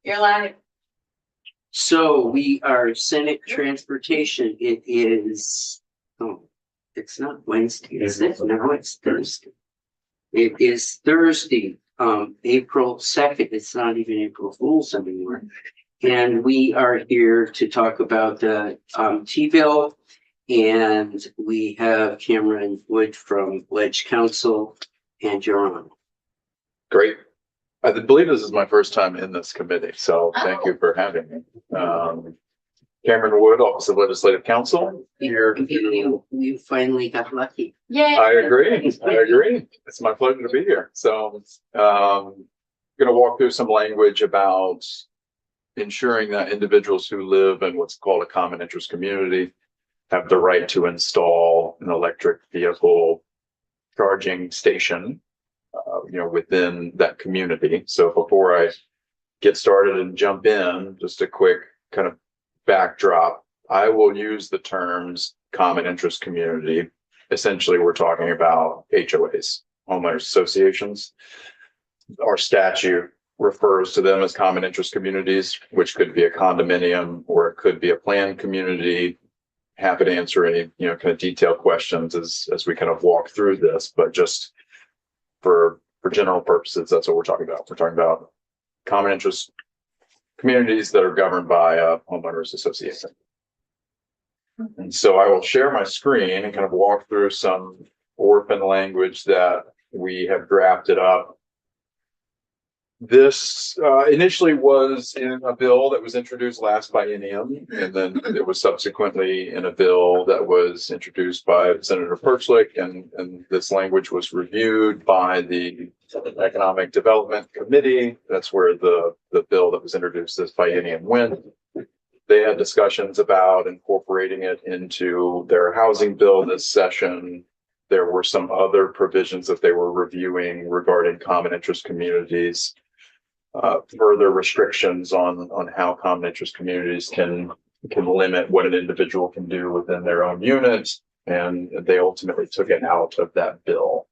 You're live. So we are Senate Transportation. It is, oh, it's not Wednesday, is it? No, it's Thursday. It is Thursday, April 2nd. It's not even April Fool's anymore. And we are here to talk about the T-bill. And we have Cameron Wood from Ledge Council, and you're on. Great. I believe this is my first time in this committee, so thank you for having me. Cameron Wood, Office of Legislative Counsel. Here. You finally got lucky. Yay. I agree. It's my pleasure to be here. So, going to walk through some language about ensuring that individuals who live in what's called a common interest community have the right to install an electric vehicle charging station within that community. So before I get started and jump in, just a quick kind of backdrop. I will use the terms common interest community. Essentially, we're talking about HOAs, homeowners associations. Our statute refers to them as common interest communities, which could be a condominium or it could be a planned community. Happy to answer any kind of detailed questions as we kind of walk through this, but just for general purposes, that's what we're talking about. We're talking about common interest communities that are governed by a homeowners association. And so I will share my screen and kind of walk through some orphan language that we have drafted up. This initially was in a bill that was introduced last biennium, and then it was subsequently in a bill that was introduced by Senator Perchlik, and this language was reviewed by the Economic Development Committee. That's where the bill that was introduced this biennium went. They had discussions about incorporating it into their housing bill this session. There were some other provisions that they were reviewing regarding common interest communities. Further restrictions on how common interest communities can limit what an individual can do within their own unit, and they ultimately took it out of that bill.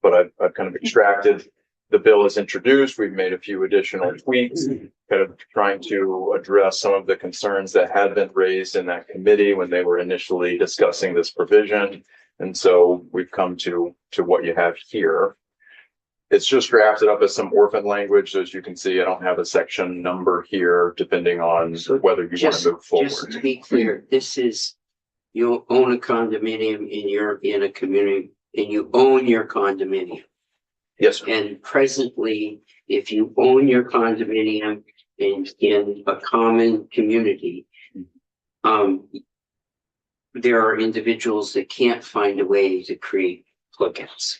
But I've kind of extracted the bill as introduced. We've made a few additional tweaks, kind of trying to address some of the concerns that had been raised in that committee when they were initially discussing this provision. And so we've come to what you have here. It's just drafted up as some orphan language. As you can see, I don't have a section number here, depending on whether you want to move forward. Just to be clear, this is, you own a condominium and you're in a community and you own your condominium. Yes, sir. And presently, if you own your condominium in a common community, there are individuals that can't find a way to create plugins.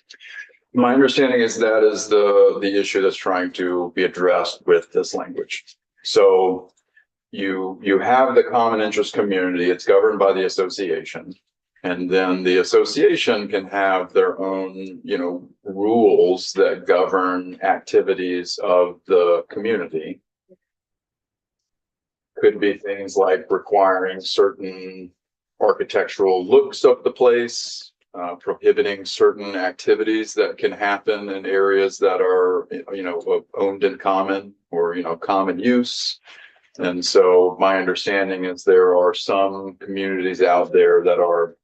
My understanding is that is the issue that's trying to be addressed with this language. So you have the common interest community, it's governed by the association, and then the association can have their own, rules that govern activities of the community. Could be things like requiring certain architectural looks of the place, prohibiting certain activities that can happen in areas that are, owned in common or, common use. And so my understanding is there are some communities out there that are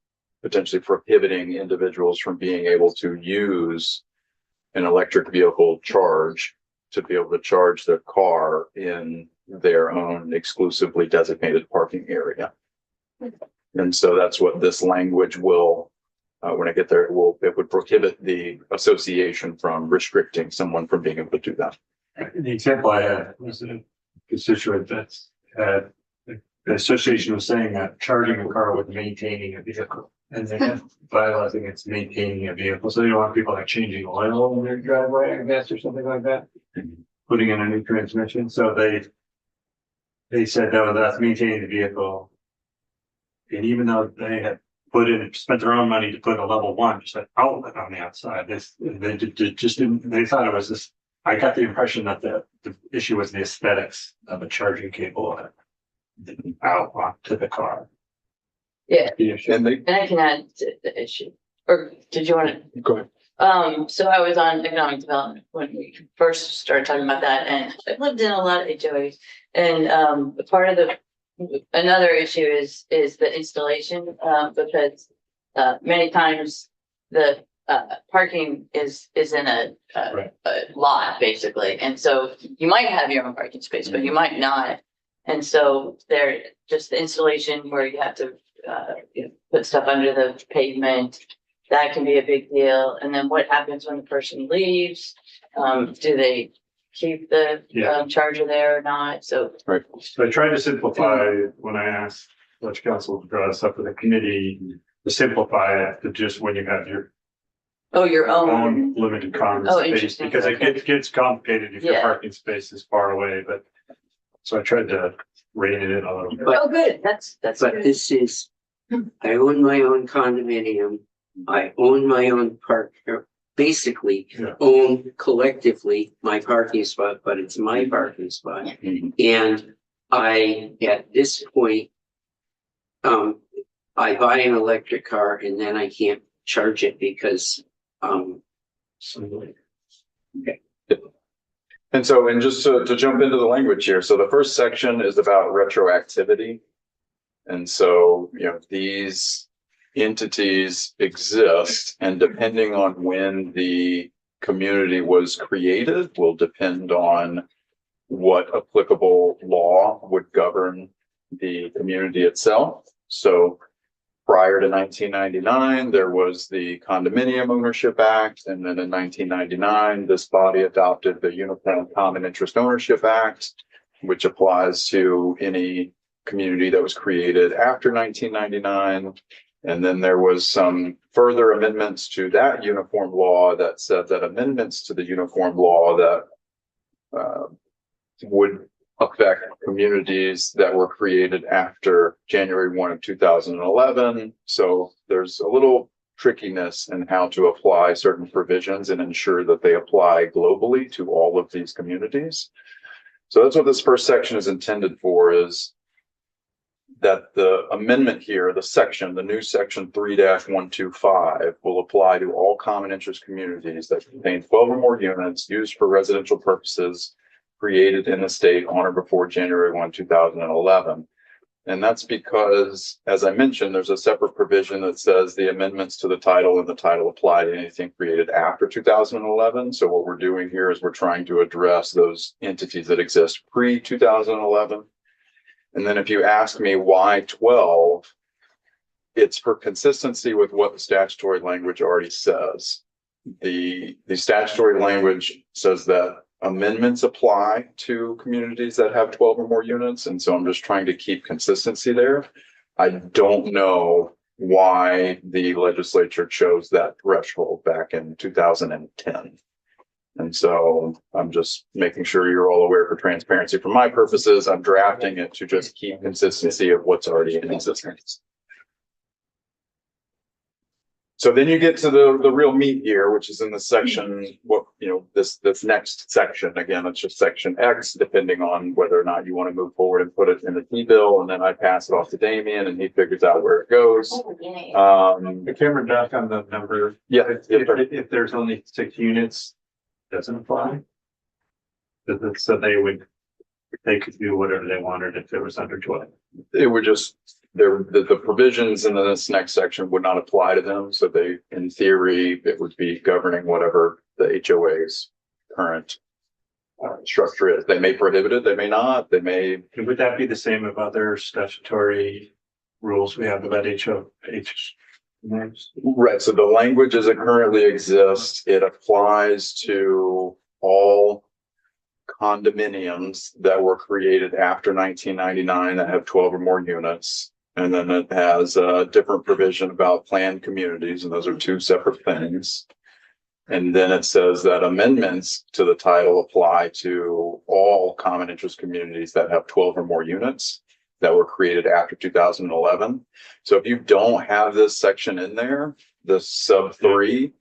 potentially prohibiting individuals from being able to use an electric vehicle charge to be able to charge their car in their own exclusively designated parking area. And so that's what this language will, when I get there, it would prohibit the association from restricting someone from being able to do that. The example I had was a constituent that had the association was saying that charging a car with maintaining a vehicle, and they have bylaws against maintaining a vehicle. So they don't want people like changing oil in their driveway, I guess, or something like that, putting in a new transmission. So they said, no, that's maintaining the vehicle. And even though they had spent their own money to put a level 1, just an outlet on the outside, they just didn't, they thought it was this. I got the impression that the issue was the aesthetics of a charging cable out onto the car. Yeah. And And I can add to the issue. Or did you want to? go ahead. So I was on economic development when we first started talking about that, and I've lived in a lot of HOAs. And part of another issue is the installation, because many times the parking is in a lot basically, and so you might have your own parking space, but you might not. And so there, just the installation where you have to put stuff under the pavement, that can be a big deal. And then what happens when the person leaves? Do they keep the charger there or not? So So I tried to simplify when I asked Dutch Council to draw this up for the committee, to simplify it to just when you have your your own. own limited common Oh, space, interesting. because it Okay. gets complicated if your Yeah. parking space is far away, but. So I tried to rein it in a little bit. But- Oh, good. That's But good. this is, I own my own condominium. I own my own basically Yeah. own collectively my parking spot, but it's my parking spot. Mhm. And I, at this point, I buy an electric car and then I can't charge it because, And so, and just to jump into the language here, so the first section is about retroactivity. And so, these entities exist, and depending on when the community was created will depend on what applicable law would govern the community itself. So prior to 1999, there was the Condominium Ownership Act. And then in 1999, this body adopted the Uniform Common Interest Ownership Act, which applies to any community that was created after 1999. And then there was some further amendments to that uniform law that said that amendments to the uniform law that would affect communities that were created after January 1 of 2011. So there's a little trickiness in how to apply certain provisions and ensure that they apply globally to all of these communities. So that's what this first section is intended for, is that the amendment here, the new section 3-125 will apply to all common interest communities that contain 12 or more units used for residential purposes created in the state on or before January 1, 2011. And that's because, as I mentioned, there's a separate provision that says the amendments to the title and the title apply to anything created after 2011. So what we're doing here is we're trying to address those entities that exist pre-2011. And then if you ask me why 12, it's for consistency with what the statutory language already says. The statutory language says that amendments apply to communities that have 12 or more units. And so I'm just trying to keep consistency there. I don't know why the legislature chose that threshold back in 2010. And so I'm just making sure you're all aware, for transparency. For my purposes, I'm drafting it to just keep consistency of what's already in existence. So then you get to the real meat here, which is in the section, this next section. Again, it's just section X, depending on whether or not you want to move forward and put it in the T-bill, and then I pass it off to Damien and he figures out where it goes. The camera back on the number. Yeah. If there's only 6 units, doesn't apply. So they could do whatever they wanted if it was under 12. It would just, the provisions in this next section would not apply to them. So they, in theory, it would be governing whatever the HOA's current structure is. They may prohibit it, they may not, they may. And would that be the same of other statutory rules we have about HOH? Right, so the language as it currently exists, it applies to all condominiums that were created after 1999 that have 12 or more units. And then it has a different provision about planned communities, and those are 2 separate things. And then it says that amendments to the title apply to all common interest communities that have 12 or more units that were created after 2011. So if you don't have this section in there, the sub 3,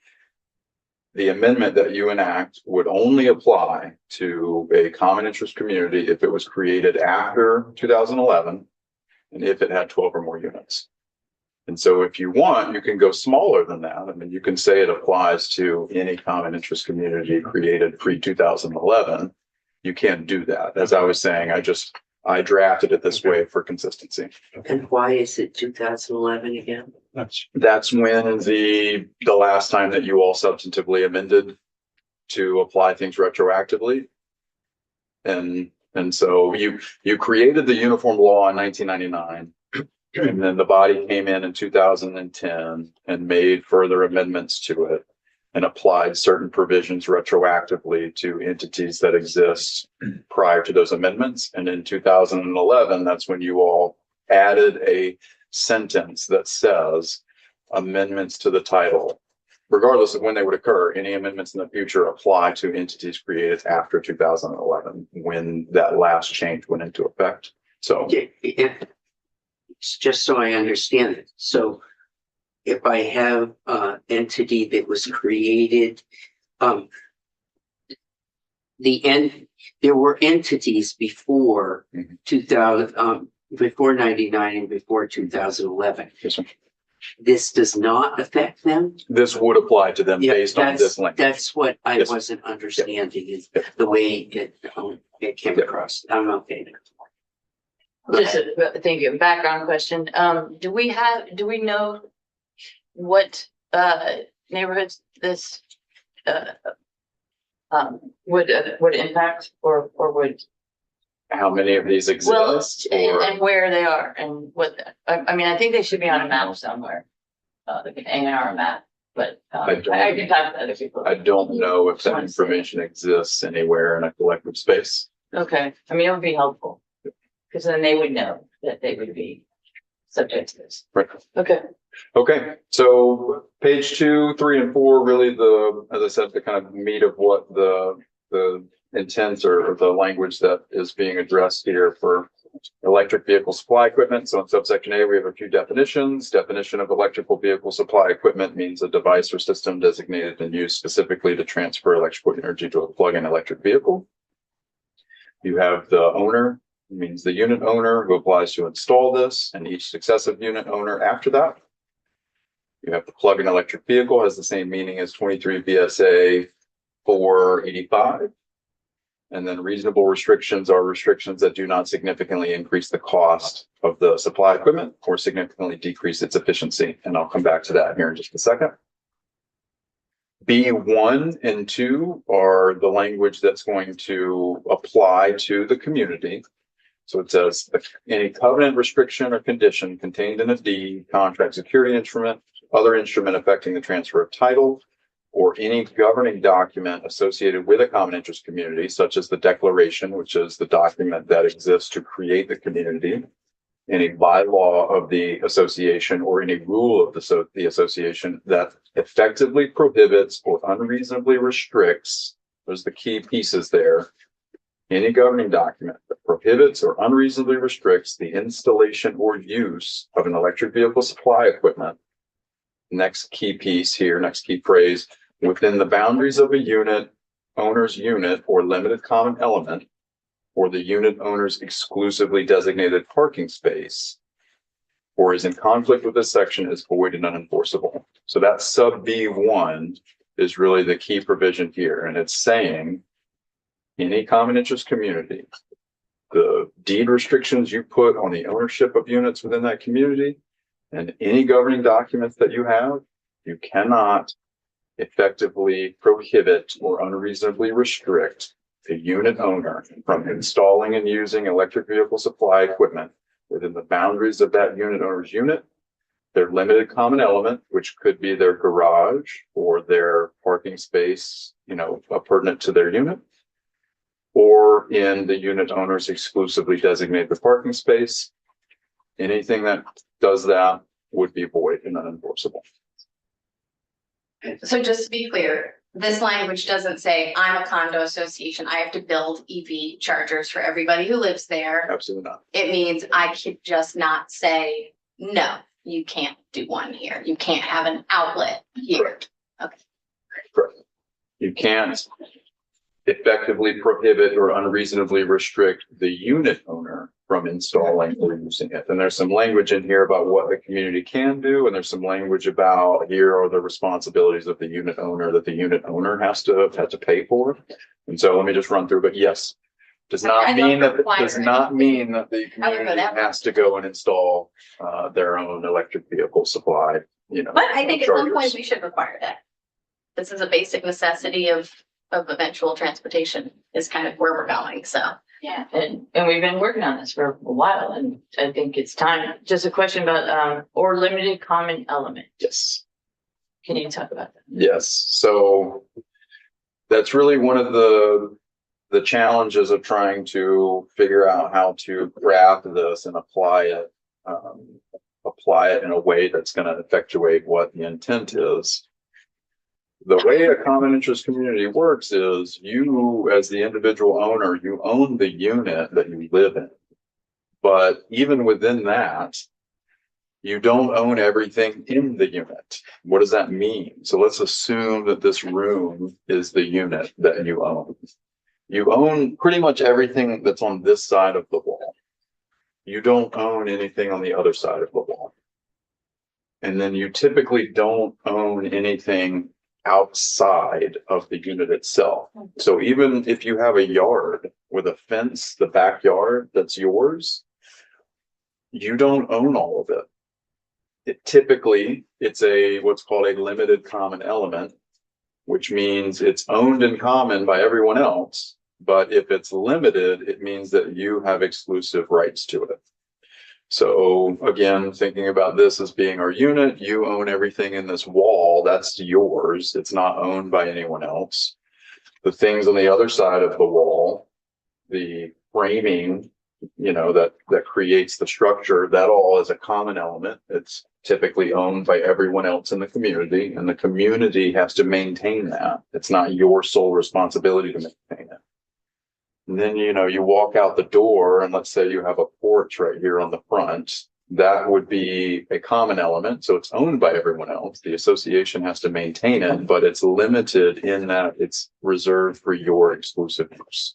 the amendment that you enact would only apply to a common interest community if it was created after 2011 and if it had 12 or more units. And so if you want, you can go smaller than that. I mean, you can say it applies to any common interest community created pre-2011. You can't do that. As I was saying, I drafted it this way for consistency. And why is it 2011 again? That's when the last time that you all substantively amended to apply things retroactively. And so you created the uniform law in 1999. And then the body came in 2010 and made further amendments to it and applied certain provisions retroactively to entities that exist prior to those amendments. And in 2011, that's when you all added a sentence that says amendments to the title, regardless of when they would occur, any amendments in the future apply to entities created after 2011, when that last change went into effect. So It's just so I understand it. So if I have an entity that was created, there were entities before 2000, before 99 and before 2011. yes, sir. This does not affect them? This would apply to them Yeah, based on this language. That's what I Yes. wasn't understanding is the way it came across. I'm okay. Just thank you. Background question. Do we know what neighborhoods this would impact or would, How many of these well, exist? Or and where they are and what, I mean, I think they should be on a map somewhere. Like an A&R map, but I can talk to other people. I don't know if that information exists anywhere in a collective space. Okay, I mean, it would be helpful. Because then they would know that they would be subject to this. Right. Okay. Okay, so page 2, 3, and 4, really as I said, the kind of meat of what the intent or the language that is being addressed here for electric vehicle supply equipment. So in subsection A, we have a few definitions. Definition of electrical vehicle supply equipment means a device or system designated and used specifically to transfer electrical energy to a plug-in electric vehicle. You have the owner, means the unit owner who applies to install this, and each successive unit owner after that. You have the plug-in electric vehicle has the same meaning as 23 VSA 485. And then reasonable restrictions are restrictions that do not significantly increase the cost of the supply equipment or significantly decrease its efficiency. And I'll come back to that here in just a second. B1 and 2 are the language that's going to apply to the community. So it says any covenant, restriction, or condition contained in a deed, contract, security instrument, other instrument affecting the transfer of title, or any governing document associated with a common interest community, such as the declaration, which is the document that exists to create the community, any bylaw of the association, or any rule of the association that effectively prohibits or unreasonably restricts, those are the key pieces there, any governing document that prohibits or unreasonably restricts the installation or use of an electric vehicle supply equipment. Next key piece here, next key phrase, within the boundaries of a unit, owner's unit or limited common element, or the unit owner's exclusively designated parking space, or is in conflict with this section is void and unenforceable. So that sub B1 is really the key provision here. And it's saying any common interest community, the deed restrictions you put on the ownership of units within that community and any governing documents that you have, you cannot effectively prohibit or unreasonably restrict the unit owner from installing and using electric vehicle supply equipment within the boundaries of that unit owner's unit, their limited common element, which could be their garage or their parking space, pertinent to their unit, or in the unit owner's exclusively designated parking space. Anything that does that would be void and unenforceable. So just to be clear, this language doesn't say I'm a condo association, I have to build EV chargers for everybody who lives there. Absolutely not. It means I could just not say, no, you can't do one here. You can't have an outlet here. Correct. You can't effectively prohibit or unreasonably restrict the unit owner from installing or using it. And there's some language in here about what the community can do, and there's some language about here are the responsibilities of the unit owner that the unit owner has to pay for. And so let me just run through, but yes, does not mean that the community has to go and install their own electric vehicle supply, you know. But I think at some point chargers. we should require that. This is a basic necessity of eventual transportation is kind of where we're going, so. Yeah, and we've been working on this for a while, and I think it's time. Just a question about, or limited common element. Yes. Can you talk about that? Yes, so that's really one of the challenges of trying to figure out how to craft this and apply it in a way that's going to effectuate what the intent is. The way a common interest community works is you, as the individual owner, you own the unit that you live in. But even within that, you don't own everything in the unit. What does that mean? So let's assume that this room is the unit that you own. You own pretty much everything that's on this side of the wall. You don't own anything on the other side of the wall. And then you typically don't own anything outside of the unit itself. So even if you have a yard with a fence, the backyard that's yours, you don't own all of it. It's what's called a limited common element, which means it's owned in common by everyone else. But if it's limited, it means that you have exclusive rights to it. So again, thinking about this as being our unit, you own everything in this wall, that's yours. It's not owned by anyone else. The things on the other side of the wall, the framing, you know, that creates the structure, that all is a common element. It's typically owned by everyone else in the community, and the community has to maintain that. It's not your sole responsibility to maintain it. And then, you know, you walk out the door and let's say you have a porch right here on the front, that would be a common element. So it's owned by everyone else. The association has to maintain it, but it's limited in that it's reserved for your exclusive use.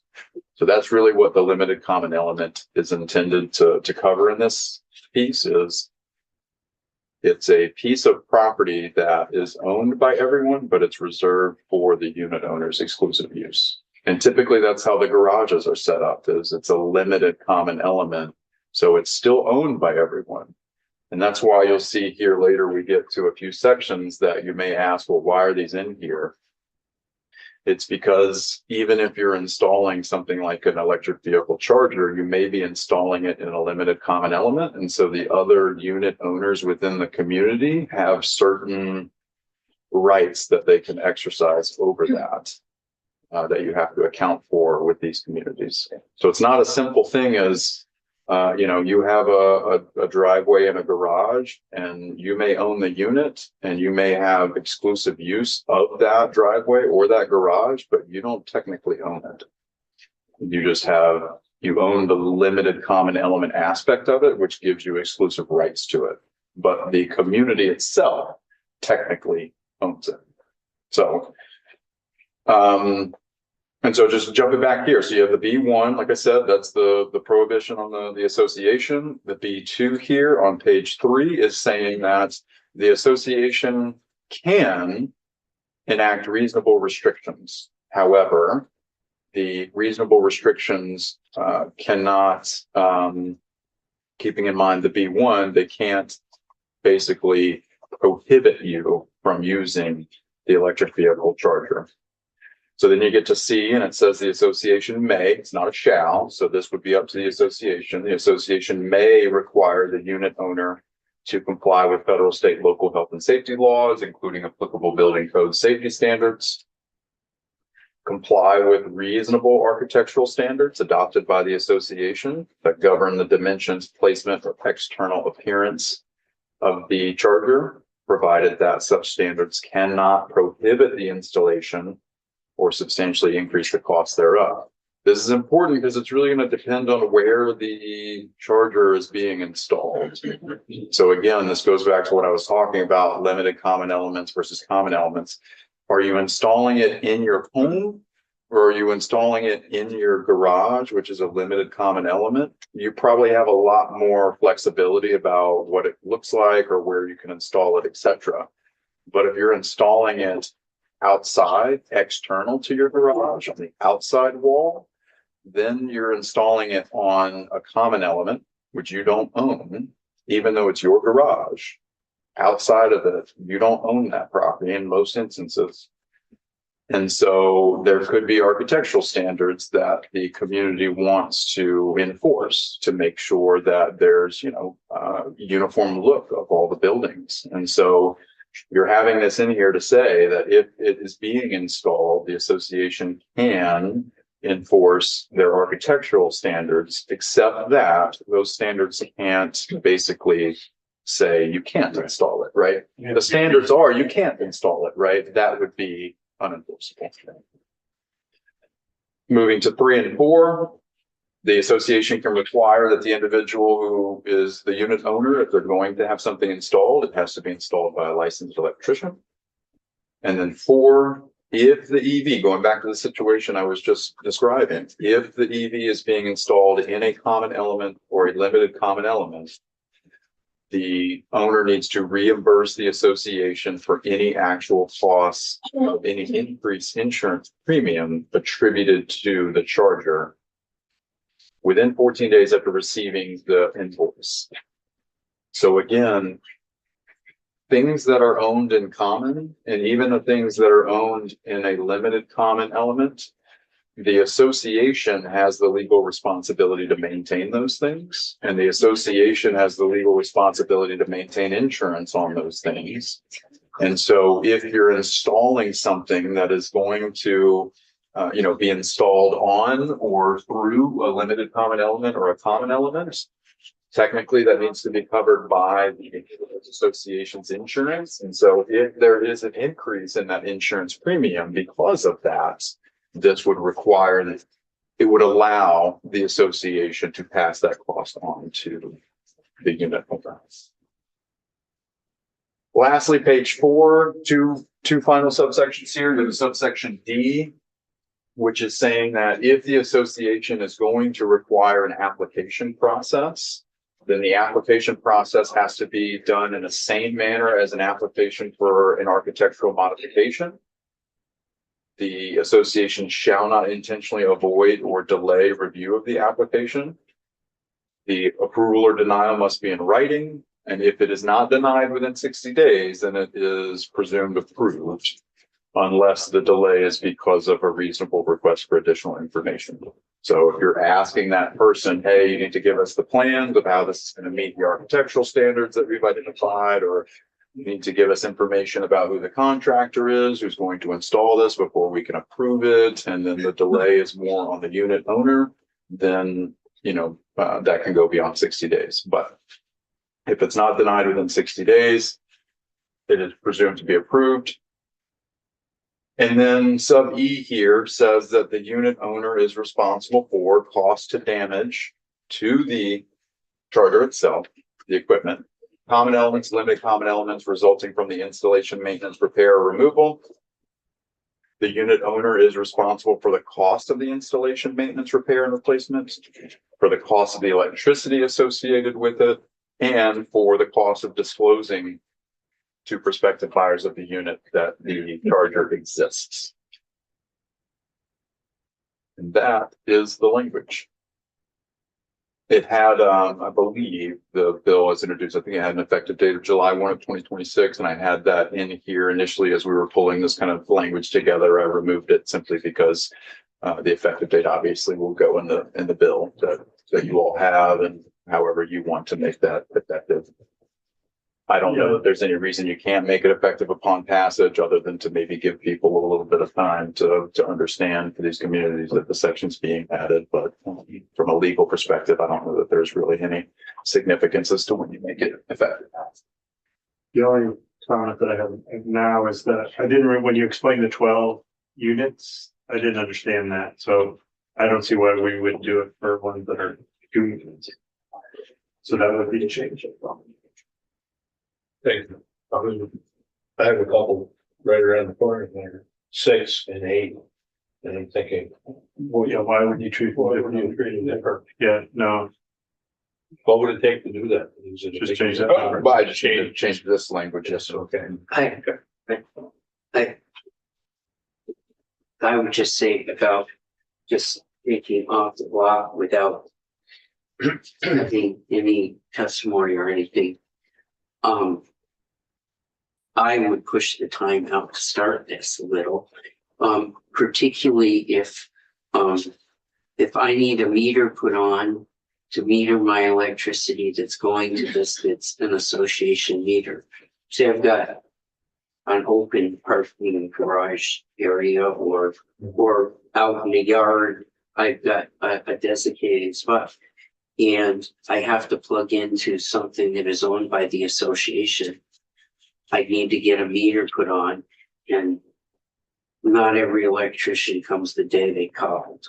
So that's really what the limited common element is intended to cover in this piece is it's a piece of property that is owned by everyone, but it's reserved for the unit owner's exclusive use. And typically that's how the garages are set up, is it's a limited common element. So it's still owned by everyone. And that's why you'll see here later we get to a few sections that you may ask, well, why are these in here? It's because even if you're installing something like an electric vehicle charger, you may be installing it in a limited common element. And so the other unit owners within the community have certain rights that they can exercise over that. That you have to account for with these communities. So it's not a simple thing as, you know, you have a driveway and a garage and you may own the unit and you may have exclusive use of that driveway or that garage, but you don't technically own it. You own the limited common element aspect of it, which gives you exclusive rights to it. But the community itself technically owns it. So, and so just jumping back here, so you have the B1, like I said, that's the prohibition on the association. The B2 here on page 3 is saying that the association can enact reasonable restrictions. However, the reasonable restrictions cannot, keeping in mind the B1, they can't basically prohibit you from using the electric vehicle charger. So then you get to C and it says the association may, it's not a shall, so this would be up to the association. The association may require the unit owner to comply with federal, state, local health and safety laws, including applicable building code safety standards, comply with reasonable architectural standards adopted by the association that govern the dimensions, placement, or external appearance of the charger, provided that such standards cannot prohibit the installation or substantially increase the cost thereof. This is important because it's really going to depend on where the charger is being installed. So again, this goes back to what I was talking about, limited common elements versus common elements. Are you installing it in your home or are you installing it in your garage, which is a limited common element, you probably have a lot more flexibility about what it looks like or where you can install it, etc. But if you're installing it outside, external to your garage, on the outside wall, then you're installing it on a common element, which you don't own, even though it's your garage. Outside of it, you don't own that property in most instances. And so there could be architectural standards that the community wants to enforce to make sure that there's, uniform look of all the buildings. And so you're having this in here to say that if it is being installed, the association can enforce their architectural standards, except that those standards can't basically say you can't install it, right? The standards are you can't install it, right? That would be unenforceable. Moving to 3 and 4, the association can require that the individual who is the unit owner, if they're going to have something installed, it has to be installed by a licensed electrician. And then 4, if the EV, going back to the situation I was just describing, if the EV is being installed in a common element or a limited common element, the owner needs to reimburse the association for any actual costs of any increased insurance premium attributed to the charger within 14 days after receiving the invoice. So again, things that are owned in common, and even the things that are owned in a limited common element, the association has the legal responsibility to maintain those things, and the association has the legal responsibility to maintain insurance on those things. And so if you're installing something that is going to be installed on or through a limited common element or a common element, technically that needs to be covered by the association's insurance. And so if there is an increase in that insurance premium because of that, this would require that it would allow the association to pass that cost on to the unit owner. Lastly, page 4, two final subsections here. There's subsection D, which is saying that if the association is going to require an application process, then the application process has to be done in the same manner as an application for an architectural modification. The association shall not intentionally avoid or delay review of the application. The approval or denial must be in writing, and if it is not denied within 60 days, then it is presumed approved, unless the delay is because of a reasonable request for additional information. So if you're asking that person, hey, you need to give us the plans of how this is going to meet the architectural standards that we've identified, or you need to give us information about who the contractor is, who's going to install this before we can approve it, and then the delay is more on the unit owner, then, that can go beyond 60 days. But if it's not denied within 60 days, it is presumed to be approved. And then sub E here says that the unit owner is responsible for cost to damage to the charger itself, the equipment, common elements, limited common elements resulting from the installation, maintenance, repair, or removal. The unit owner is responsible for the cost of the installation, maintenance, repair, and replacement, for the cost of the electricity associated with it, and for the cost of disclosing to prospective buyers of the unit that the charger exists. And that is the language. It had, I believe, the bill was introduced, I think it had an effective date of July 1 of 2026, and I had that in here initially as we were pulling this kind of language together. I removed it simply because the effective date obviously will go in the bill that you all have, and however you want to make that effective. I don't know that there's any reason you can't make it effective upon passage, other than to maybe give people a little bit of time to understand for these communities that the section's being added. But from a legal perspective, I don't know that there's really any significance as to when you make it effective. The only comment that I have now is that I didn't, when you explained the 12 units, I didn't understand that. So I don't see why we would do it for ones that are 2 units. So that would be a change. Thank you. I have a couple right around the corner there, 6 and 8. And I'm thinking, Well, yeah, why would you treat them differently? Yeah, no, what would it take to do that? Is it a just big- change that. But I just changed this language, yes. Okay. I would just say about just thinking off the block without having any testimony or anything. I would push the time out to start this a little, particularly if I need a meter put on to meter my electricity that's going to this, that's an association meter. Say I've got an open parking garage area or out in the yard, I've got a designated spot. And I have to plug into something that is owned by the association. I need to get a meter put on, and not every electrician comes the day they called.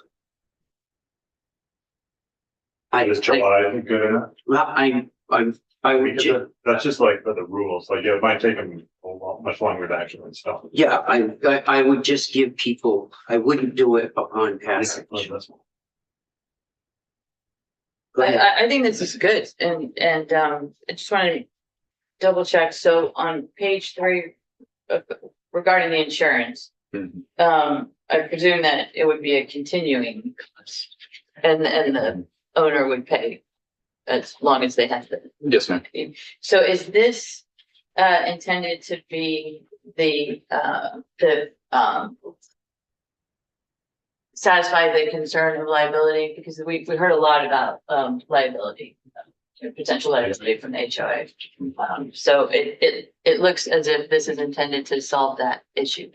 Is July good enough? I would Because ju- that's just like for the rules, like, yeah, it might take them a lot, much longer to actually install. yeah, I would just give people, I wouldn't do it upon passage. Go ahead. I think this is good and I just want to double check. So on page 3 regarding the insurance, Mhm. I presume that it would be a continuing cost and the owner would pay as long as they have the. Yes, ma'am. So is this intended to be the satisfy the concern of liability? Because we heard a lot about liability, potential liability from the HOA. So it looks as if this is intended to solve that issue.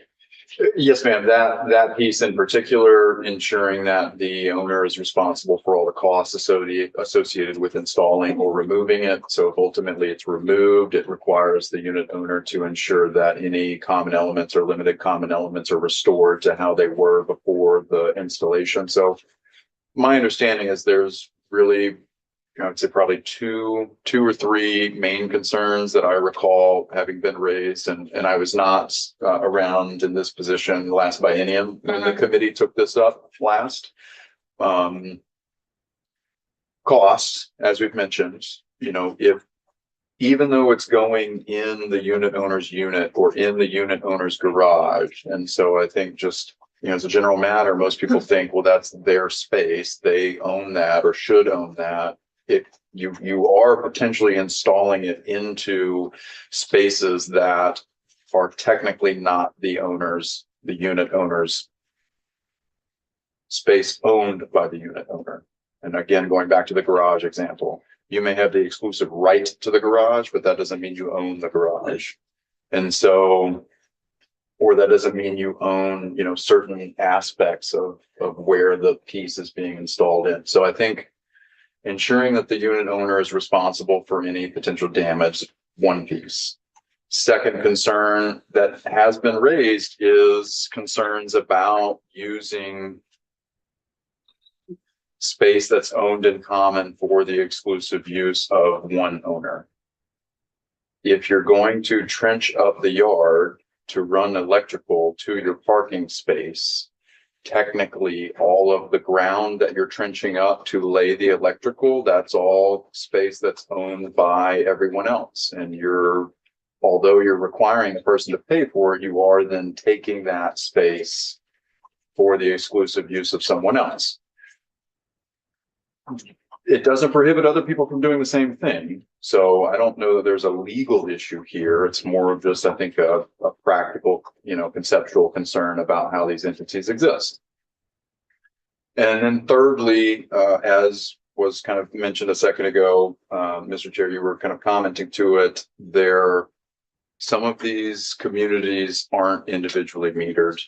Yes, ma'am. That piece in particular, ensuring that the owner is responsible for all the costs associated with installing or removing it. So if ultimately it's removed, it requires the unit owner to ensure that any common elements or limited common elements are restored to how they were before the installation. So my understanding is there's really, I would say probably two or three main concerns that I recall having been raised, and I was not around in this position last biennium when the committee took this up last. Costs, as we've mentioned, if even though it's going in the unit owner's unit or in the unit owner's garage, and so I think just as a general matter, most people think, well, that's their space, they own that or should own that. If you are potentially installing it into spaces that are technically not the unit owner's space owned by the unit owner. And again, going back to the garage example, you may have the exclusive right to the garage, but that doesn't mean you own the garage. And so, or that doesn't mean you own, certain aspects of where the piece is being installed in. So I think ensuring that the unit owner is responsible for any potential damage, one piece. Second concern that has been raised is concerns about using space that's owned in common for the exclusive use of one owner. If you're going to trench up the yard to run electrical to your parking space, technically all of the ground that you're trenching up to lay the electrical, that's all space that's owned by everyone else. And although you're requiring the person to pay for it, you are then taking that space for the exclusive use of someone else. It doesn't prohibit other people from doing the same thing. So I don't know that there's a legal issue here. It's more of just, I think, a practical, conceptual concern about how these entities exist. And then thirdly, as was kind of mentioned a second ago, Mr. Chair, you were kind of commenting to it, some of these communities aren't individually metered.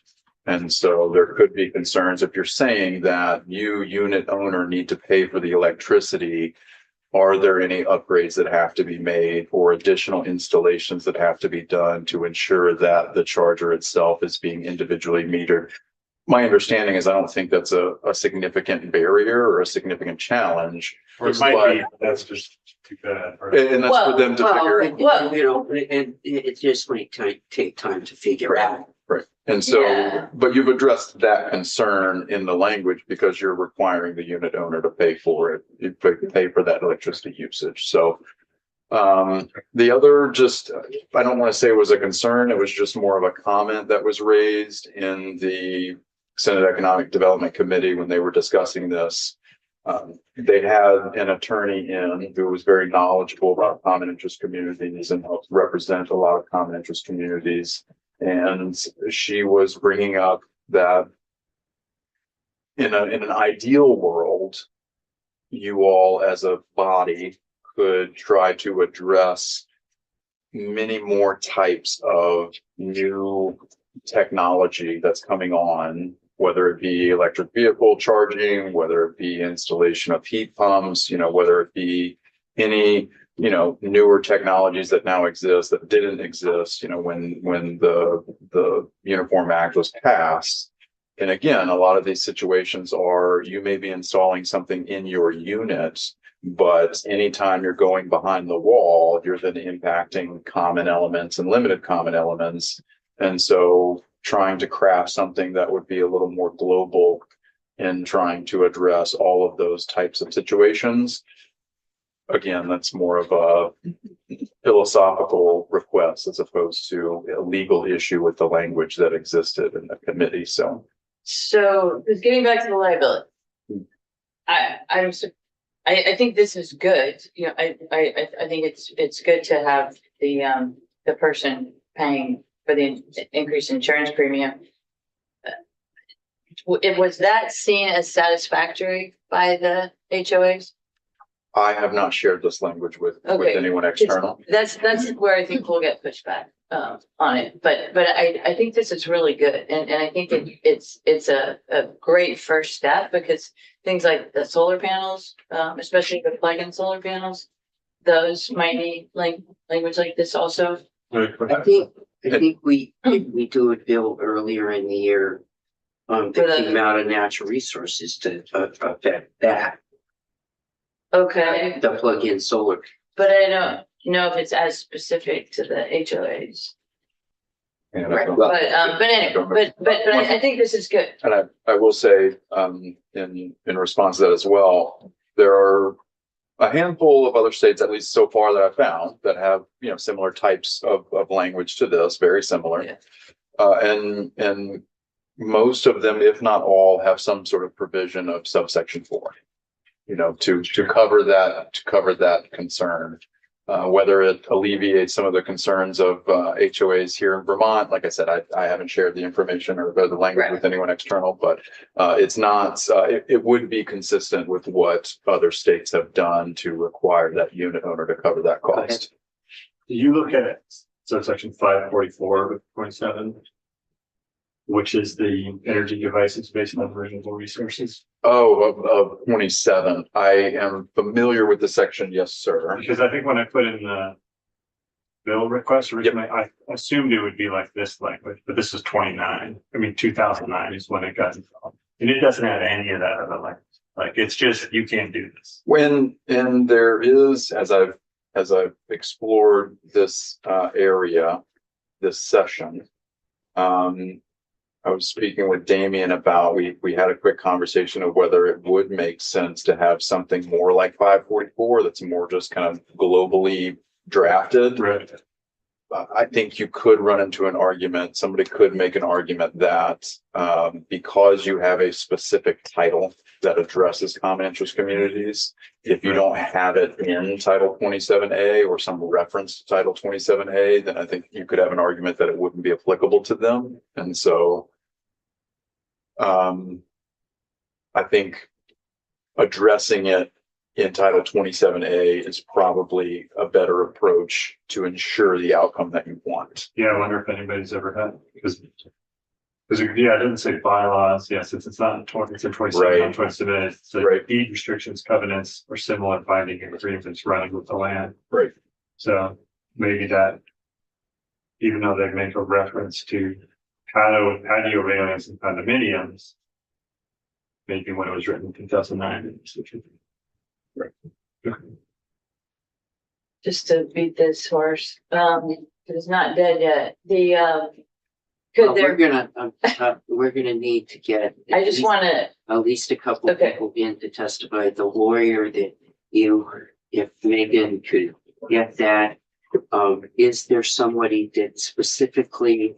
And so there could be concerns if you're saying that you unit owner need to pay for the electricity. Are there any upgrades that have to be made or additional installations that have to be done to ensure that the charger itself is being individually metered? My understanding is I don't think that's a significant barrier or a significant challenge. Or it might be, that's just too bad. And that's for them to figure out. And it just might take time to figure out. Right. And so, Yeah. but you've addressed that concern in the language because you're requiring the unit owner to pay for it. You pay for that electricity usage. So the other just, I don't want to say it was a concern. It was just more of a comment that was raised in the Senate Economic Development Committee when they were discussing this. They had an attorney in who was very knowledgeable about common interest communities and helped represent a lot of common interest communities. And she was bringing up that in an ideal world, you all as a body could try to address many more types of new technology that's coming on, whether it be electric vehicle charging, whether it be installation of heat pumps, whether it be any, newer technologies that now exist that didn't exist, when the Uniform Act was passed. And again, a lot of these situations are you may be installing something in your unit, but anytime you're going behind the wall, you're then impacting common elements and limited common elements. And so trying to craft something that would be a little more global in trying to address all of those types of situations. Again, that's more of a philosophical request as opposed to a legal issue with the language that existed in the committee. So just getting back to the liability. I think this is good. I think it's good to have the person paying for the increased insurance premium. Was that seen as satisfactory by the HOAs? I have not shared this language with Okay. anyone external. That's where I think we'll get pushback on it. But I think this is really good, and I think it's a great first step because things like the solar panels, especially the plug-in solar panels, those might need language like this also. I think we do a bill earlier in the year. That came out of natural resources to affect that, Okay, the plug-in solar. but I don't know if it's as specific to the HOAs. And Right. But anyway, but I think this is good. And I will say, in response to that as well, there are a handful of other states, at least so far that I've found, that have, similar types of language to this, very similar. Yeah. And most of them, if not all, have some sort of provision of subsection 4, to cover that concern. Whether it alleviates some of the concerns of HOAs here in Vermont. Like I said, I haven't shared the information or the language Right. with anyone external, but it's not, it would be consistent with what other states have done to require that unit owner to cover that cost. Do you look at subsection 544.27, which is the energy devices based on renewable resources? Oh, of 27. I am familiar with the section. Yes, sir. Because I think when I put in the bill request originally, I assumed it would be like this language, but this is 29. 2009 is when it got involved. And it doesn't have any of that other language. Like, it's just, you can't do this. And there is, as I've explored this area, this session, I was speaking with Damien about, we had a quick conversation of whether it would make sense to have something more like 544 that's more just kind of globally drafted. Right. I think you could run into an argument, somebody could make an argument that because you have a specific title that addresses common interest communities, if you don't have it in Title 27A or some reference to Title 27A, then I think you could have an argument that it wouldn't be applicable to them. And so I think addressing it in Title 27A is probably a better approach to ensure the outcome that you want. Yeah, I wonder if anybody's ever had, because yeah, it doesn't say bylaws. Yes, it's not 20, it's in 27, Right. not 27. It's like Right. deed restrictions, covenants, or similar binding agreements running with the land. Right. So maybe that, even though they make a reference to patio railings and condominiums, maybe when it was written in 2009. Right. Just to beat this horse, it's not dead yet. Could we're there, gonna, we're gonna need to get. I just wanna, At least a couple Okay. people in to testify. The lawyer that you, if Megan could get that. Is there somebody that specifically,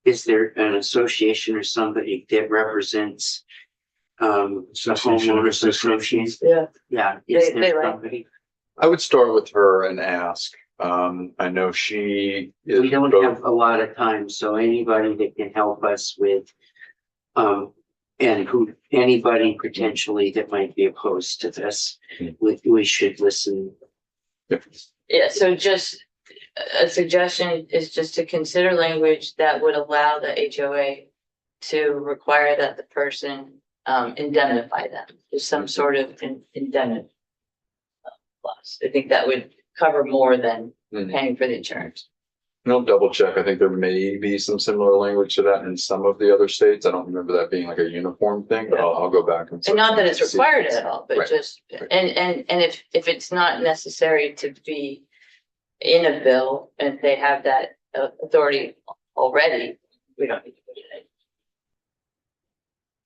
is there an association or somebody that represents the Association of homeowners association? yeah, Yeah, is They there like- somebody? I would start with her and ask. I know she is. We don't both- have a lot of time, so anybody that can help us with, and who, anybody potentially that might be opposed to this, we should listen. yeah, so just a suggestion is just to consider language that would allow the HOA to require that the person indemnify them. There's some sort of indemnity clause. I think that would cover more than Mhm. paying for the insurance. I'll double check. I think there may be some similar language to that in some of the other states. I don't remember that being like a uniform thing, but I'll go back and. And not that it's see. required at all, but Right. just, Right. and if it's not necessary to be in a bill, and they have that authority already, we don't need to put it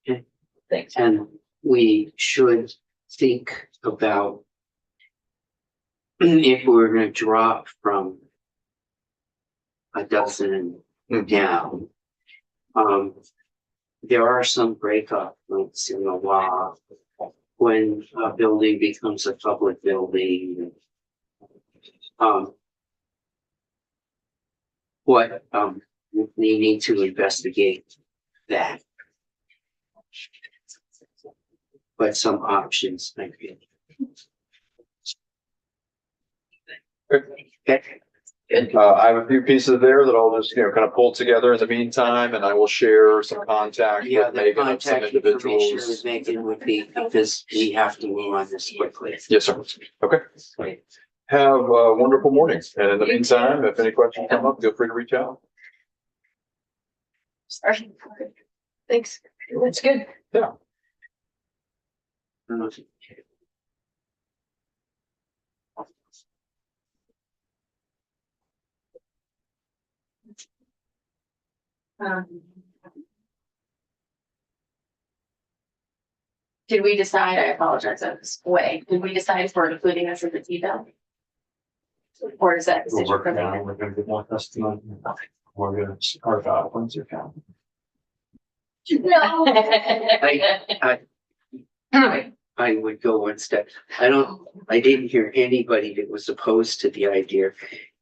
in. Okay. Thanks. And we should think about if we're gonna drop from a dozen down. There are some breakup points in the law when a building becomes a public building. We need to investigate that. But some options might be. Okay. I have a few pieces there that I'll just, kind of pull together in the meantime, and I will share some contact Yeah, with the Megan and some contact information with individuals. Megan would be, because we have to move on this quickly. Yes, sir. Okay. Have a wonderful morning. And in the meantime, if any questions come up, feel free to reach out. Sorry. Thanks. That's good. Did we decide, I apologize, I was away, did we decide if we're including this in the T-bill? Or is that We'll decision work for now, later? we're gonna get more testimony. We're gonna carve out once you're counted. No. I would go one step. I didn't hear anybody that was opposed to the idea.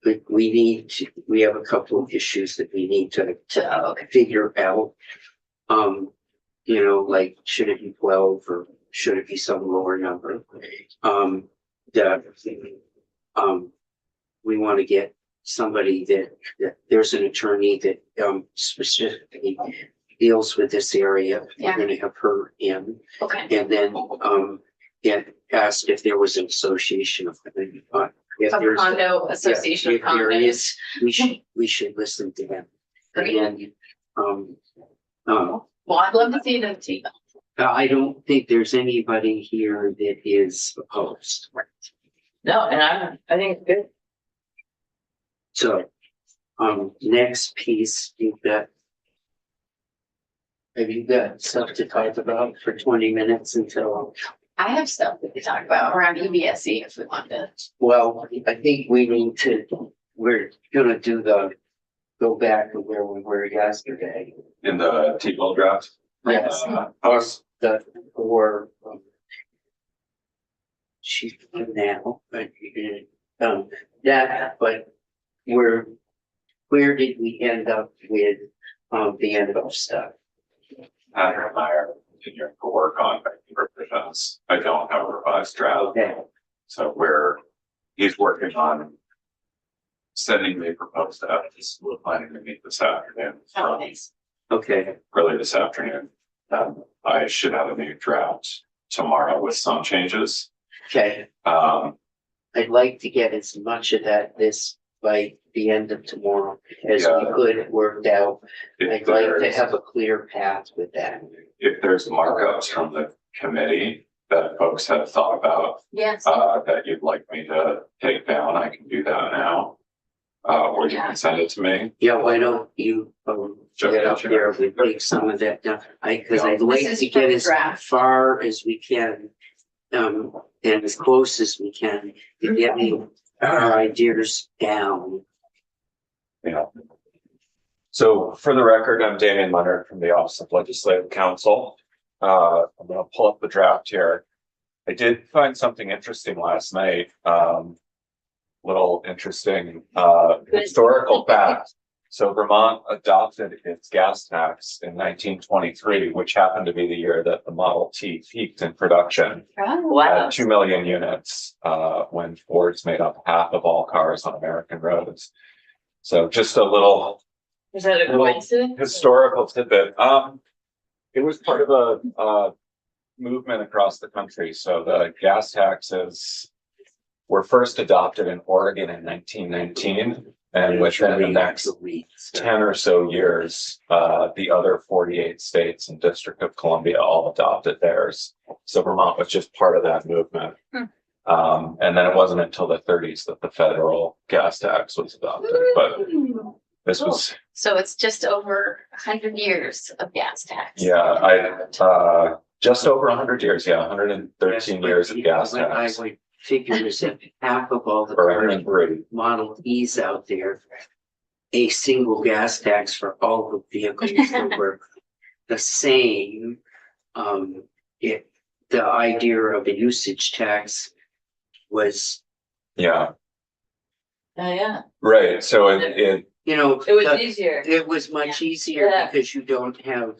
But we have a couple of issues that we need to Okay. figure out. Like, should it be 12 or should it be some lower number? We want to get somebody that there's an attorney that specifically deals with this area. Yeah. We're gonna have her in, Okay. and then asked if there was an association of. If Of there's a- condo association of if there condos. is, we should listen to them. And then, Well, I'd love to see the T-bill. I don't think there's anybody here that is opposed. No, and I think it's good. So, next piece, have you got stuff to talk about for 20 minutes until, I have stuff that we talk about around EBSC if we want to. well, I think we're gonna go back to where we were yesterday. In the T-bill draft. Yes. Us, She's now, but where did we end up with, the end of stuff? Adam and I are continuing to work on revisions. I don't have a revised draft, Okay, so he's working on sending the proposed out. We're planning to meet this afternoon, Oh, thanks. okay, early this afternoon. I should have a new draft tomorrow with some changes. okay. I'd like to get as much of this by the end of tomorrow as we Yeah. could worked out. If I'd like to there's- have a clear path with that. If there's markups from the committee that folks have thought about, Yes. that you'd like me to take down, I can do that now. or you can send it to me. Yeah, why don't you, get up there, we break some of that down, cause I'd like This to is get for as draft. far as we can. And as close as we can, to getting our ideas down. Yeah. So for the record, I'm Damian Leonard from the Office of Legislative Counsel. I'm gonna pull up the draft here. I did find something interesting last night. Little interesting, historical fact. So Vermont adopted its gas tax in 1923, which happened to be the year that the Model T peaked in production. Wow. At 2 million units, when Fords made up half of all cars on American roads. So just a little Is that a coincidence? historical tidbit. It was part of a movement across the country. So the gas taxes were first adopted in Oregon in 1919, and within the next 10 or so years, the other 48 states and District of Columbia all adopted theirs. So Vermont was just part of that movement. And then it wasn't until the 30s that the federal gas tax was adopted, but this was, So it's just over 100 years of gas tax. yeah, just over 100 years, yeah, 113 years of gas What I tax. would figure is that half of all the Or cars 103. Model E's out there, a single gas tax for all the vehicles that were the same. If the idea of a usage tax was, Yeah, Oh, yeah. right. So it you know, It was easier. it was much easier Yeah. because you don't have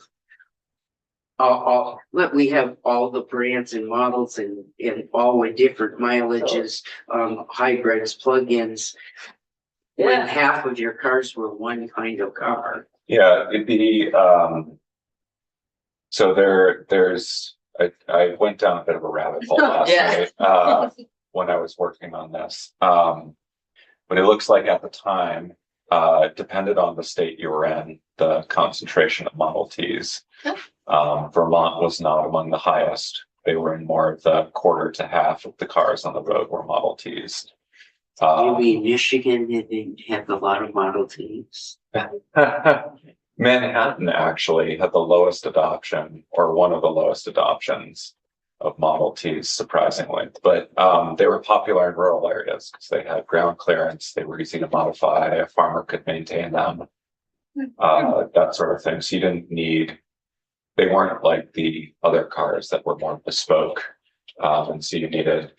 we have all the brands and models and all the different mileages, hybrids, plug-ins. When Yeah. half of your cars were one kind of car. Yeah, it'd be, so there's, I went down a bit of a rabbit hole last Yeah. night, when I was working on this. But it looks like at the time, depended on the state you were in, the concentration of Model Ts. Vermont was not among the highest. They were in more of the quarter to half of the cars on the road were Model Ts. You mean Michigan didn't have a lot of Model Ts? Manhattan actually had the lowest adoption, or one of the lowest adoptions of Model Ts, surprisingly. But they were popular in rural areas because they had ground clearance, they were easy to modify, a farmer could maintain them, that sort of thing. So you didn't need, they weren't like the other cars that were more bespoke. And so you needed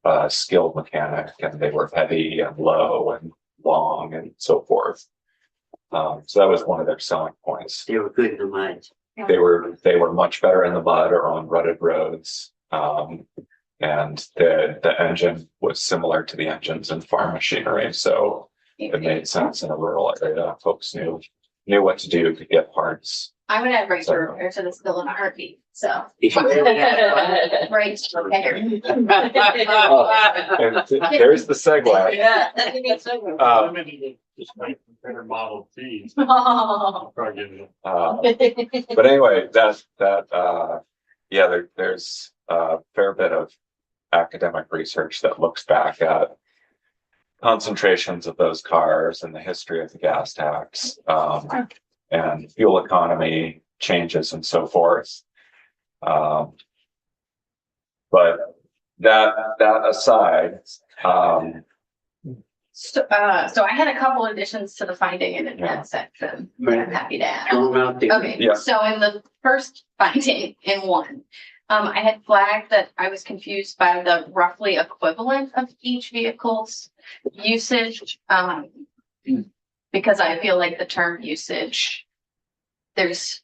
a skilled mechanic, and they were heavy and low and long and so forth. So that was one of their selling points. They were good in the mud. They were much better in the mud or on rutted roads. And the engine was similar to the engines in farm machinery. So it made sense in a rural area. Folks knew what to do to get parts. I would add right to repair to this bill in a heartbeat, so. If you didn't have Right to repair. And there's the segue. Yeah. That makes sense. Just like better Model T. Probably give it But anyway, there's a fair bit of academic research that looks back at concentrations of those cars and the history of the gas tax, and fuel economy changes and so forth. But that aside, So I had a couple additions to the finding and intent section that I'm happy to add. thrown out there. Okay, Yeah. so in the first finding in one, I had flagged that I was confused by the roughly equivalent of each vehicle's usage. Because I feel like the term usage, there's,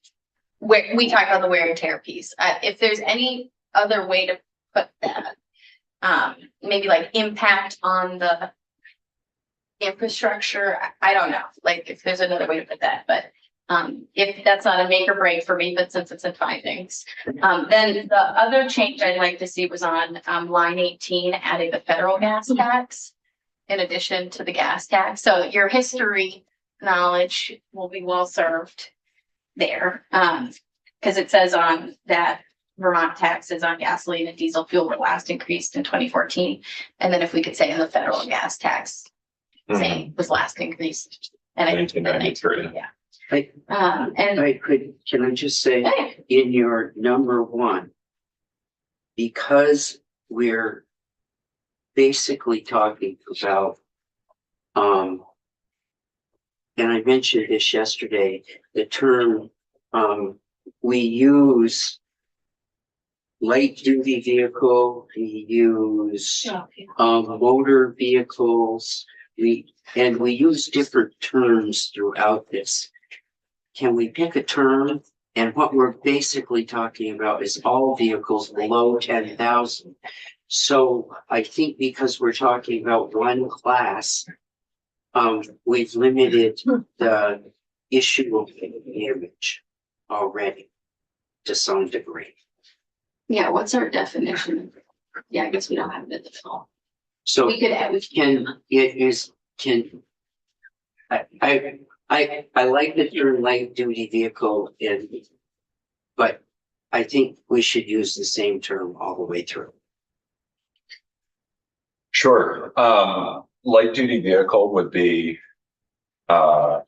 where we talk about the wear and tear piece. If there's any other way to put that, maybe like impact on the infrastructure, I don't know, like if there's another way to put that, but if that's not a make or break for me, but since it's in findings. Then the other change I'd like to see was on line 18, adding the federal gas tax in addition to the gas tax. So your history knowledge will be well served there. Because it says on that Vermont taxes on gasoline and diesel fuel were last increased in 2014. And then if we could say in the federal gas tax saying was last increased. And I think the 1993. yeah. I, And can I just say, hey, in your number one, because we're basically talking about, and I mentioned this yesterday, the term, we use light duty vehicle, we use, motor vehicles, we use different terms throughout this. Can we pick a term? And what we're basically talking about is all vehicles below 10,000. So I think because we're talking about one class, we've limited the issue of damage already to some degree. yeah, what's our definition? Yeah, I guess we don't have it at the fall. So We could add, I like the term light duty vehicle but I think we should use the same term all the way through. Sure. Light duty vehicle would be, I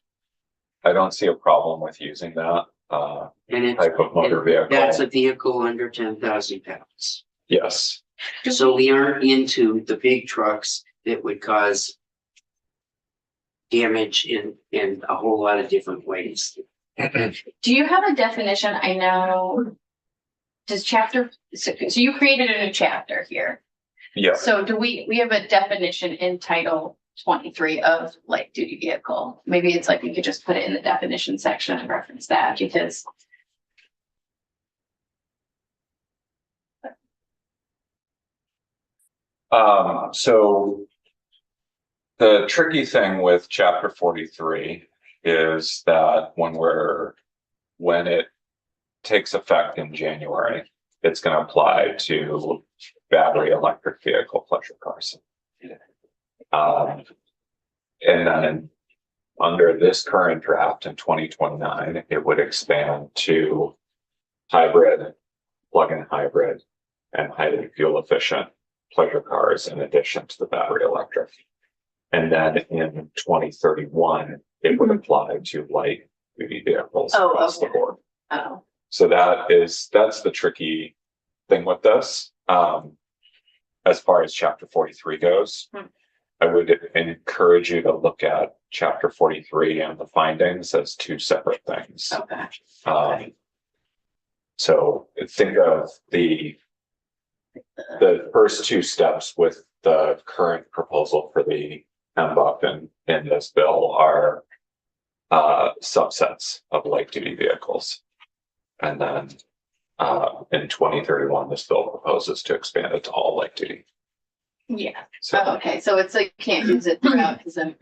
don't see a problem with using that, And it's, type of motor vehicle. that's a vehicle under 10,000 pounds. Yes. So we aren't into the big trucks that would cause damage in a whole lot of different ways. do you have a definition? I know. Does chapter, so you created a new chapter here. Yeah. So do we have a definition in title 23 of light duty vehicle? Maybe it's like we could just put it in the definition section and reference that because. So the tricky thing with chapter 43 is that when it takes effect in January, it's going to apply to battery electric vehicle pleasure cars. And then under this current draft in 2029, it would expand to hybrid, plug-in hybrid, and highly fuel efficient pleasure cars in addition to the battery electric. And then in 2031, it would apply to light duty vehicles Oh, across the okay. board. Oh, So that's the tricky thing with this. As far as chapter 43 goes, I would encourage you to look at chapter 43 and the findings as two separate things. okay. So think of the first two steps with the current proposal for the MBUP in this bill are subsets of light duty vehicles. And then in 2031, this bill proposes to expand it to all light duty. Yeah. So Oh, okay, so it's like, can't use it throughout, because then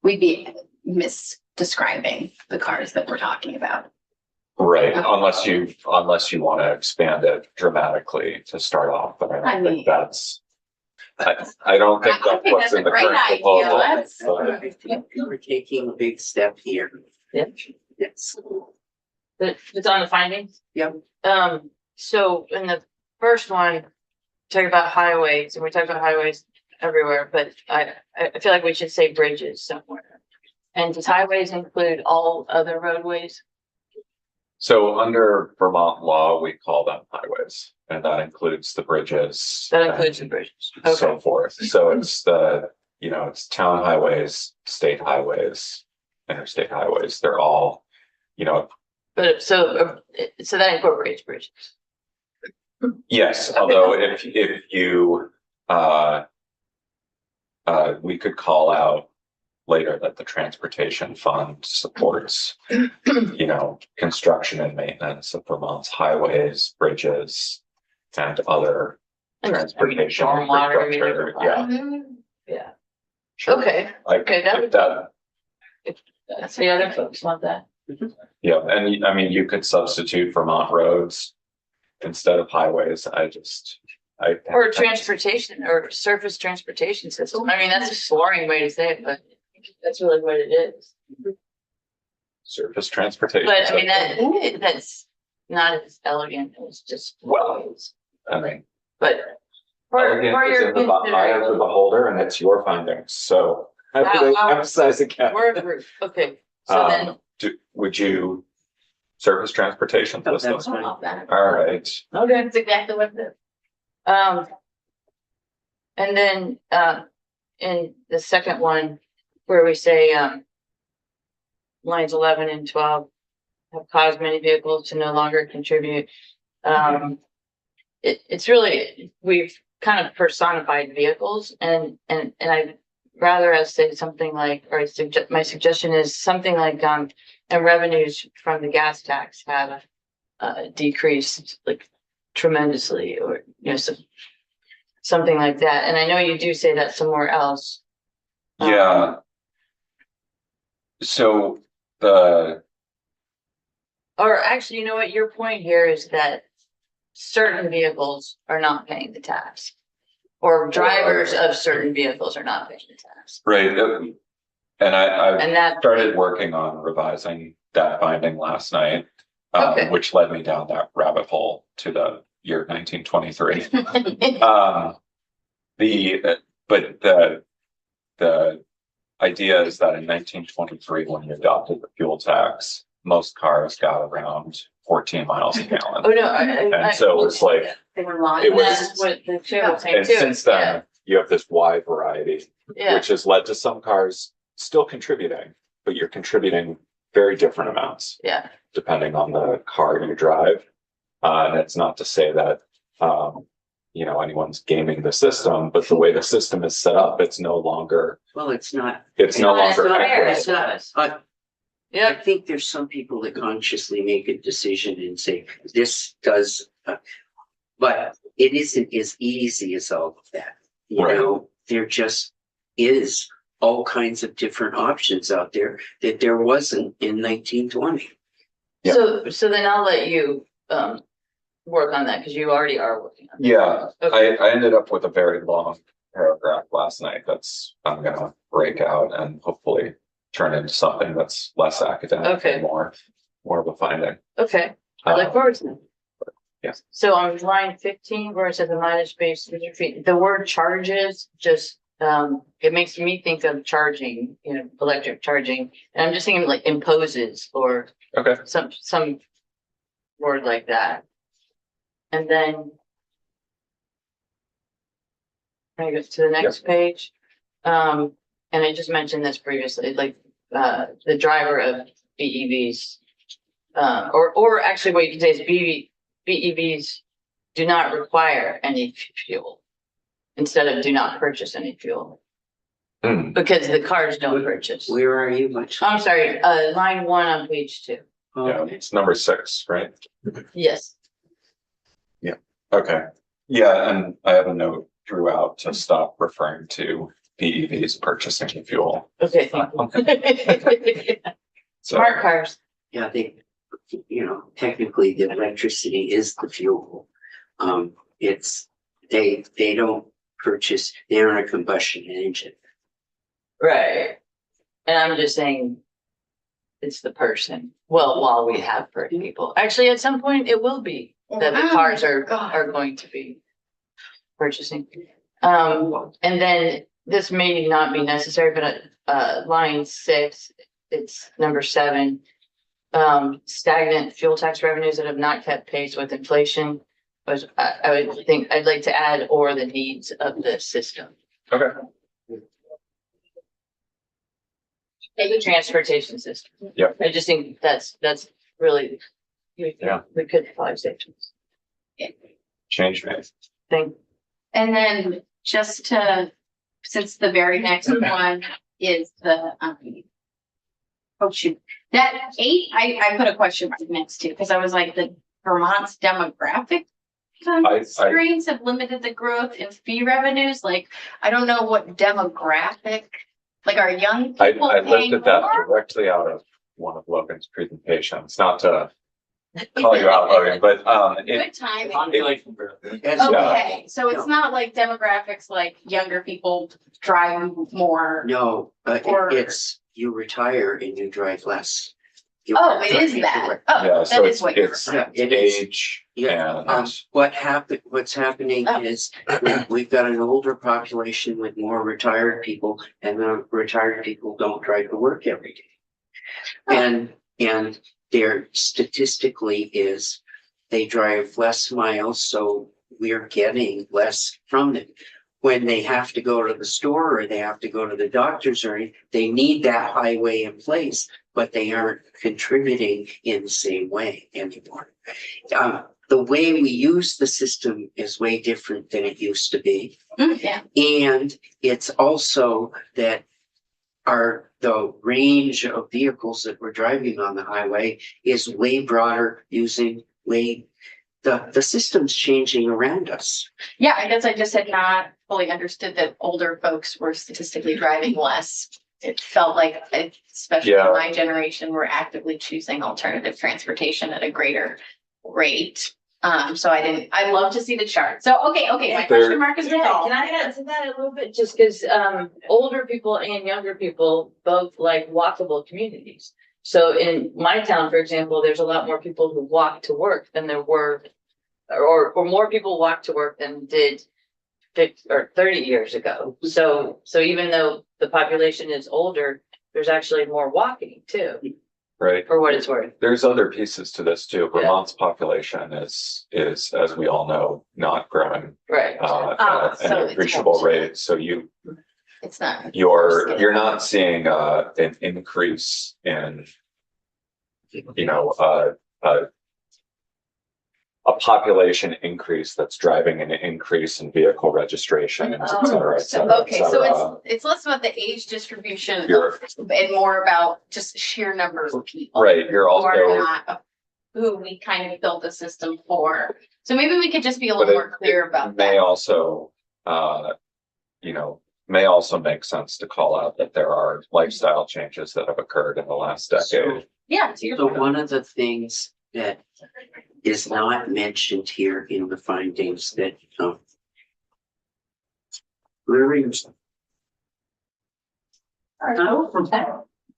we'd be misdescribing the cars that we're talking about. right, unless you want to expand it dramatically to start off, but I I don't mean- think that's. I don't think I that's think what's that's a in the great current idea. proposal. Let's- but- I think we're taking a big step here. Yep. Yes. It's on the findings? Yep. So in the first one, talk about highways, and we talk about highways everywhere, but I feel like we should say bridges somewhere. And does highways include all other roadways? So under Vermont law, we call them highways, and that includes the bridges. That includes the bridges. and So Okay, forth. So it's it's town highways, state highways, interstate highways. They're all, but so that incorporates bridges. yes, although if you, we could call out later that the transportation fund supports, construction and maintenance of Vermont's highways, bridges, and other transportation Stormwater, infrastructure. Yeah. Yeah, Sure. okay, I Okay, that if would- that, that's the other folks want that. yeah, and I mean, you could substitute Vermont roads instead of highways. Or transportation or surface transportation system. I mean, that's a boring way to say it, but that's really what it is. Surface transportation. But I mean, that's not as elegant as just. Well, I mean, But for elegant is your in the eye of the consideration, beholder, and it's your findings, so I would Wow. emphasize again. We're a group, okay, so then, Would you surface transportation Oh, system? that's fine. All that. All right. okay. That's exactly what it is. And then, in the second one, where we say, lines 11 and 12 have caused many vehicles to no longer contribute. It's really, we've kind of personified vehicles and I'd rather us say something like, or my suggestion is something like, and revenues from the gas tax have decreased like tremendously, or, you know, something like that. And I know you do say that somewhere else. Yeah. So the, Or actually, you know what, your point here is that certain vehicles are not paying the tax. Or drivers of certain vehicles are not paying the tax. right, and I And that. started working on revising that finding last night, Okay. which led me down that rabbit hole to the year 1923. The idea is that in 1923, when you adopted the fuel tax, most cars got around 14 miles a gallon. Oh, no. And so it's like, They were lying. It was- That's what the chair was saying and too. since then, you have this wide variety, Yeah, which has led to some cars still contributing, but you're contributing very different amounts yeah, depending on the car you drive. And it's not to say that, anyone's gaming the system, but the way the system is set up, it's no longer, Well, it's not, it's no It's longer not fair. equitable. it's not, but I yeah, think there's some people that consciously make a decision and say, this does, but it isn't as easy as all of that. You Right. know, there just is all kinds of different options out there that there wasn't in 1920. Yeah. so then I'll let you, work on that, because you already are working on that. Yeah, Okay. I ended up with a very long paragraph last night I'm gonna break out and hopefully turn into something that's less academic Okay. and more of a finding. Okay, I look forward to that. Yes. So on line 15, where it says the mileage space, the word charges just, it makes me think of charging, electric charging. And I'm just thinking like imposes or Okay. some word like that. And then I go to the next page. And I just mentioned this previously, like, the driver of BEVs. Or actually what you can say is BEVs do not require any fuel. Instead of do not purchase any fuel, Hmm. because the cars don't purchase. Where are you much? I'm sorry, line 1 on page 2. Yeah, it's number 6, right? Yes, Okay. Yeah, and I have a note throughout to stop referring to BEVs purchasing fuel. okay, thank you. So, Smart cars, Yeah, technically the electricity is the fuel. They don't purchase, they're a combustion engine. right. And I'm just saying, it's the person. Well, while we have people, actually, at some point, it will be that the cars are going to be purchasing. And then this may not be necessary, but line 6, it's number 7. Stagnant fuel tax revenues that have not kept pace with inflation. I would think I'd like to add or the needs of the system. okay. The transportation system. Yeah. I just think that's really. Yeah. We could probably say Change me. thing. And then just to, since the very next one is the, oh shoot, that 8, I put a question mark next to, because I was like, the Vermont's demographic constraints have limited the growth in fee revenues. Like, I don't know what demographic, like are young people I paying lifted that more? directly out of one of Logan's presentations, not to call you out, Logan, but Good timing. That's- Okay, so it's not like demographics, like younger people drive more. No, Or- it's, you retire and you drive less. Oh, it is that. Oh, Yeah, that so is what you're. it's Yeah, it is. age Yeah, and what's happening Oh. is we've got an older population with more retired people, and the retired people don't drive to work every day. And there statistically is they drive less miles, so we're getting less from them. When they have to go to the store or they have to go to the doctor's or anything, they need that highway in place, but they aren't contributing in the same way anymore. The way we use the system is way different than it used to be. Yeah, And it's also that the range of vehicles that we're driving on the highway is way broader using the system's changing around us. yeah, I guess I just had not fully understood that older folks were statistically driving less. It felt like, especially in Yeah. my generation, we're actively choosing alternative transportation at a greater rate. So I'd love to see the chart. So, okay, my Yeah. question mark is Yeah, resolved. can I add to that a little bit, just because older people and younger people both like walkable communities. So in my town, for example, there's a lot more people who walk to work than there were, or more people walk to work than did 50 or 30 years ago. So even though the population is older, there's actually more walking too, right. for what it's worth. There's other pieces to this too. Yeah. Vermont's population is, as we all know, not growing Right. at so an it's appreciable more- rate. So It's not. you're not seeing an increase in, a population increase that's driving an increase in vehicle registration, et cetera, et cetera, et Okay, so cetera. it's less about the age distribution You're- and more about just sheer numbers of people. Right, you're Who are also, not who we kind of built the system for. So maybe we could just be a but little more clear it about may that. also, may also make sense to call out that there are lifestyle changes that have occurred in the last decade. Yeah, to your So point. one of the things that is not mentioned here in the findings that,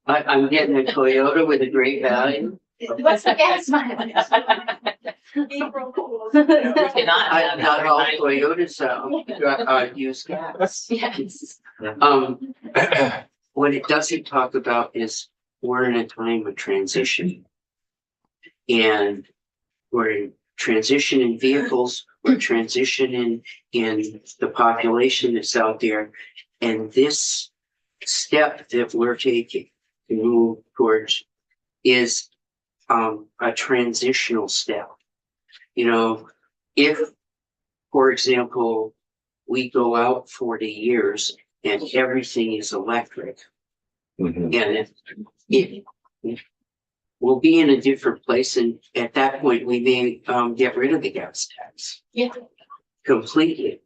I'm getting a Toyota with a great value. What's the gas mileage? We cannot have Not all that. Toyotas use gas. Yes. What it doesn't talk about is we're in a time of transition. And we're in transition in vehicles, we're transitioning in the population that's out there. And this step that we're taking to move towards is a transitional step. If, for example, we go out 40 years and everything is electric, Mhm. and it we'll be in a different place, and at that point, we may get rid of the gas tax Yeah. completely.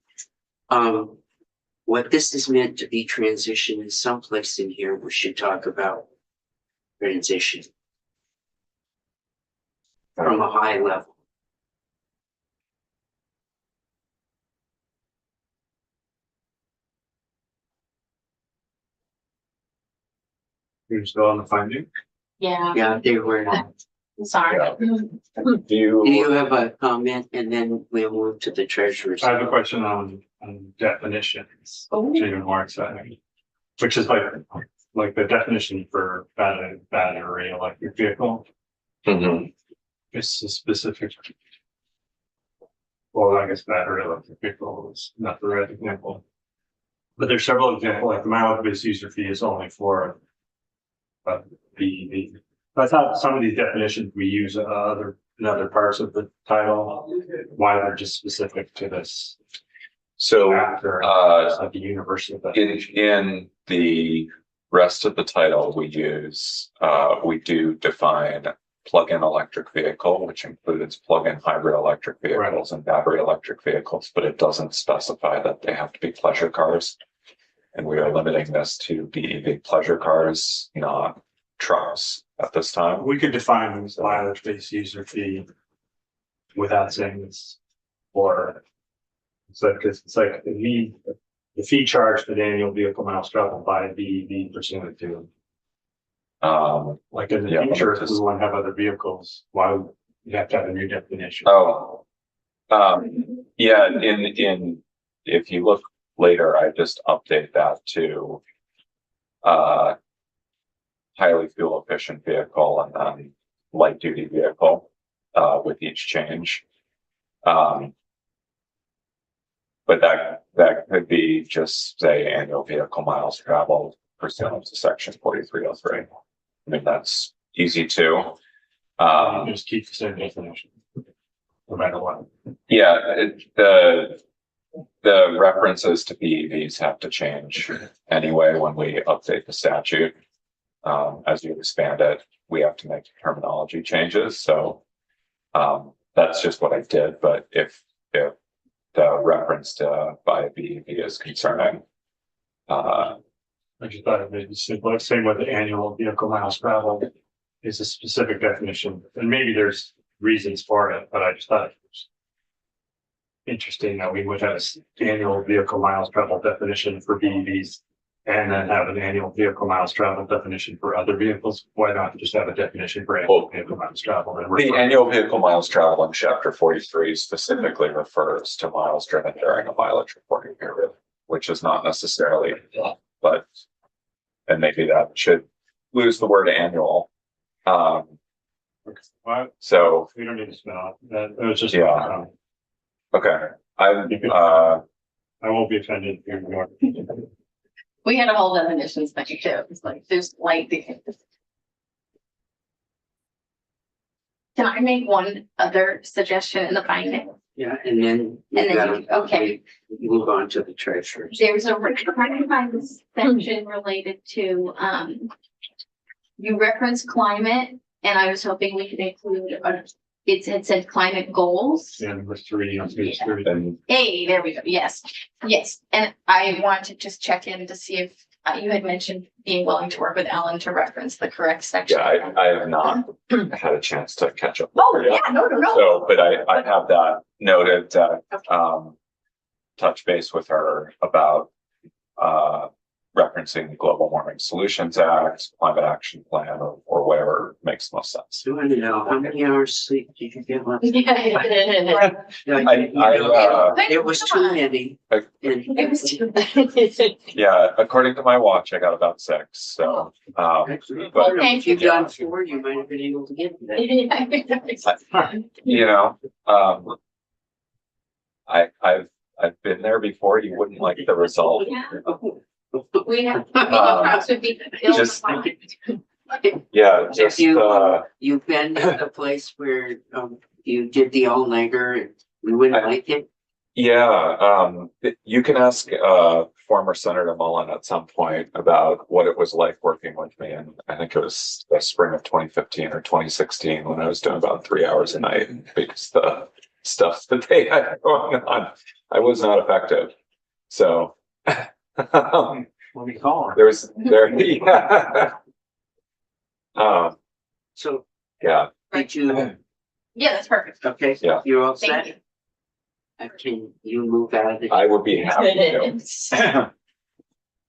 What this is meant to be transition is someplace in here we should talk about transition from a high level. You're still on the finding? Yeah, Yeah, they were. I'm sorry. Yeah. Do Do you you, have a comment, and then we'll move to the treasurer's? I have a question on definitions, Oh. which is even more exciting. Which is like the definition for battery electric vehicle. Mhm. It's a specific. Well, I guess battery electric vehicle is not the right example. But there's several examples, like the mileage-based user fee is only for. I thought some of these definitions we use in other parts of the title, why they're just specific to this. so, Chapter, it's like a universal in definition. the rest of the title, we do define plug-in electric vehicle, which includes plug-in hybrid electric vehicles and battery electric vehicles, but it doesn't specify that they have to be pleasure cars. And we are limiting this to BEV pleasure cars, not trucks at this time. We could define mileage-based user fee without saying this, or because it's like the fee charged for the annual vehicle miles traveled by BEV pursuant to Like in the Yeah, future, if we just- want to have other vehicles, why would you have to have a new definition? Oh. Yeah, if you look later, I just update that to. Highly fuel efficient vehicle and then light duty vehicle, with each change. But that could be just say annual vehicle miles traveled pursuant to section 4303. I mean, that's easy too. Just keep the same definition. No matter what. Yeah, the references to BEVs have to change anyway when we update the statute. As you expand it, we have to make terminology changes, so that's just what I did, but if the reference to buy a BEV is concerning. I just thought it made it simple, same with the annual vehicle miles traveled is a specific definition, and maybe there's reasons for it, but I just thought it was interesting that we would have an annual vehicle miles traveled definition for BEVs and then have an annual vehicle miles traveled definition for other vehicles. Why not just have a definition for annual vehicle miles traveled? The annual vehicle miles traveled in chapter 43 specifically refers to miles driven during a mileage reporting period, which is not necessarily, but, and maybe that should lose the word annual. Well, So, we don't need to spell out that. It was just, Yeah. okay, I won't be offended if you're more. We had a whole definitions thing too. It's like, there's like the. Can I make one other suggestion in the finding? Yeah, and then. And then okay. Move on to the treasurers. There's a find section related to, you reference climate, and I was hoping we could include, it said climate goals. Yeah, number 3 on page 3. and Hey, there we go. Yes, yes. And I want to just check in to see if you had mentioned being willing to work with Ellen to reference the correct section. yeah, I have not had a chance to catch up. with Oh, her yet. yeah, no. So, but I have that noted, touch base with her about, referencing the Global Warming Solutions Act, Climate Action Plan, or whatever makes most sense. So I don't know, how many hours sleep did you get last? Yeah. It was too many. I- And It was too. Yeah, according to my watch, I got about 6, so, actually, but, if you'd done 4, you might have been able to get to that. you know, I've been there before, you wouldn't like the result. We have. Just- Yeah, If just, you've been to a place where, you did the all-nighter and you wouldn't like it? yeah, you can ask, former Senator Mullen at some point about what it was like working with me, and I think it was the spring of 2015 or 2016 when I was doing about 3 hours a night, because the stuff that they had going on, I was not effective. So, Let me call her. yeah. So, Yeah, did you, Yeah, that's perfect. okay, Yeah. you're all Thank you. set? Can you move out of the? I would be happy to.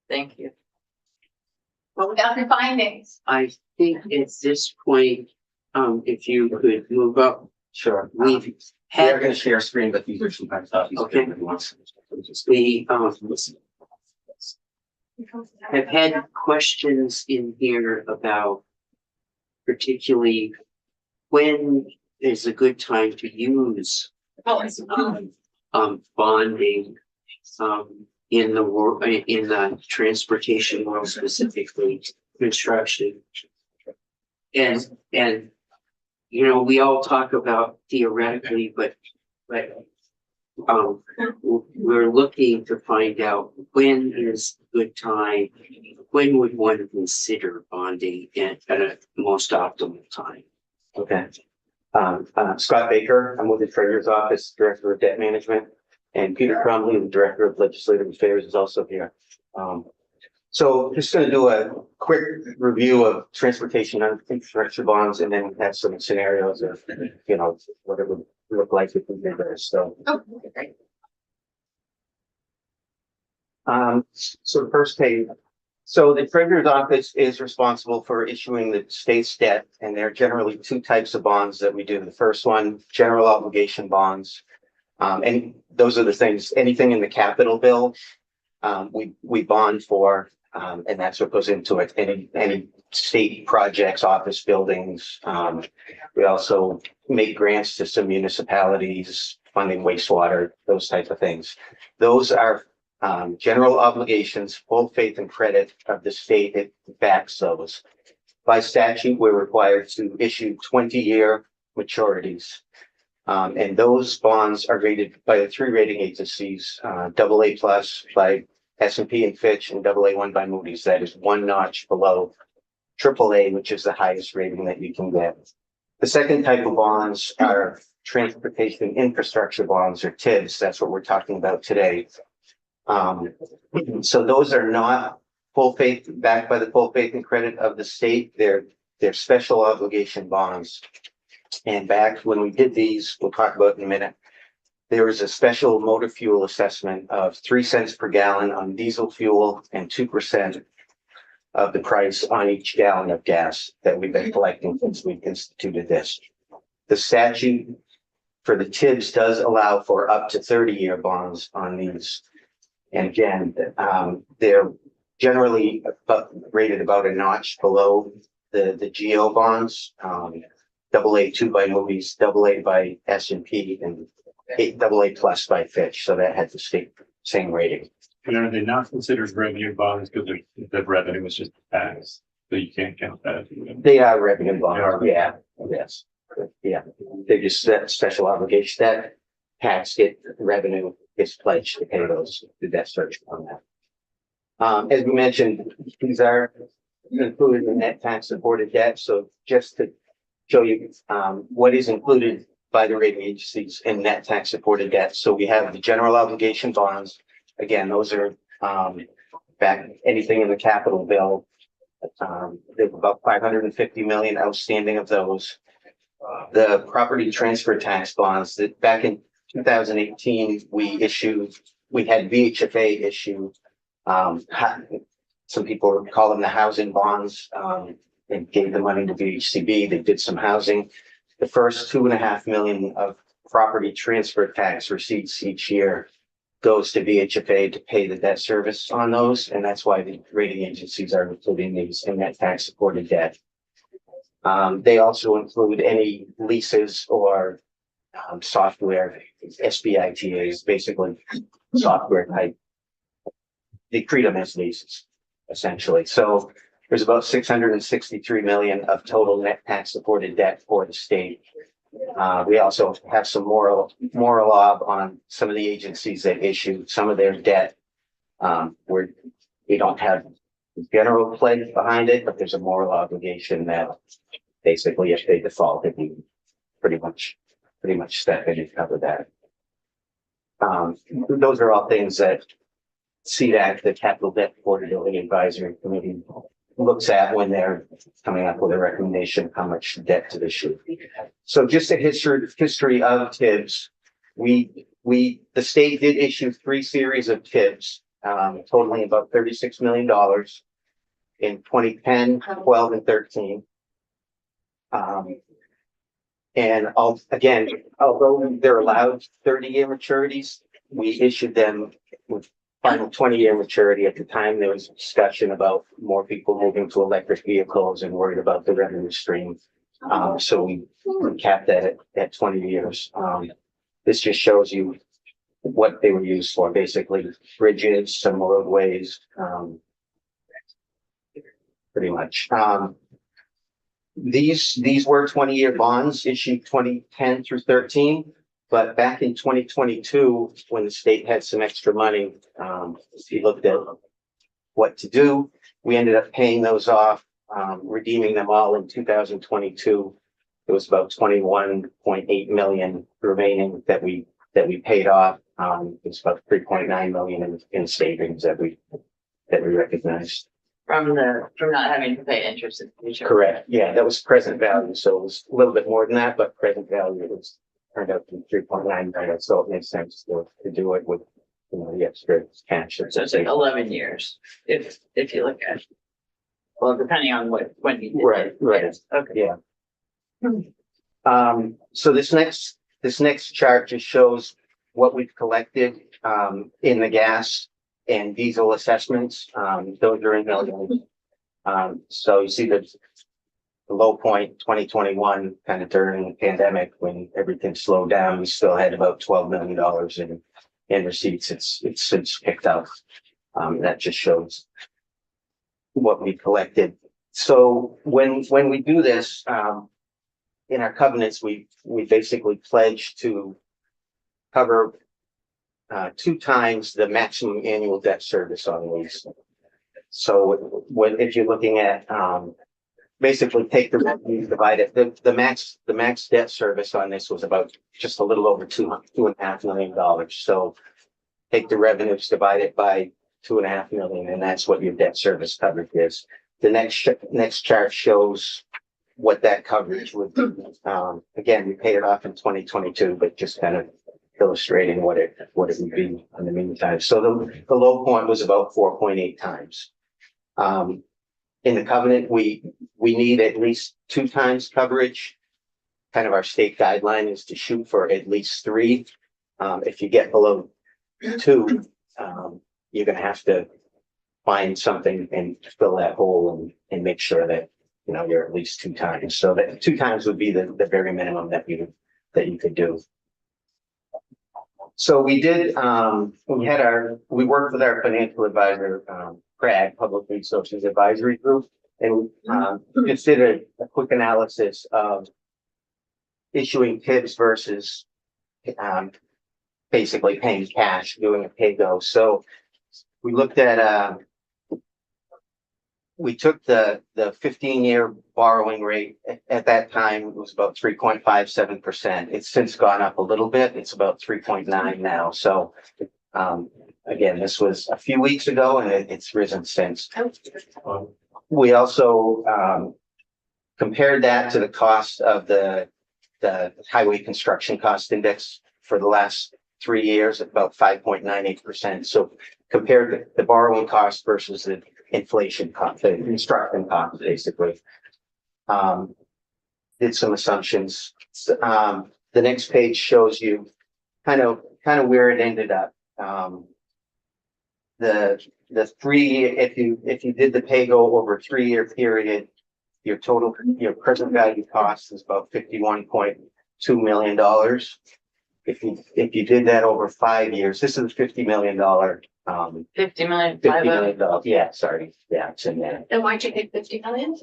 Thank you. But without the findings. I think at this point, if you could move up, Sure. we've We're had, gonna share screen, but these are sometimes not. Okay. we, have had questions in here about particularly when is a good time to use bonding in the world, in the transportation world, specifically construction. And you know, we all talk about theoretically, but we're looking to find out when is a good time, when would one consider bonding at a most optimal time? Okay. Scott Baker, I'm with the Treasurer's Office, Director of Debt Management, and Peter Crumley, the Director of Legislative Affairs, is also here. So just gonna do a quick review of transportation and infrastructure bonds, and then have some scenarios of, you know, what it would look like if we did this, so. Oh, great. So the first page So the treasurer's office is responsible for issuing the state's debt, and there are generally two types of bonds that we do. The first one, general obligation bonds. And those are the things, anything in the capital bill, we bond for, and that's what goes into it. Any state projects, office buildings. We also make grants to some municipalities, funding wastewater, those types of things. Those are general obligations, full faith and credit of the state. It backs those. By statute, we're required to issue 20-year maturities. And those bonds are rated by the three rating agencies, AA plus by S&P and Fitch, and AA1 by Moody's. That is one notch below AAA, which is the highest rating that you can get. The second type of bonds are transportation infrastructure bonds, or TIBs. That's what we're talking about today. So those are not full faith, backed by the full faith and credit of the state. They're special obligation bonds. And back when we did these, we'll talk about in a minute, there was a special motor fuel assessment of 3 cents per gallon on diesel fuel and 2% of the price on each gallon of gas that we've been collecting since we instituted this. The statute for the TIBs does allow for up to 30-year bonds on these. And again, they're generally rated about a notch below the GO bonds. AA2 by Moody's, AA by S&P, and AA plus by Fitch. So that had the same rating. And are they not considered revenue bonds because the revenue is just tax? So you can't count that. They are revenue bonds. They are. Yeah, yes. Yeah, they're just that special obligation that tax revenue is pledged to pay those, the debt service on that. As we mentioned, these are included in net tax supported debt. So just to show you what is included by the rating agencies in net tax supported debt. So we have the general obligation bonds. Again, those are back anything in the capital bill. There's about 550 million outstanding of those. The property transfer tax bonds that back in 2018, we had VHFA issue. Some people call them the housing bonds. They gave the money to VHCB. They did some housing. The first 2.5 million of property transfer tax receipts each year goes to VHFA to pay the debt service on those. And that's why the rating agencies are including these in that tax supported debt. They also include any leases or software, SBITAs, basically software type. They treat them as leases, essentially. So there's about 663 million of total net tax supported debt for the state. We also have some moral ob on some of the agencies that issue some of their debt, where we don't have general pledge behind it, but there's a moral obligation that basically if they default, if you pretty much step in and cover that. Those are all things that CDAC, the Capital Debt Affordability Advisory Committee, looks at when they're coming up with a recommendation of how much debt to issue. So just a history of TIBs. The state did issue 3 series of TIBs, totaling about $36 million in 2010, 12, and 13. And although they're allowed 30-year maturities, we issued them with final 20-year maturity. At the time, there was discussion about more people moving to electric vehicles and worried about the revenue stream. So we capped that at 20 years. This just shows you what they were used for, basically bridges, some roadways, pretty much. These were 20-year bonds issued 2010 through 13. But back in 2022, when the state had some extra money, we looked at what to do. We ended up paying those off, redeeming them all in 2022. It was about 21.8 million remaining that we paid off. It was about 3.9 million in savings that we recognized. From not having to pay interest in the future. Correct. Yeah, that was present value. So it was a little bit more than that, but present value was turned out to be 3.9 million. So it makes sense to do it with you know, the extra cash. So it's like 11 years, if you look at it. Well, depending on when you. did it. Right. Yes, okay. Yeah. So this next chart just shows what we've collected, in the gas and diesel assessments. Those are in millions. So you see the low point, 2021, kind of during the pandemic when everything slowed down, we still had about $12 million in receipts. It's since picked up. That just shows what we collected. So when we do this, in our covenants, we basically pledge to cover 2 times the maximum annual debt service on these. So if you're looking at, basically take the revenue, divide it, the max debt service on this was about just a little over $2.5 million. So take the revenues, divide it by 2.5 million, and that's what your debt service coverage is. The next chart shows what that coverage would be. Again, we paid it off in 2022, but just kind of illustrating what it would be in the meantime. So the low point was about 4.8 times. In the covenant, we need at least 2 times coverage. Kind of our state guideline is to shoot for at least 3. If you get below 2, you're gonna have to find something and fill that hole and make sure that, you know, you're at least 2 times. So that 2 times would be the very minimum that you could do. So we did, we worked with our financial advisor, Craig, Public Resources Advisory Group, and just did a quick analysis of issuing PIBs versus basically paying cash, doing a pay-go. So we looked at, we took the 15-year borrowing rate. At that time, it was about 3.57%. It's since gone up a little bit. It's about 3.9 now. So again, this was a few weeks ago and it's risen since. We also compared that to the cost of the highway construction cost index for the last 3 years at about 5.98%. So compared the borrowing cost versus the inflation cost, the construction cost, basically. Did some assumptions. The next page shows you kind of where it ended up. The 3, if you did the pay-go over a 3-year period, your present value cost is about $51.2 million. If you did that over 5 years, this is $50 million. $50 million. $50 million. Yeah, sorry. Yeah, it's in there. And why'd you pick 50 million?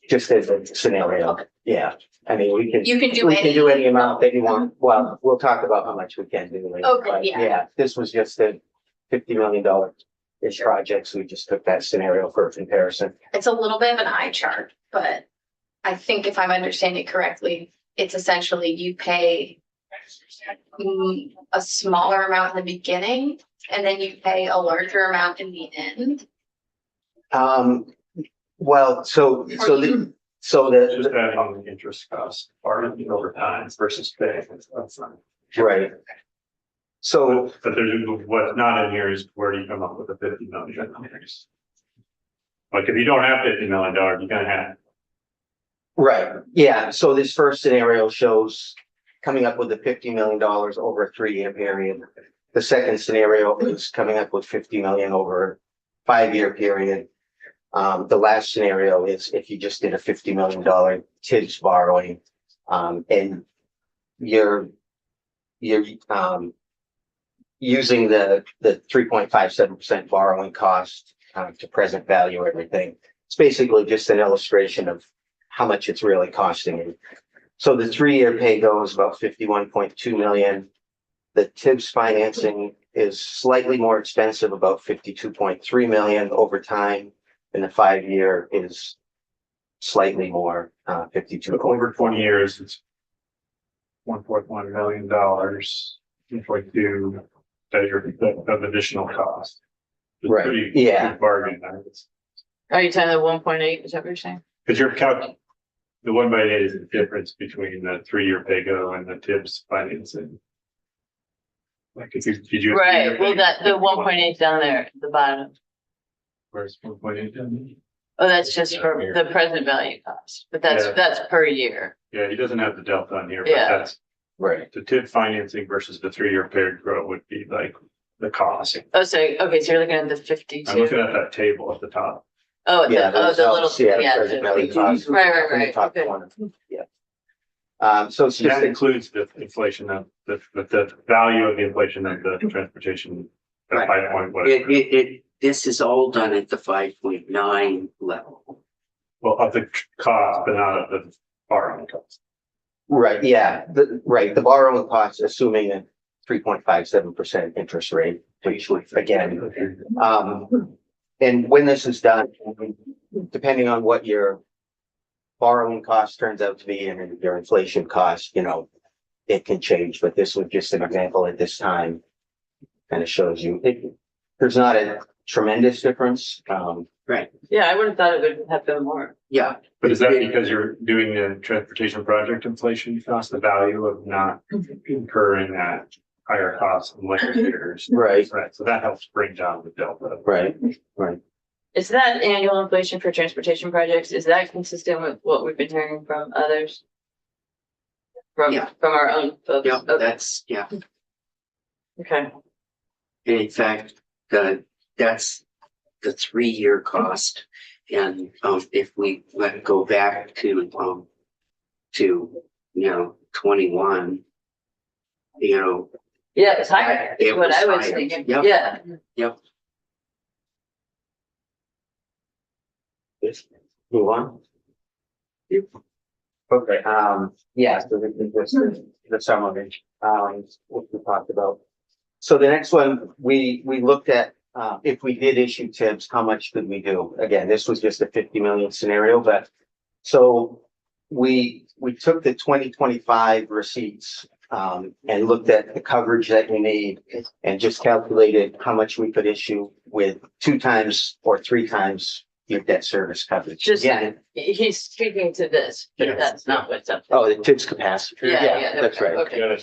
Just as a scenario. Okay. Yeah. I mean, we can do any amount that you want. Well, we'll talk about how much we can do later. Okay, but yeah. This was just a $50 million-ish project. So we just took that scenario for comparison. It's a little bit of an eye chart, but I think if I'm understanding correctly, it's essentially you pay a smaller amount in the beginning and then you pay a larger amount in the end. Well, so Just adding the the interest cost part of it over time versus pay. That's not. right. So But there's, what's not in here is where do you come up with the $50 million? Like if you don't have $50 million, you're gonna have. right, yeah. So this first scenario shows coming up with the $50 million over a 3-year period. The second scenario is coming up with $50 million over a 5-year period. The last scenario is if you just did a $50 million TIBS borrowing, and you're using the 3.57% borrowing cost to present value everything. It's basically just an illustration of how much it's really costing you. So the 3-year pay-go is about 51.2 million. The TIBS financing is slightly more expensive, about 52.3 million over time. And the 5-year is slightly more, 52. Over 20 years, it's $1.1 million, 2.2 of additional cost. It's Right, pretty yeah. good bargain. Are you telling the 1.8? Is that what you're saying? Because the 1/8 is the difference between the 3-year pay-go and the TIBS financing. Like if you, did you? Right, well, that, the 1.8 down there at the bottom. Where's 1.8 down? Oh, that's just for the present value cost, but that's, Yeah. that's per year. Yeah, he doesn't have the delta on here, but Yeah. that's Right. the TID financing versus the 3-year paired growth would be like the cost. Oh, so, okay, so you're looking at the I'm 52. looking at that table at the top. Oh, the, Yeah, oh, those the helps, little, yeah, yeah. present value cost. Right, In the top okay. corner. Yeah. So it's And just, that includes the inflation of the value of the inflation of the transportation. At Right. 5 point whatever. This is all done at the 5.9 level. Well, of the cost, but not of the borrowing cost. right, yeah, the borrowing costs, assuming a 3.57% interest rate, which again, and when this is done, depending on what your borrowing cost turns out to be and your inflation cost, you know, it can change, but this was just an example at this time. Kind of shows you, there's not a tremendous difference. Yeah, I would have thought it would have been more. Yeah. But is that because you're doing the transportation project inflation cost, the value of not incurring that higher cost in later years? Right. Right, so that helps bring down the delta. Right. Is that annual inflation for transportation projects? Is that consistent with what we've been hearing from others? Yeah. From our own folks? Yeah, Okay. that's, yeah. Okay, And in fact, that's the 3-year cost. And if we go back to 21, yeah, it's higher, is It what was I was higher. thinking, Yep. yeah. Move on. Okay, yeah, so this is the summary, what we talked about. So the next one, we looked at, if we did issue TIBs, how much could we do? Again, this was just a 50 million scenario, but so we took the 2025 receipts, and looked at the coverage that we need and just calculated how much we could issue with 2 times or 3 times your debt service coverage. Just- Again, He's speaking to this, but Yeah. that's not what's up. oh, the TIBs capacity. Yeah, That's okay, right. okay. Yeah,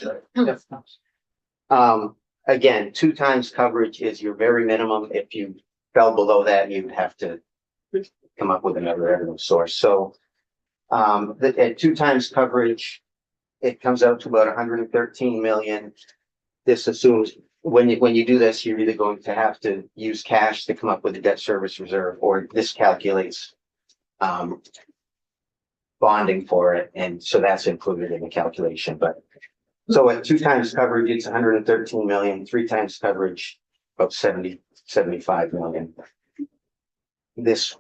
that's right. Again, 2 times coverage is your very minimum. If you fell below that, you'd have to come up with another revenue source. So, at 2 times coverage, it comes out to about 113 million. This assumes when you do this, you're either going to have to use cash to come up with a debt service reserve, or this calculates bonding for it, and so that's included in the calculation. But so at 2 times coverage, it's 113 million. 3 times coverage, about 75 million. This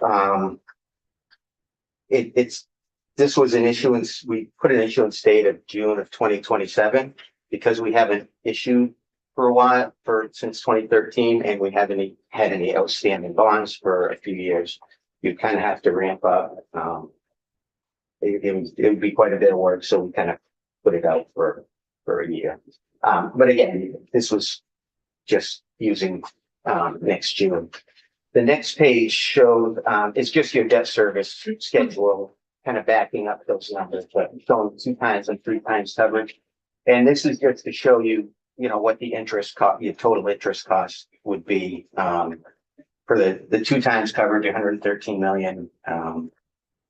this was an issuance, we put an issuance date of June of 2027 because we haven't issued for a while, since 2013, and we haven't had any outstanding bonds for a few years. You kind of have to ramp up. It would be quite a bit of work, so we kind of put it out for a year. But again, this was just using next June. The next page showed, it's just your debt service schedule, kind of backing up those numbers, but showing 2 times and 3 times coverage. And this is just to show you, what the your total interest cost would be, for the 2 times coverage, 113 million.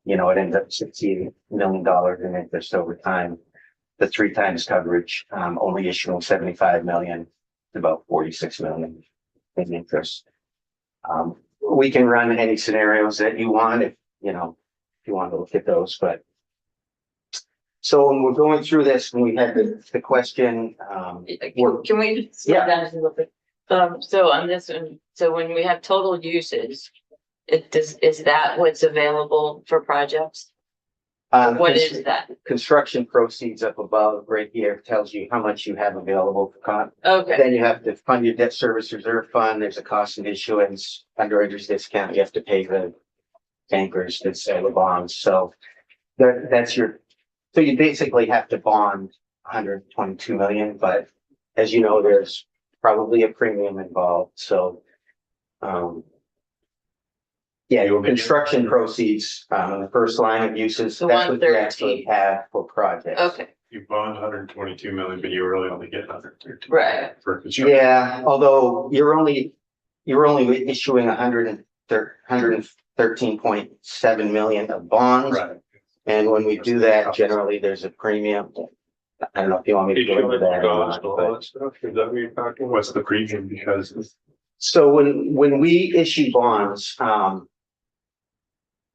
It ends up $68 million in interest over time. The 3 times coverage, only issuing 75 million, about 46 million in interest. We can run any scenarios that you want if you want to look at those, but. So when we're going through this, and we had the question, Can we slow down just a little bit? So on this one, so when we have total uses, is that what's available for projects? What is that? construction proceeds up above right here tells you how much you have available for Okay, Then you have to fund your debt service reserve fund. There's a cost of issuance, underwriter's discount. You have to pay the bankers that sell the bonds. So so you basically have to bond 122 million, but as you know, there's probably a premium involved. So, your construction proceeds, the first line of uses, The that's what you 113. actually have for projects. okay, you bond 122 million, but you really only get 113. Right. For construction. Yeah, although you're only issuing 113.7 million of bonds. Right. And when we do that, generally there's a premium. I don't know if you want me to go into that or not, but. Is that what you're talking about? What's the premium? Because So when we issue bonds,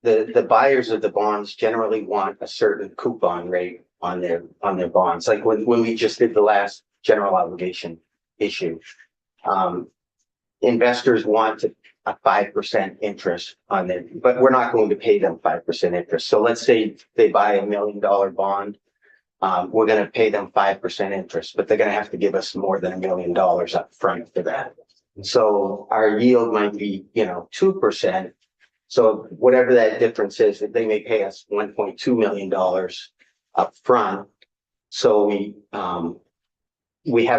the buyers of the bonds generally want a certain coupon rate on their bonds. Like when we just did the last general obligation issue, investors want a 5% interest on their, but we're not going to pay them 5% interest. So let's say they buy $1 million bond. We're going to pay them 5% interest, but they're going to have to give us more than $1 million up front for that. So our yield might be, 2%. So whatever that difference is, they may pay us $1.2 million up front. So we have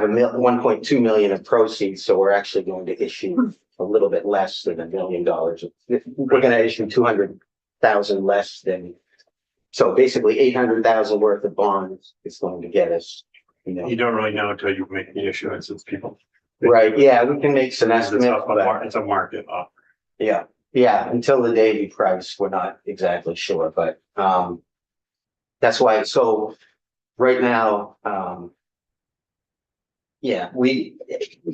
1.2 million of proceeds. So we're actually going to issue a little bit less than $1 million. We're going to issue 200,000 less than. So basically 800,000 worth of bonds is going to get us, you don't really know until you make the issuance. It's people. Right, yeah, we can make some It's estimates, but it's a market offer. yeah, until the day we price, we're not exactly sure, but, that's why, so right now, yeah, we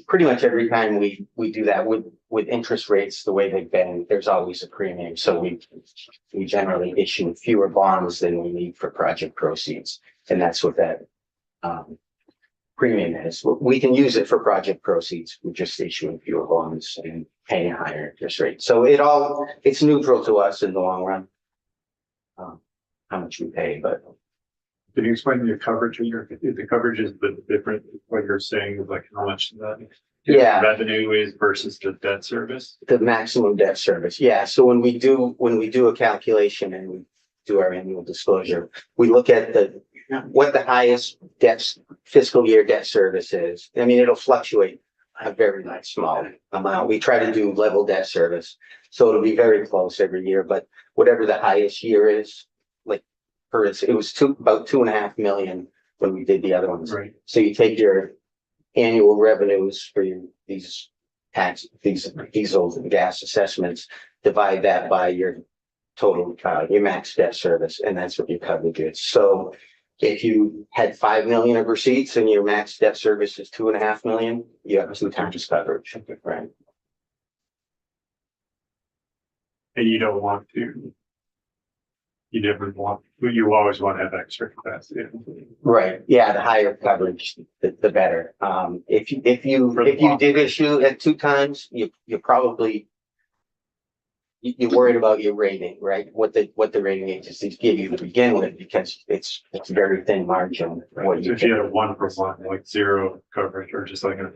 pretty much every time we do that with interest rates, the way they've been, there's always a premium. So we generally issue fewer bonds than we need for project proceeds. And that's what that, premium is. We can use it for project proceeds. We're just issuing fewer bonds and paying a higher interest rate. So it's neutral to us in the long run. How much we pay, but Can you explain the coverage? The coverage is the different, what you're saying, like how much that yeah, revenue is versus the debt service? the maximum debt service. Yeah. So when we do a calculation and we do our annual disclosure, we look at what the highest fiscal year debt service is. I mean, it'll fluctuate a very small amount. We try to do level debt service, so it'll be very close every year, but whatever the highest year is, like it was about 2.5 million when we did the other ones. Right. So you take your annual revenues for these diesel and gas assessments, divide that by your total, your max debt service, and that's what your coverage is. So if you had 5 million of receipts and your max debt service is 2.5 million, you have 2 times coverage, right? And you don't want to. You always want to have extra capacity. Right, yeah, the higher coverage, the better. If you did issue at 2 times, you're probably you're worried about your rating, right? What the rating agencies give you to begin with, because it's very thin margin. What So if you had a 1%, like 0 coverage, or just like a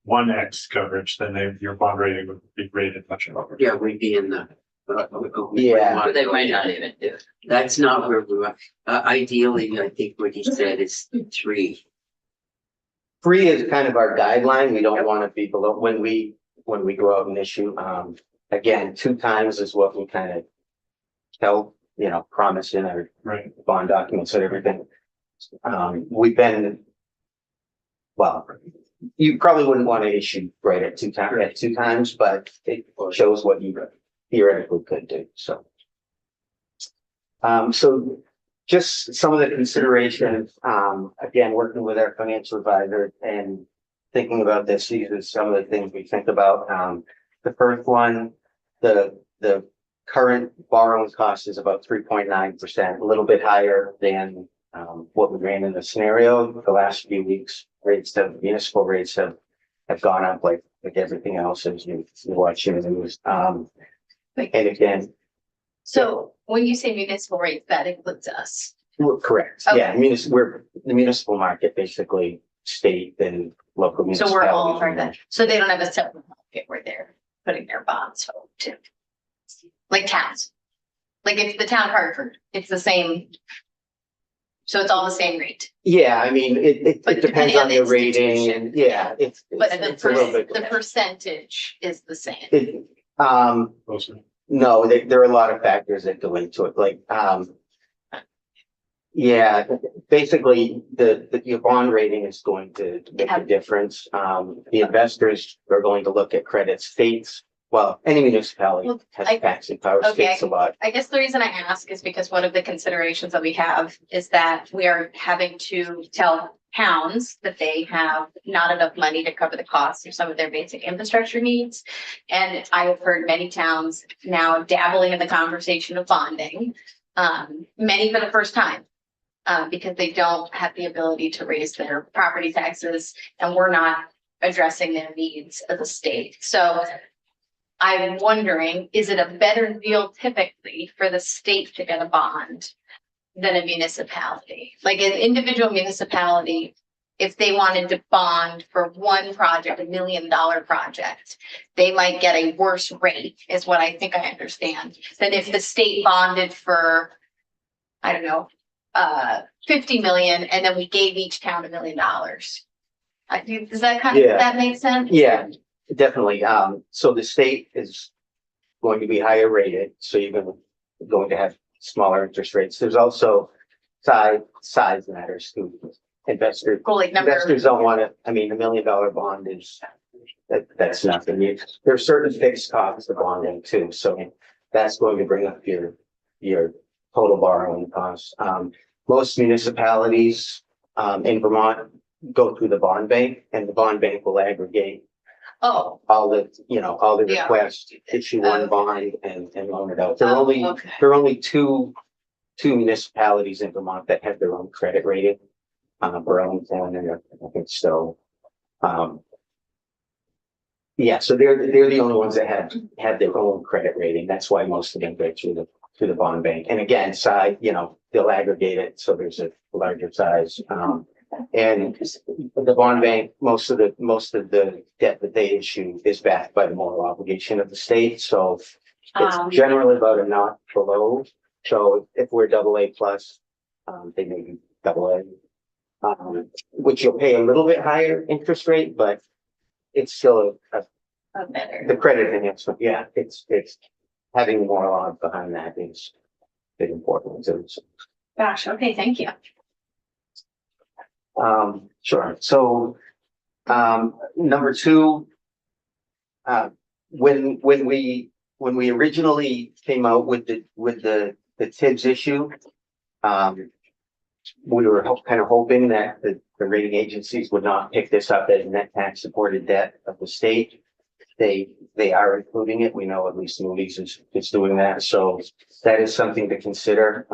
1x coverage, then your bond rating would be rated much lower. Yeah, we'd be in the. Yeah. But they might not even do it. That's not where we are. Ideally, I think what he said is 3. 3 is kind of our guideline. We don't want to be below when we go out and issue. Again, 2 times is what we kind of tell, promise in our Right. bond documents and everything. We've been, well, you probably wouldn't want to issue right at 2 times, but it shows what you theoretically could do. So, so just some of the considerations, again, working with our financial advisor and thinking about this, these are some of the things we think about. The first one, the current borrowing cost is about 3.9%, a little bit higher than what we ran in the scenario. The last few weeks, municipal rates have gone up like everything else as you watch in the news. And again, So when you say municipal rates, that includes us. we're correct. Okay. Yeah, we're the municipal market, basically state and local So municipalities. we're all part of that. So they don't have a separate market where they're putting their bonds to. Like towns. Like if the town of Hartford, it's the same. So it's all the same rate. Yeah, I mean, it But depends depending on on the the rating institution. and yeah, it's But it's a little bit. the percentage is the same. It, Closer. no, there are a lot of factors that go into it, like, Yeah, basically, your bond rating is going to make a Yeah. difference. The investors are going to look at credit states. Well, any municipality Well, has I- taxing power, okay. states a lot. I guess the reason I ask is because one of the considerations that we have is that we are having to tell towns that they have not enough money to cover the costs of some of their basic infrastructure needs. And I have heard many towns now dabbling in the conversation of bonding, many for the first time. Because they don't have the ability to raise their property taxes and we're not addressing their needs as a state. So I'm wondering, is it a better deal typically for the state to get a bond than a municipality? Like an individual municipality, if they wanted to bond for one project, $1 million project, they might get a worse rate, is what I think I understand, than if the state bonded for, I don't know, 50 million, and then we gave each town $1 million. I think, does that Yeah. that make sense? Yeah, definitely. So the state is going to be higher rated, so you're going to have smaller interest rates. There's also size matters too. Investors Like number. don't want to, I mean, $1 million bond is, that's nothing. There are certain fixed costs of bonding too, so that's going to bring up your total borrowing costs. Most municipalities, in Vermont go through the bond bank, and the bond bank will aggregate Oh, all the Yeah. requests, issue one Okay. bond and loan it out. There are Oh, only, okay. there are only two municipalities in Vermont that have their own credit rating. Burlington and I think so. Yeah, so they're the only ones that have their own credit rating. That's why most of them go through the bond bank. And again, size, they'll aggregate it, so there's a larger size. And the bond bank, most of the debt that they issue is backed by the moral obligation of the state, so it's generally about a notch below. So if we're AA plus, they may be AA. Which you'll pay a little bit higher interest rate, but it's still better. the credit enhancement. Yeah, it's having more law behind that is big important. So, Gosh, okay, thank you. sure. So, number two, when we originally came out with the TIBS issue, we were kind of hoping that the rating agencies would not pick this up as net tax supported debt of the state. They are including it. We know at least Moody's is doing that. So that is something to consider.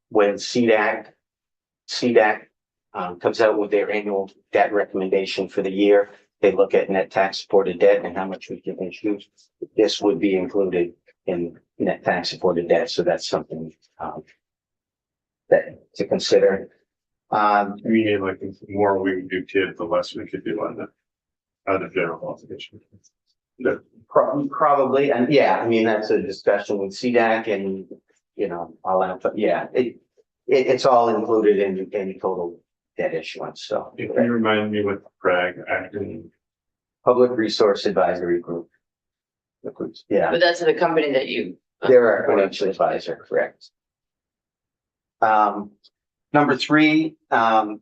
When CDAC comes out with their annual debt recommendation for the year, they look at net tax supported debt and how much we can issue. This would be included in net tax supported debt. So that's something that to consider. I mean, like, the more we do TID, the less we could do on the general obligation. Probably, and yeah, I mean, that's a discussion with CDAC and, all that, but yeah, it's all included in total debt issuance, so. If you remind me what Prague acting, Public Resource Advisory Group. Yeah, But that's the company that you. they're our financial advisor, correct. Number three, Can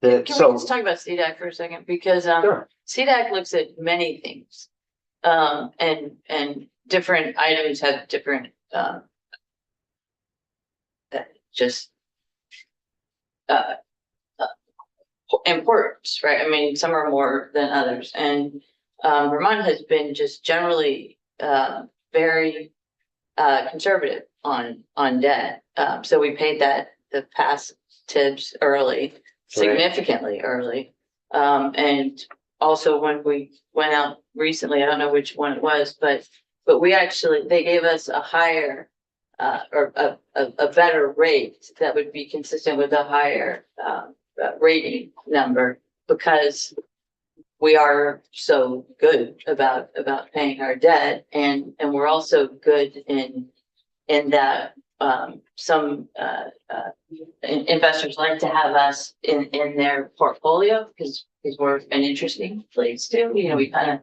we just talk about CDAC for a second? Because Sure. CDAC looks at many things. And different items have different just importance, right? I mean, some are more than others, and Vermont has been just generally very conservative on debt. So we paid the past TIBS early, significantly early. And also when we went out recently, I don't know which one it was, but we actually, they gave us a higher or a better rate that would be consistent with a higher rating number, because we are so good about paying our debt, and we're also good in that some investors like to have us in their portfolio because we're an interesting place too. We kind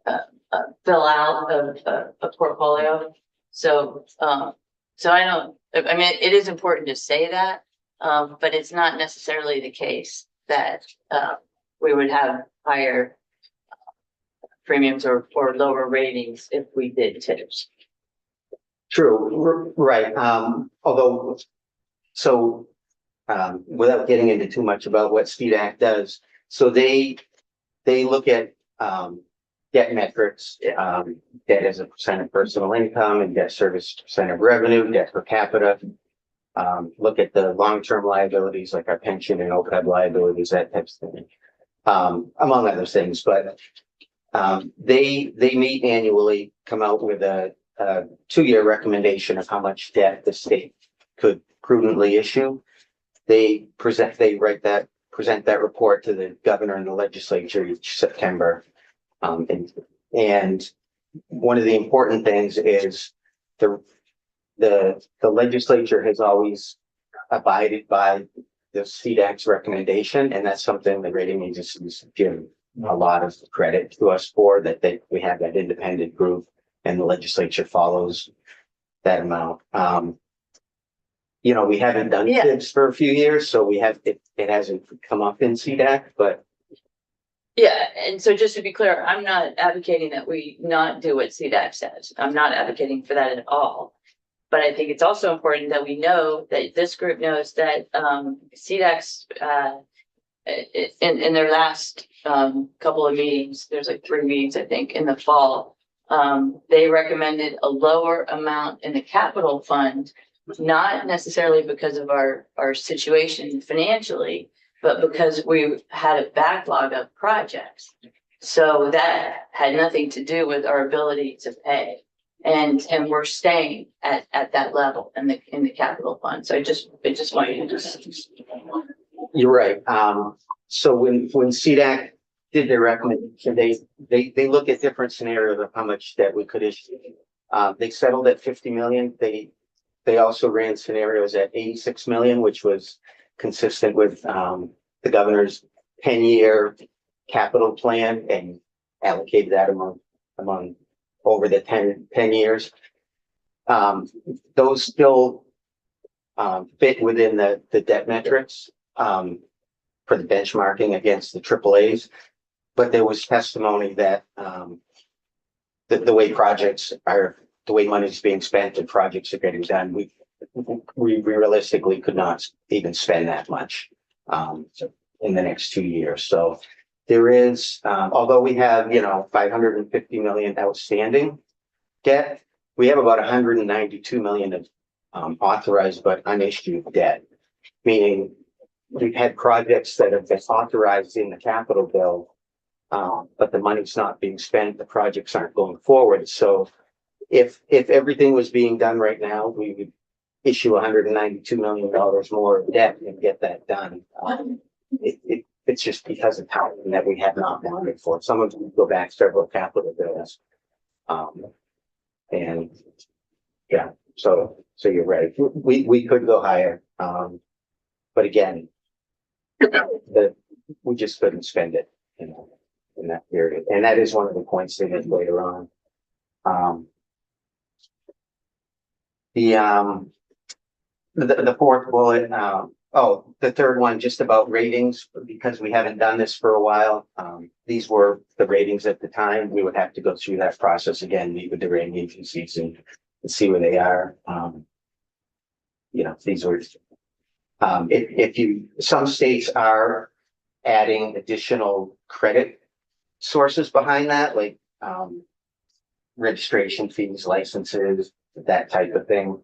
of fill out a portfolio. So So I mean, it is important to say that, but it's not necessarily the case that, we would have higher premiums or lower ratings if we did tips. True, right, although, so, without getting into too much about what CDAC does, so they look at, debt metrics, debt as a percent of personal income and debt service percent of revenue, debt per capita. Look at the long-term liabilities like our pension and OPEB liabilities, that type of thing, among other things, but they meet annually, come out with a 2-year recommendation of how much debt the state could prudently issue. They present that report to the governor and the legislature each September. And one of the important things is the legislature has always abided by the CDAC's recommendation, and that's something the rating agencies give a lot of credit to us for, that we have that independent group and the legislature follows that amount. We haven't done Yeah. tips for a few years, so it hasn't come up in CDAC, but Yeah, and so just to be clear, I'm not advocating that we not do what CDAC says. I'm not advocating for that at all. But I think it's also important that we know that this group knows that CDAC's in their last couple of meetings, there's like 3 meetings, I think, in the fall. They recommended a lower amount in the capital fund, not necessarily because of our situation financially, but because we had a backlog of projects. So that had nothing to do with our ability to pay. And we're staying at that level in the capital fund. So I just want you to you're right. So when CDAC did their recommendation, they look at different scenarios of how much debt we could issue. They settled at 50 million. They also ran scenarios at 86 million, which was consistent with the governor's 10-year capital plan, and allocated that among over the 10 years. Those still fit within the debt metrics for the benchmarking against the AAAs, but there was testimony that the way money is being spent and projects are getting done, we realistically could not even spend that much in the next 2 years. So there is, although we have, 550 million outstanding debt, we have about 192 million of authorized but unissued debt, meaning we've had projects that have been authorized in the capital bill, but the money's not being spent, the projects aren't going forward. So if everything was being done right now, we would issue $192 million more of debt and get that done. It's just because of time that we have not wanted for. Some of them go back several capital bills. And yeah, so you're right. We could go higher. But again, we just couldn't spend it, in that period. And that is one of the points they made later on. The fourth bullet, the third one, just about ratings, because we haven't done this for a while. These were the ratings at the time. We would have to go through that process again, meet with the rating agencies and see where they are. These were, some states are adding additional credit sources behind that, like registration fees, licenses, that type of thing.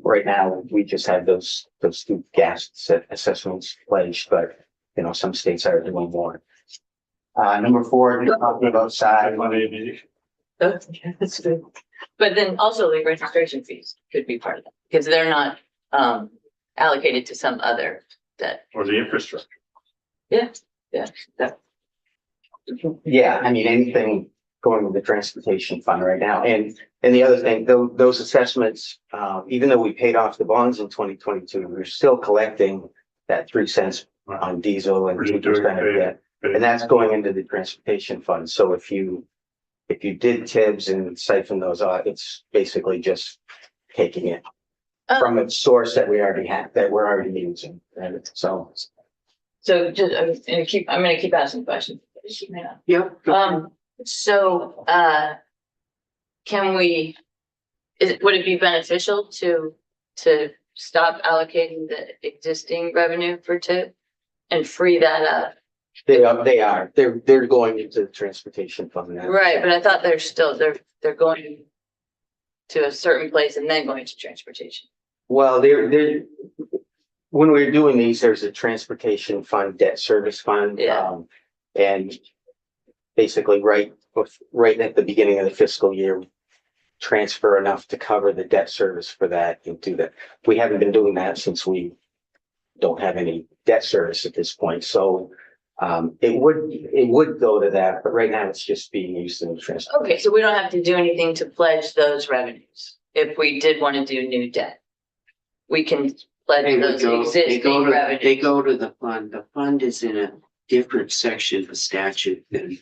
Right now, we just have those 2 gas assessments pledged, but some states are doing more. Number 4, we're talking about size. That's good. But then also the registration fees could be part of that, because they're not allocated to some other debt. Or the infrastructure. Yeah. Yeah, I mean, anything going with the transportation fund right now. And the other thing, those assessments, even though we paid off the bonds in 2022, we're still collecting that 3 cents on diesel and 2% of debt. And that's going into the transportation fund. So if you did TIBs and siphon those out, it's basically just taking it Oh. from a source that we already have, that we're already using. And so, So just, I'm gonna keep asking questions. She may not. Yep. So, can we, would it be beneficial to stop allocating the existing revenue for TIP and free that up? they're going into the transportation fund now. Right, but I thought they're going to a certain place and then going to transportation. Well, when we're doing these, there's a transportation fund, debt service fund. Yeah. And basically right at the beginning of the fiscal year, transfer enough to cover the debt service for that and do that. We haven't been doing that since we don't have any debt service at this point. So it would go to that, but right now it's just being used in the transfer. Okay, so we don't have to do anything to pledge those revenues if we did want to do new debt. We can pledge They those go existing to, they revenues. go to the fund. The fund is in a different section of statute than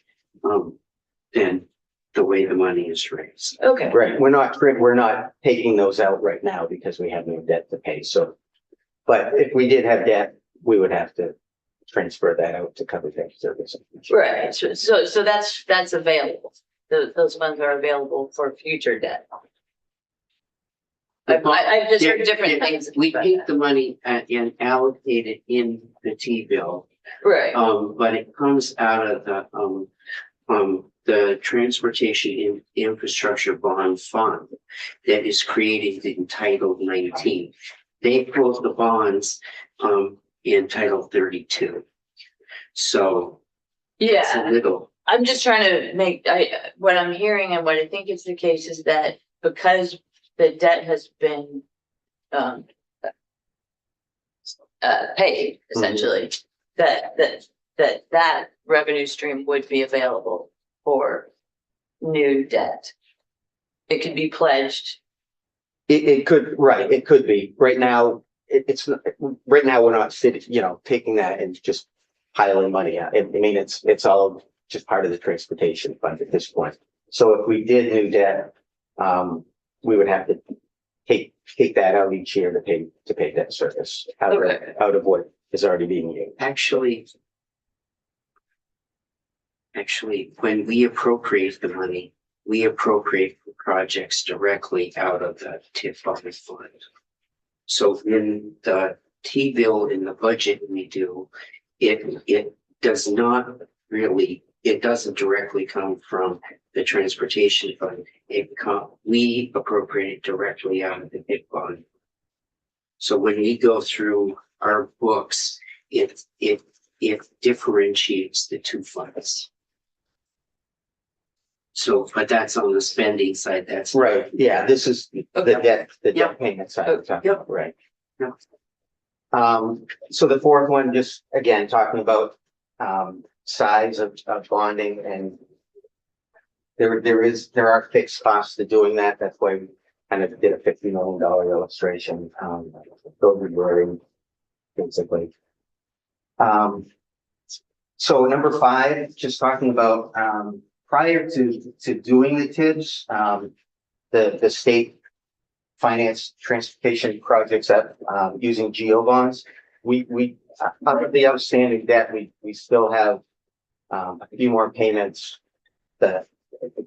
the way the money is raised. Okay, Right, we're not taking those out right now because we have no debt to pay, so. But if we did have debt, we would have to transfer that out to cover debt service. right. So that's available. Those funds are available for future debt. I've just heard different things. We about take that. the money and allocate it in the T-bill. Right, But it comes out of the transportation infrastructure bond fund that is created in Title 19. They quote the bonds in Title 32. So it's a yeah. little, I'm just trying to what I'm hearing and what I think is the case is that because the debt has been paid essentially, that revenue stream would be available for new debt. It could be pledged. It could, right, it could be. Right now, right now, we're not sitting, taking that and just piling money out. I mean, it's all just part of the transportation fund at this point. So if we did new debt, we would have to take that out each year to pay debt service Okay. out of what is already being used. actually, when we appropriate the money, we appropriate for projects directly out of the TIF fund. So in the T-bill in the budget we do, it doesn't directly come from the transportation fund. We appropriate it directly out of the TIF fund. So when we go through our books, it differentiates the two funds. So, but that's on the spending side, that's. Right, yeah, this is the Okay. debt Yep. payment side of it. Yep. Right. Yep. So the fourth one, just again, talking about size of bonding, and there are fixed costs to doing that. That's why we kind of did a $50 million illustration. Those were basically. So number 5, just talking about prior to doing the TIBs, the state finance transportation projects that using geo bonds. We out of the outstanding debt, we still have a few more payments. That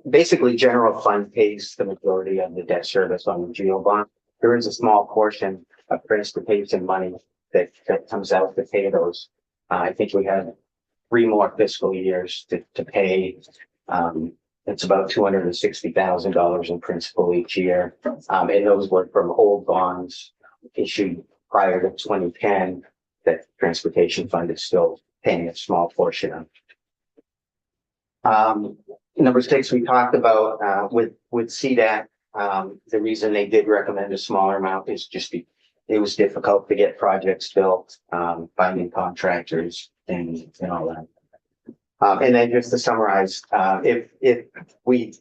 basically general fund pays the majority of the debt service on the geo bond. There is a small portion of transportation money that comes out to pay those. I think we have 3 more fiscal years to pay. It's about $260,000 in principal each year. And those were from old bonds issued prior to 2010 that transportation fund is still paying a small portion of. Number 6, we talked about with CDAC. The reason they did recommend a smaller amount is just it was difficult to get projects built, finding contractors and all that. And then just to summarize, if you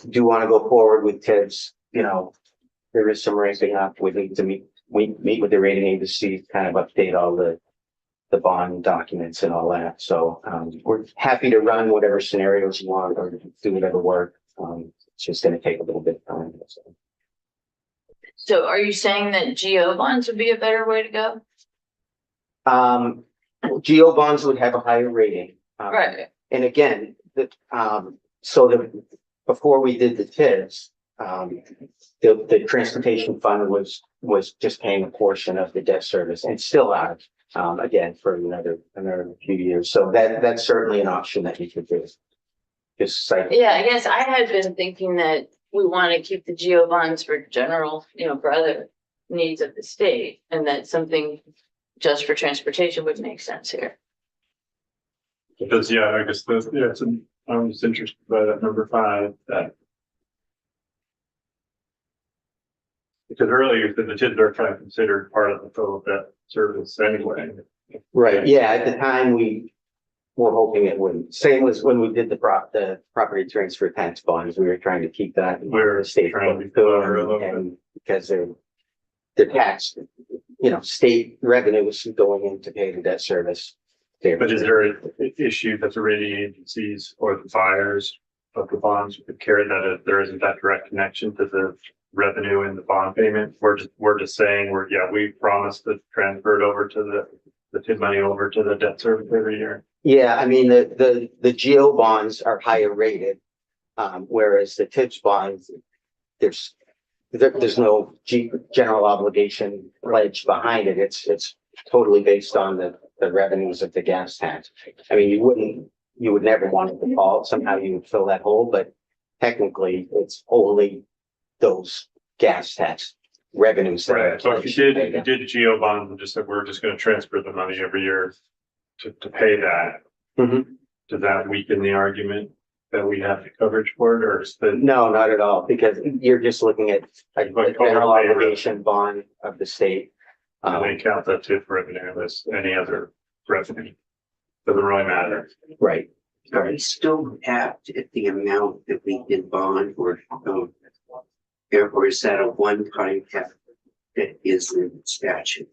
do want to go forward with TIBs, there is some ramping up. We need to meet with the rating agency, kind of update all the bond documents and all that. So we're happy to run whatever scenarios you want or do whatever work. It's just going to take a little bit of time. So. So are you saying that GO bonds would be a better way to go? Geo bonds would have a higher rating. Right, And again, so before we did the TIFs, the transportation fund was just paying a portion of the debt service and still are, again, for another few years. So that's certainly an option that you could do. Just like, yeah, I guess I had been thinking that we want to keep the GO bonds for general, for other needs of the state, and that something just for transportation would make sense here. Because, yeah, I guess I'm just interested by that number 5, that. Because earlier you said the TIDs are kind of considered part of the total debt service anyway. right, yeah, at the time we were hoping it wouldn't. Same as when we did the property transfer tax bonds, we were trying to keep that. We're state trying to be clever a little bit. and because the tax, state revenue was going in to pay the debt service. But is there an issue that the rating agencies or the buyers of the bonds would carry that if there isn't that direct connection to the revenue and the bond payment? We're just saying we promised to transfer it over to the TID money over to the debt service every year. Yeah, I mean, the GO bonds are higher rated, whereas the TIPS bonds, there's no general obligation pledge behind it. It's totally based on the revenues of the gas tax. I mean, you would never want to default. Somehow you would fill that hole, but technically it's only those gas tax revenues. that are Right, so if pledged. you did a GO bond and just said, we're just gonna transfer the money every year to pay that. Mhm. Does that weaken the argument that we have the coverage for it, or is the? No, not at all, because you're just looking at a Like general overlay obligation bond of the state. And they count that too for revenue as any other revenue. Doesn't really matter. Right. Are we still capped at the amount that we can bond or is that a one-time cap that is in statute?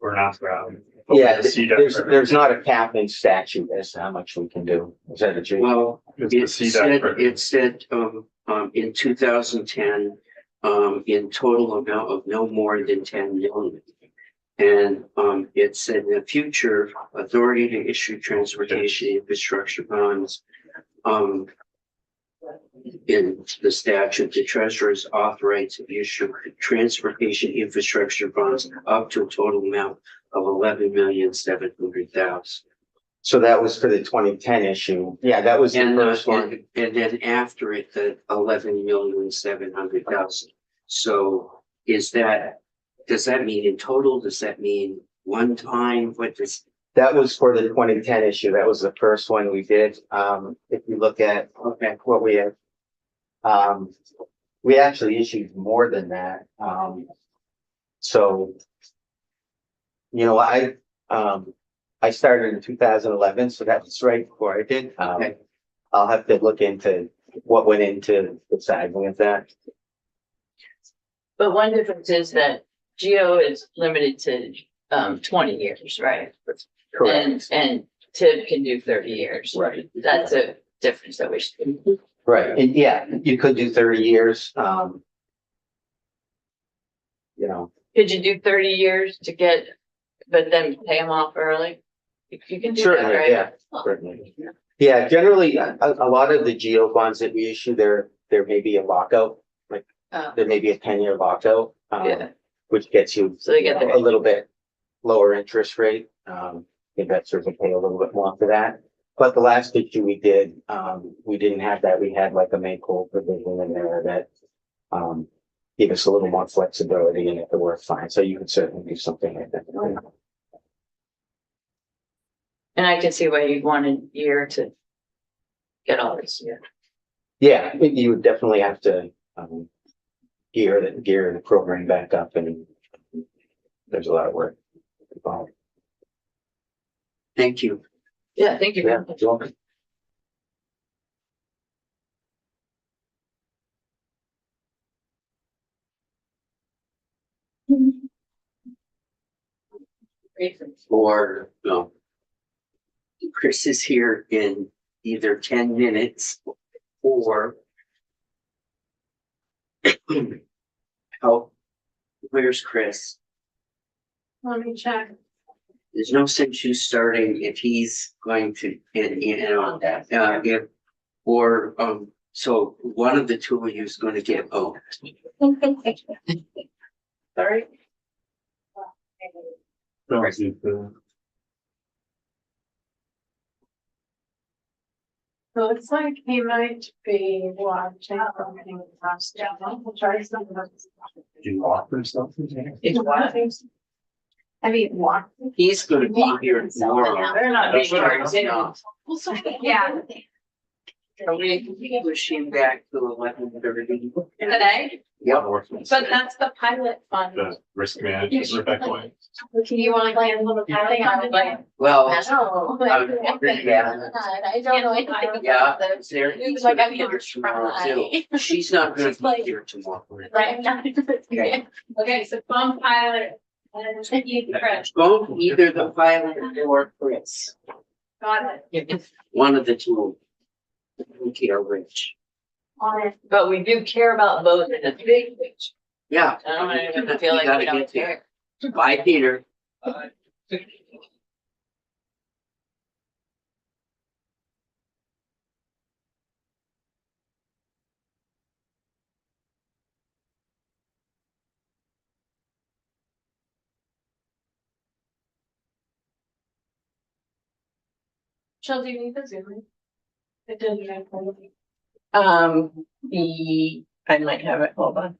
We're not. Yeah, See that there's not a cap in statute as to how much we can do. Is that a G? Well, It's the CDAC. it said, in 2010, in total amount of no more than 10 million. And, it said in the future, authority to issue transportation infrastructure bonds, in the statute, the treasurer is authorized to issue transportation infrastructure bonds up to a total amount of 11,700,000. So that was for the 2010 issue. Yeah, that was the first one. And then after it, the 11,700,000. So does that mean in total? Does that mean one time? What does? That was for the 2010 issue. That was the first one we did. If you look at what we had, we actually issued more than that. So, I started in 2011, so that was right before I did. I'll have to look into what went into the sizing of that. But one difference is that GO is limited to 20 years, right? And TIB can do 30 years. Right. That's a difference that we should. Right, and yeah, you could do 30 years. Could you do 30 years but then pay them off early? You can do that, Certainly, right? yeah, certainly. Yeah, generally, a lot of the GO bonds that we issue, there may be a lockout, Oh, there may be a 10-year lockout. Yeah. Which gets you So they get a little bit lower interest rate. Investors will pay a little bit more for that. But the last issue we did, we didn't have that. We had like a make-whole provision in there that gave us a little more flexibility and it worked fine. So you could certainly do something like that. And I can see why you'd want a year to get all this. Yeah, you would definitely have to gear the program back up, and there's a lot of work involved. Thank you. Yeah, thank you very Yeah, much. you're welcome. Or, Chris is here in either 10 minutes or How, where's Chris? Let me check. There's no sense you starting if he's going to, if, or, so one of the two of you is gonna get, oh, Sorry. Don't see the- So looks like he might be watching something across the channel. We'll try something else. Do you want or something? It's what? I mean, what? he's gonna be here tomorrow. They're not being That's right. charged. Yeah. Are we pushing back to 11:30? Today, Yep. but that's the pilot fund. The risk management, Rebecca White. Do you want to play a little pilot? I would like. Well, No. yeah. I don't know anything yeah, about this. there It's is like gonna I'm be gonna here tomorrow too. try. She's not gonna be here tomorrow. Right? Okay, so phone pilot. And you, Chris, Both either the pilot or Chris, got it. one of the two. We care which. On it. But we do care about both in a big picture. Yeah. I don't want anyone to feel You like gotta we don't get there. care. Bye, Peter. Shall do you need the Zoom? It didn't. I might have it, hold on.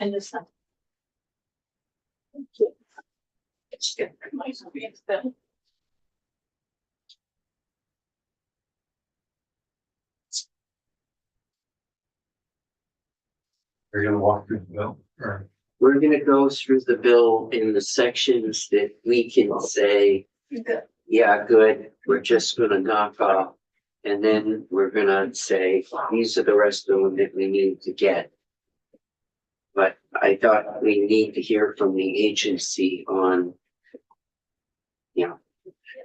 And this stuff. It's good. My screen's still- Are you gonna walk through the bill or? We're gonna go through the bill in the sections that we can say, Good. yeah, good, we're just gonna knock off. And then we're gonna say, these are the rest of them that we need to get. But I thought we need to hear from the agency on.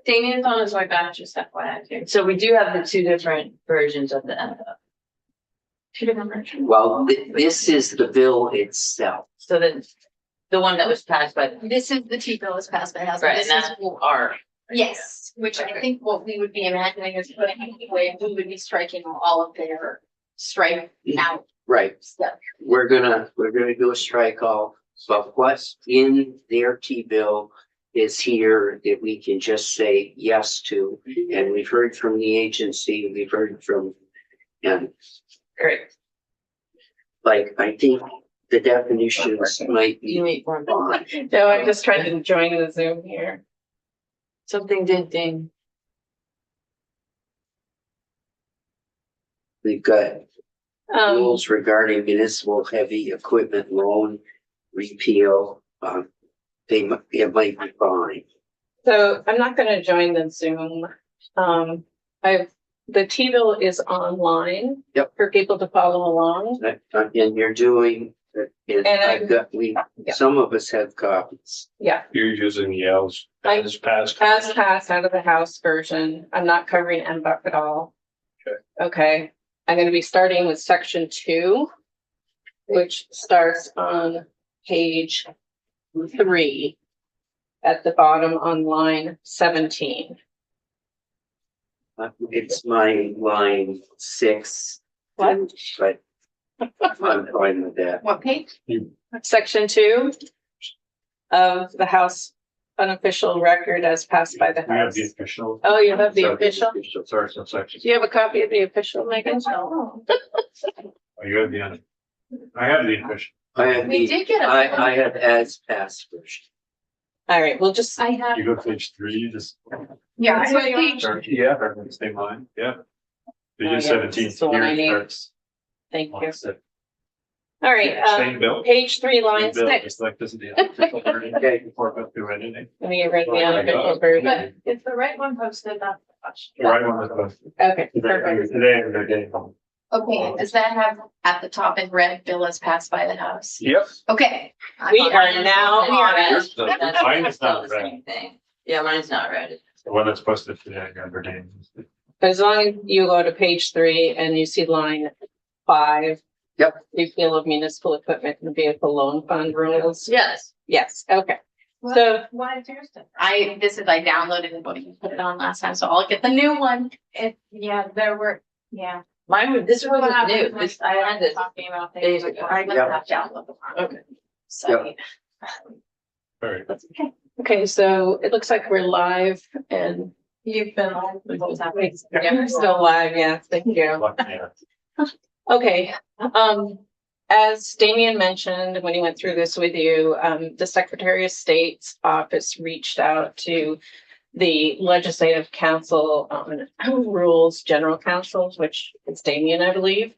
Damien's on his way back, just FYI too. So we do have the two different versions of the NFO. Two different versions. Well, this is the bill itself. So then the one that was passed by, This is the T bill is passed by House. right, This and is that's our, yes, which I think what we would be imagining is putting away, we would be striking all of their strike out Right, stuff. we're gonna do a strike off, but what's in their T-bill is here that we can just say yes to. And we've heard from the agency, we've heard from, and great. like, I think the definitions might You be need one. fine. No, I'm just trying to join the Zoom here. Something did ding. We've got Um, rules regarding municipal heavy equipment loan repeal. It might be fine. so I'm not gonna join the Zoom. The T-bill is online. Yep. For people to follow along. And you're doing, and I've got, Yeah. some of us have copies. Yeah, You're using Yale's as past. as passed out of the House version. I'm not covering MBUC at all. Okay. Okay, I'm gonna be starting with section 2, which starts on page 3 at the bottom on line 17. It's my line 6. What? But I'm fine with that. What page? Section 2 of the House unofficial record as passed by the We have House. the official. Oh, you have the official? Sorry, some sections. Do you have a copy of the official, Megan? Oh, Oh, you have the, I have the official. I have we the, did get a. I have as passed version. All right, we'll just, I have, You go to page 3, you just. yeah, I have page. Start, yeah, same line, yeah. Oh, yeah, Page this 17. is the one I here it need. starts thank on you. six. All right, Same bill. page 3, line Same bill, 6. just like this is the official version, before I go through anything. Let me read the unofficial version. It's the right one posted, not the question. The right one was posted Okay, today, perfect. today, and they're getting home. Okay, does that have at the top in red, bill is passed by the House? Yep. Okay. We are now We are on at- Yours doesn't. That's Mine is still not the red. same thing. Yeah, mine's not red. The one that's posted today, I got her name. As long as you go to page 3 and you see line 5. Yep. Repeal of municipal equipment and vehicle loan fund rules. Yes. Yes, okay. So, What is yours? I downloaded it, but you put it on last time, so I'll get the new one. Mine was, this one was new. This, I had this. Talking about days things. ago. I must Yep. have downloaded the wrong Okay. site. All right. That's okay. okay, so it looks like we're live and You've been on the whole time. yeah, we're still live. Yeah, thank you. Lucky, yeah. Okay, as Damian mentioned, when he went through this with you, the Secretary of State's office reached out to the Legislative Council on Rules General Counsel, which is Damian, I believe.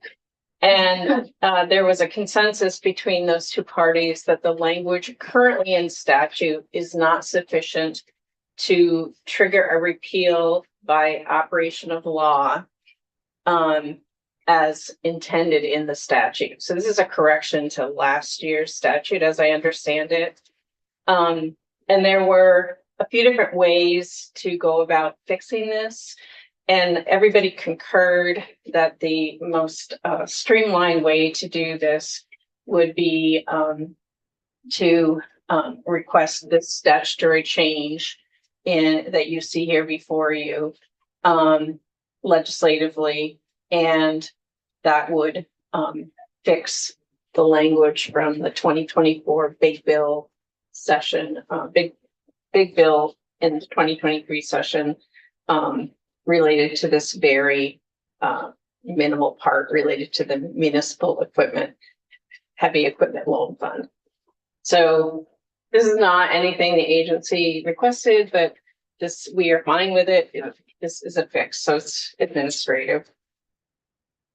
And there was a consensus between those two parties that the language currently in statute is not sufficient to trigger a repeal by operation of law. As intended in the statute. So this is a correction to last year's statute, as I understand it. And there were a few different ways to go about fixing this. And everybody concurred that the most streamlined way to do this would be to request this statutory change that you see here before you legislatively. And that would fix the language from the 2024 big bill session, big bill in the 2023 session related to this very minimal part related to the municipal equipment, heavy equipment loan fund. So this is not anything the agency requested, but this, we are fine with it. This is a fix, so it's administrative.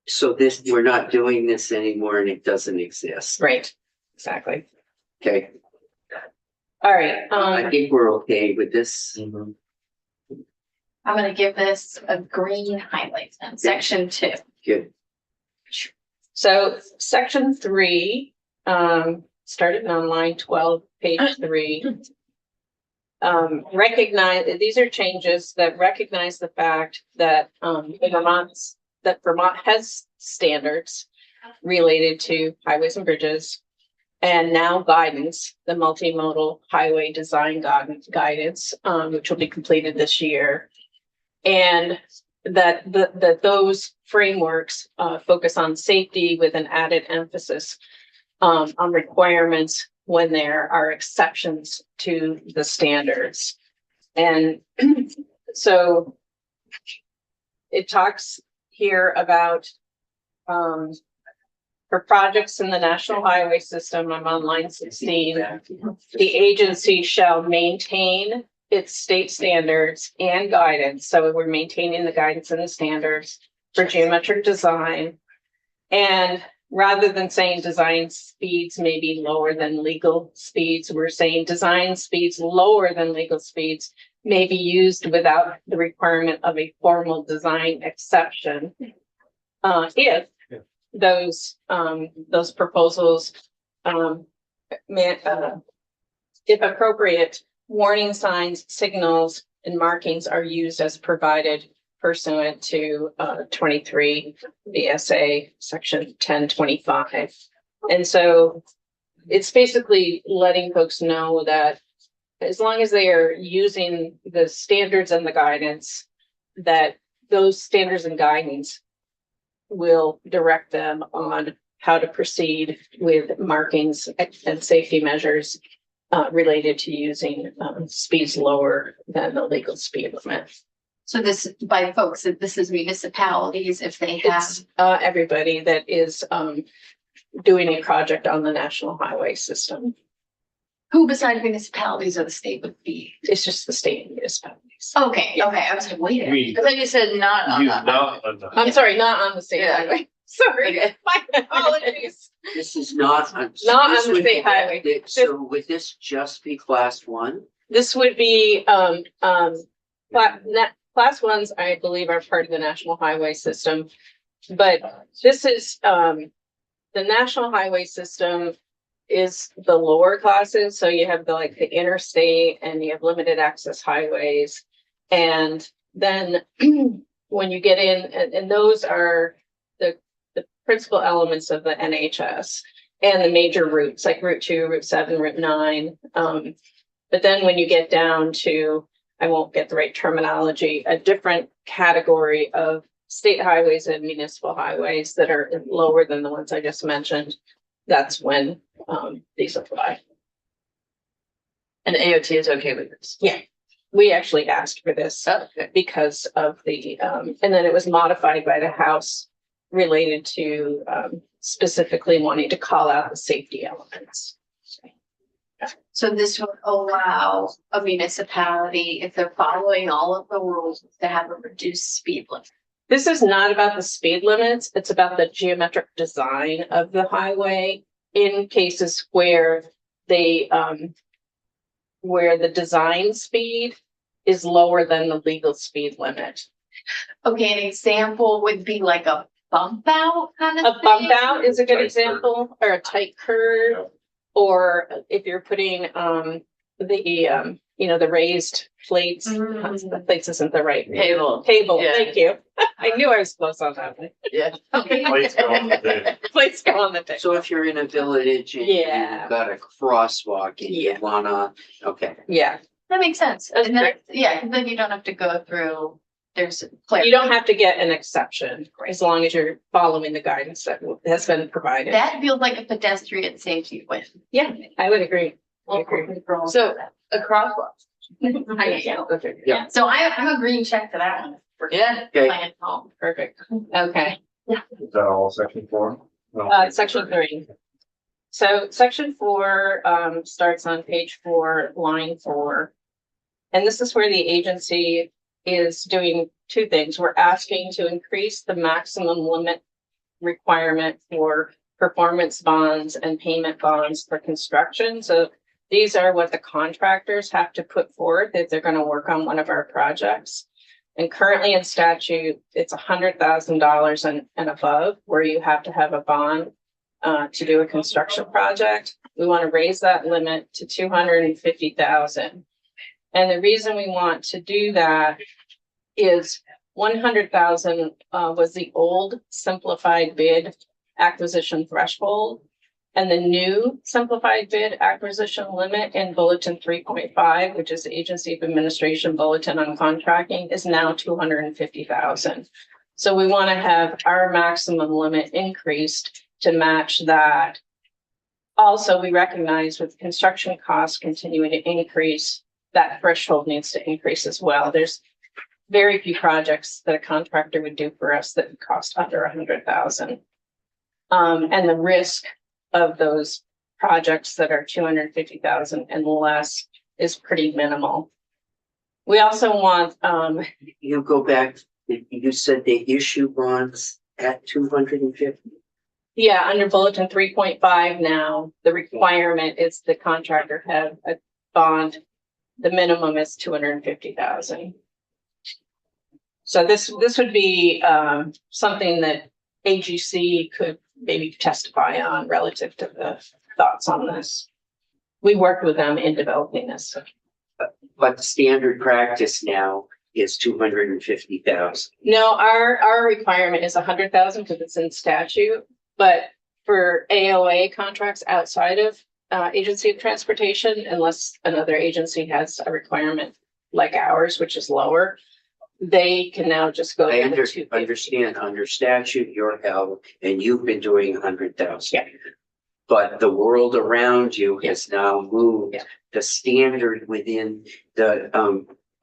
So this, we're not doing this anymore and it doesn't exist. Right, exactly. Okay, All right, I think we're okay with this. Mhm. I'm gonna give this a green highlight in section 2. Good. so section 3, started on line 12, page 3. Recognize, these are changes that recognize the fact that Vermont has standards related to highways and bridges. And now guidance, the multimodal highway design guidance, which will be completed this year. And that those frameworks focus on safety with an added emphasis on requirements when there are exceptions to the standards. And so it talks here about for projects in the National Highway System, I'm on line 16, the agency shall maintain its state standards and guidance. So we're maintaining the guidance and the standards for geometric design. And rather than saying design speeds may be lower than legal speeds, we're saying design speeds lower than legal speeds may be used without the requirement of a formal design exception. If those proposals, if appropriate, warning signs, signals, and markings are used as provided pursuant to 23 VSA section 1025. And so it's basically letting folks know that as long as they are using the standards and the guidance, that those standards and guidance will direct them on how to proceed with markings and safety measures related to using speeds lower than the legal speed limit. So this, by folks, this is municipalities if they have. It's everybody that is doing a project on the national highway system. Who besides municipalities or the state would be? It's just the state and municipalities. Okay, I was like, wait a minute. We, I thought you said not on you that. not on the. I'm sorry, not on the state Yeah. highway. Sorry, Okay. my apologies. This is not on. Not this on the would be- state highway. So would this just be class one? This would be, class ones, I believe, are part of the national highway system. But this is, the national highway system is the lower classes, so you have like the interstate and you have limited access highways. And then when you get in, and those are the principal elements of the NHS and the major routes, like Route 2, Route 7, Route 9. But then when you get down to, I won't get the right terminology, a different category of state highways and municipal highways that are lower than the ones I just mentioned, that's when these apply. And AOT is okay with this. Yeah, we actually asked for this Okay. because of the, and then it was modified by the House related to specifically wanting to call out the safety elements. So this would allow a municipality, if they're following all of the rules, to have a reduced speed limit. This is not about the speed limits, it's about the geometric design of the highway in cases where they, where the design speed is lower than the legal speed limit. Okay, an example would be like a bump out kind of A bump thing? out is a good Tight curve. example, or a tight curve. Or if you're putting, the raised plates, the plates isn't the right. Table. Table, Yeah. thank you. I knew I was close on that one. Yeah. Okay. Plates go on the table. Plates go on the table. So if you're in a village and Yeah. you've got a crosswalk and you Yeah. wanna, okay. Yeah, That makes sense. And then, yeah, 'cause then you don't have to go through, there's. you don't have to get an exception as long as you're following the guidance that has been provided. That feels like a pedestrian safety win. Yeah, I would agree. I agree. So a crosswalk. Okay, Yeah. So I'm a green check to that one. for Yeah. Okay. Plan home. perfect. Okay. Is that all section 4? No. Section 3. So section 4 starts on page 4, line 4. And this is where the agency is doing two things. We're asking to increase the maximum limit requirement for performance bonds and payment bonds for construction. So these are what the contractors have to put forward if they're going to work on one of our projects. And currently in statute, it's $100,000 and above where you have to have a bond to do a construction project. We want to raise that limit to 250,000. And the reason we want to do that is 100,000 was the old simplified bid acquisition threshold. And the new simplified bid acquisition limit in bulletin 3.5, which is the Agency of Administration Bulletin on Contracting, is now 250,000. So we want to have our maximum limit increased to match that. Also, we recognize with construction costs continuing to increase, that threshold needs to increase as well. There's very few projects that a contractor would do for us that would cost under 100,000. And the risk of those projects that are 250,000 and less is pretty minimal. We also want, You go back, you said they issue bonds at 250? yeah, under bulletin 3.5 now, the requirement is the contractor have a bond. The minimum is 250,000. So this would be something that AGC could maybe testify on relative to the thoughts on this. We worked with them in developing this. But the standard practice now is 250,000. No, our requirement is 100,000 because it's in statute, but for AOA contracts outside of Agency of Transportation, unless another agency has a requirement like ours, which is lower, they can now just go. I down to 250. understand, under statute, you're held, and you've been doing 100,000. Yeah. But the world around you has now moved. Yeah. The standard within the,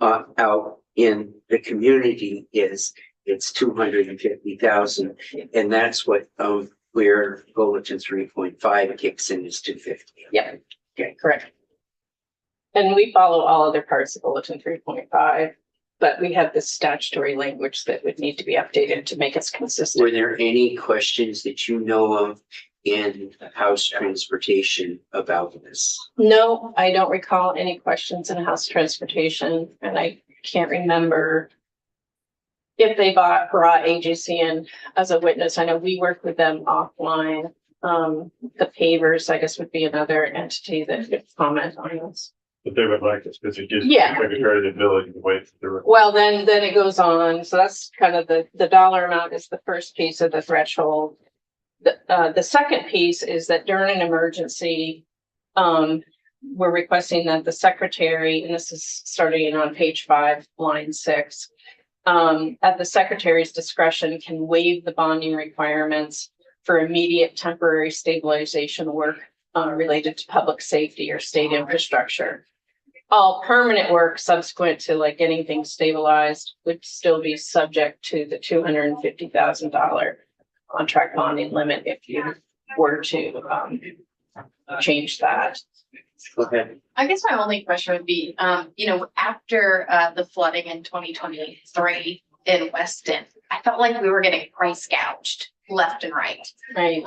out in the community is, it's 250,000. And that's what, where bulletin 3.5 kicks in is 250. Yeah, okay, correct. And we follow all other parts of bulletin 3.5. but we have this statutory language that would need to be updated to make us consistent. Were there any questions that you know of in House Transportation about this? No, I don't recall any questions in House Transportation, and I can't remember if they brought AJC in as a witness. I know we worked with them offline. The pavers, I guess, would be another entity that could comment on this. But they would like this because it gives the Yeah. secretary the ability to wait for Well, then it goes on. So that's kind of the dollar amount is the first piece of the threshold. The second piece is that during an emergency, we're requesting that the secretary, and this is starting on page 5, line 6, at the secretary's discretion can waive the bonding requirements for immediate temporary stabilization work related to public safety or state infrastructure. All permanent work subsequent to like getting things stabilized would still be subject to the $250,000 contract bonding limit if you were to change that. Go ahead. I guess my only question would be, after the flooding in 2023 in Weston, I felt like we were getting price gouged left and right. Right.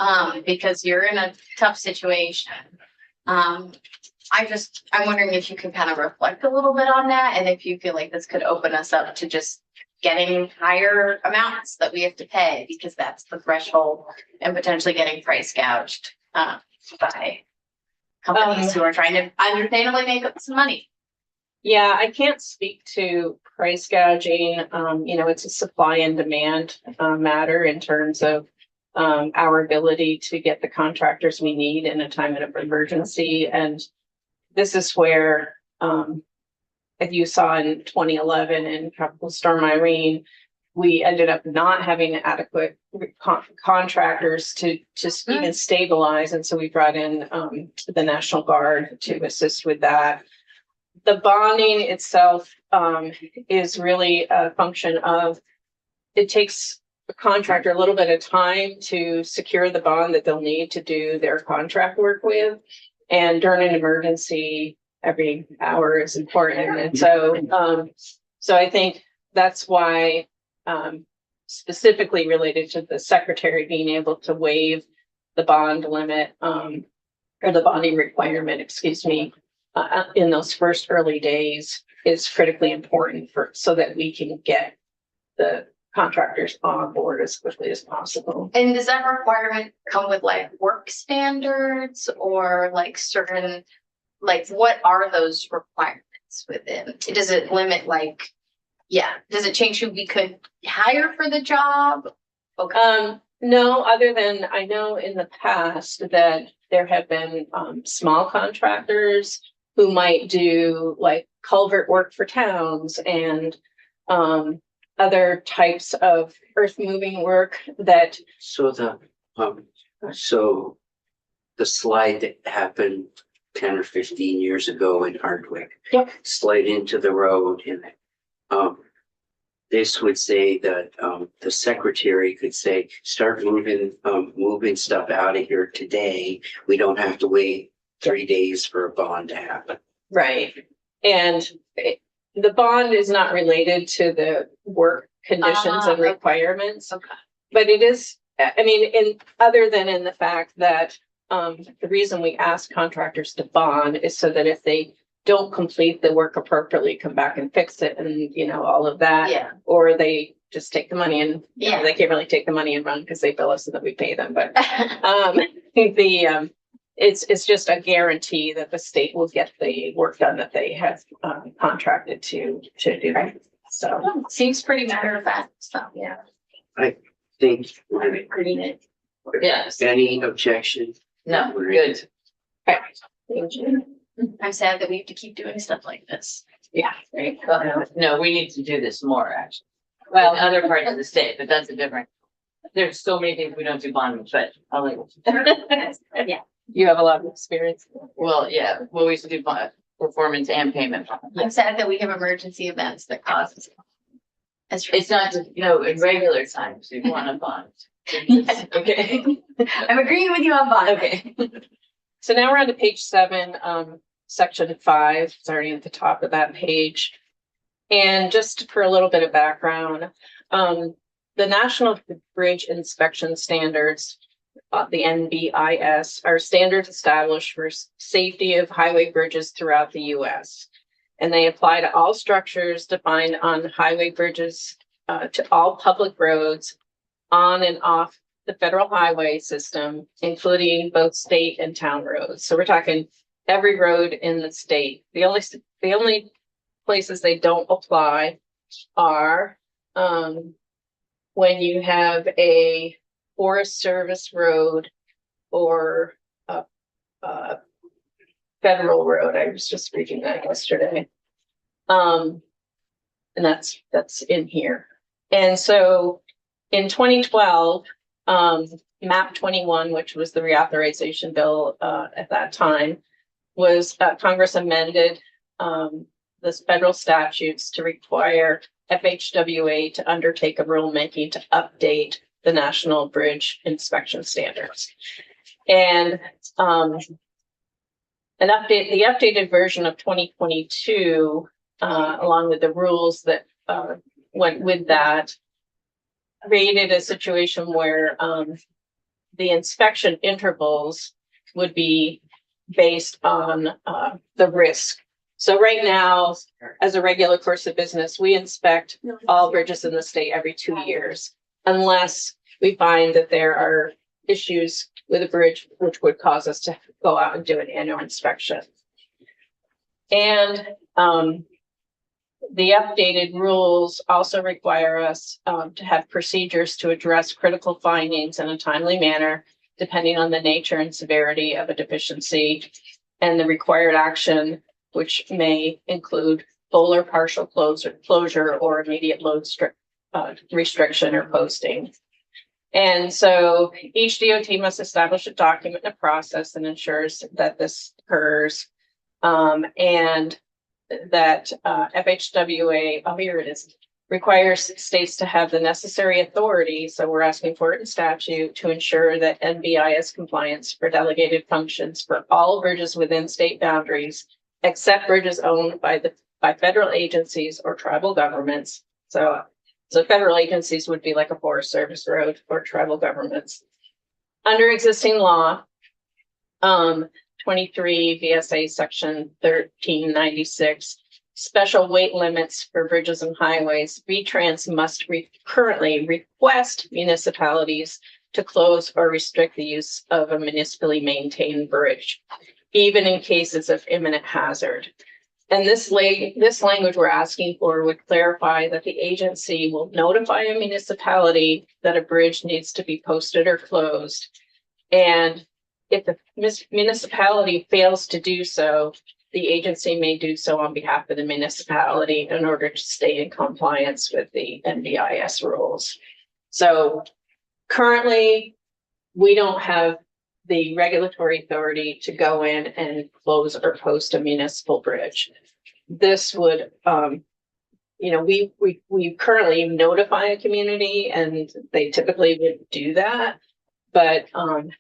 Because you're in a tough situation. I'm wondering if you can kind of reflect a little bit on that, and if you feel like this could open us up to just getting higher amounts that we have to pay, because that's the threshold, and potentially getting price gouged by companies who are trying to understandably make up some money. Yeah, I can't speak to price gouging. It's a supply and demand matter in terms of our ability to get the contractors we need in a time of emergency. And this is where, as you saw in 2011 in Tropical Storm Irene, we ended up not having adequate contractors to just even stabilize. And so we brought in the National Guard to assist with that. The bonding itself is really a function of, it takes a contractor a little bit of time to secure the bond that they'll need to do their contract work with. And during an emergency, every hour is important. And so I think that's why, specifically related to the secretary being able to waive the bond limit, or the bonding requirement, in those first early days is critically important so that we can get the contractors on board as quickly as possible. And does that requirement come with like work standards or like certain, like what are those requirements within? Does it limit does it change who we could hire for the job? Okay. No, other than I know in the past that there have been small contractors who might do like culvert work for towns and other types of earth moving work that. So the slide that happened 10 or 15 years ago in Hardwick. Yep. Slide into the road, and this would say that the secretary could say, start moving stuff out of here today. We don't have to wait 3 days for a bond to happen. Right. And the bond is not related to the work conditions and requirements. Okay. But it is, other than in the fact that the reason we ask contractors to bond is so that if they don't complete the work appropriately, come back and fix it and, all of that. Yeah. Or they just take the money and Yeah. they can't really take the money and run because they bill us so that we pay them. But it's just a guarantee that the state will get the work done that they have contracted to do. So Seems pretty matter of fact, so yeah. Think, Pretty neat. Yes, any objection? no, good. thank you. I'm sad that we have to keep doing stuff like this. Yeah. No, we need to do this more, actually. Well, in other parts of the state, but that's a different. There's so many things we don't do bonding, but I'll let Yeah. You have a lot of experience. well, yeah, well, we used to do performance and payment. I'm sad that we have emergency events that cause. It's not, in regular times, you want to bond. Okay. I'm agreeing with you on bond. Okay. So now we're on to page 7, section 5, starting at the top of that page. And just for a little bit of background, the National Bridge Inspection Standards, the NBIS, are standards established for safety of highway bridges throughout the US. And they apply to all structures defined on highway bridges, to all public roads on and off the federal highway system, including both state and town roads. So we're talking every road in the state. The only places they don't apply are when you have a Forest Service road or a federal road. I was just reading that yesterday. And that's in here. And so in 2012, MAP 21, which was the reauthorization bill at that time, was Congress amended the federal statutes to require FHWA to undertake a rulemaking to update the National Bridge Inspection Standards. And the updated version of 2022, along with the rules that went with that, created a situation where the inspection intervals would be based on the risk. So right now, as a regular course of business, we inspect all bridges in the state every 2 years, unless we find that there are issues with a bridge which would cause us to go out and do an annual inspection. And the updated rules also require us to have procedures to address critical findings in a timely manner, depending on the nature and severity of a deficiency and the required action, which may include full or partial closure or immediate load restriction or posting. And so each DOT must establish a document and a process that ensures that this occurs, and that FHWA, oh, here it is, requires states to have the necessary authority. So we're asking for it in statute to ensure that NBIS compliance for delegated functions for all bridges within state boundaries, except bridges owned by federal agencies or tribal governments. So federal agencies would be like a Forest Service road, or tribal governments. Under existing law, 23 VSA section 1396, special weight limits for bridges and highways, VTrans must currently request municipalities to close or restrict the use of a municipally maintained bridge, even in cases of imminent hazard. And this language we're asking for would clarify that the agency will notify a municipality that a bridge needs to be posted or closed. And if the municipality fails to do so, the agency may do so on behalf of the municipality in order to stay in compliance with the NBIS rules. So currently, we don't have the regulatory authority to go in and close or post a municipal bridge. This would, we currently notify a community, and they typically would do that. But You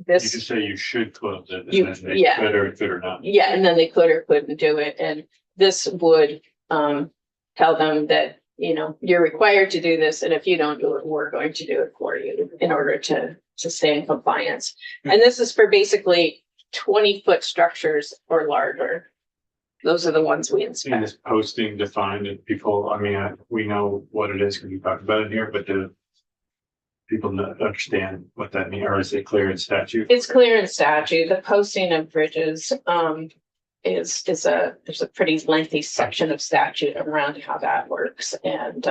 this, can say you should close it, You- and then they yeah. could or not. yeah, and then they could or couldn't do it. And this would tell them that, you're required to do this, and if you don't do it, we're going to do it for you in order to stay in compliance. And this is for basically 20-foot structures or larger. Those are the ones we And inspect. this posting defined, and people, we know what it is because we talked about it here, but do people not understand what that means, or is it clear in statute? It's clear in statute. The posting of bridges there's a pretty lengthy section of statute around how that works. And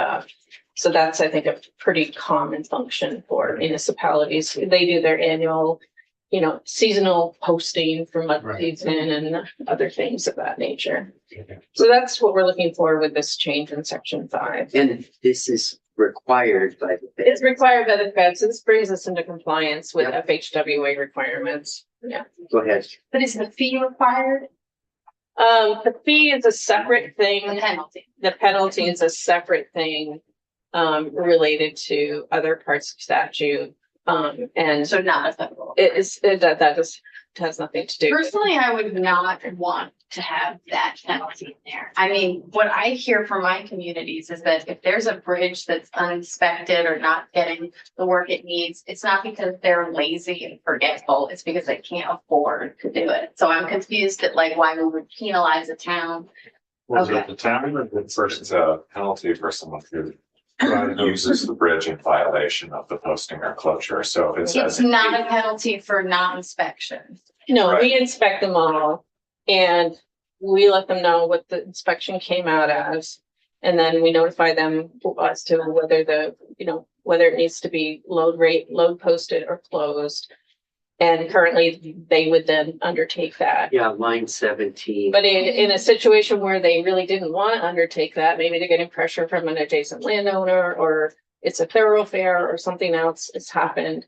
so that's, I think, a pretty common function for municipalities. They do their annual, seasonal posting for mud Right. season and other things of that nature. So that's what we're looking for with this change in section 5. And this is required by the. It's required by the Fed, so this brings us into compliance with FHWA requirements. Yeah. Go ahead. But is the fee required? The fee is a separate The thing. penalty. The penalty is a separate thing related to other parts of statute. And So not a federal. that is has nothing to do. Personally, I would not want to have that penalty in there. I mean, what I hear from my communities is that if there's a bridge that's uninspected or not getting the work it needs, it's not because they're lazy and forgetful, it's because they can't afford to do it. So I'm confused at like why we would penalize a town. Was Okay. it the town or the First, person? it's a penalty for someone who uses the bridge in violation of the posting or closure. So if it It's says. not a penalty for non-inspection. No, Right. we inspect them all and we let them know what the inspection came out as. And then we notify them as to whether whether it needs to be load posted or closed. And currently they would then undertake that. Yeah, line 17. But in a situation where they really didn't want to undertake that, maybe they're getting pressure from an adjacent landowner or it's a thoroughfare or something else has happened.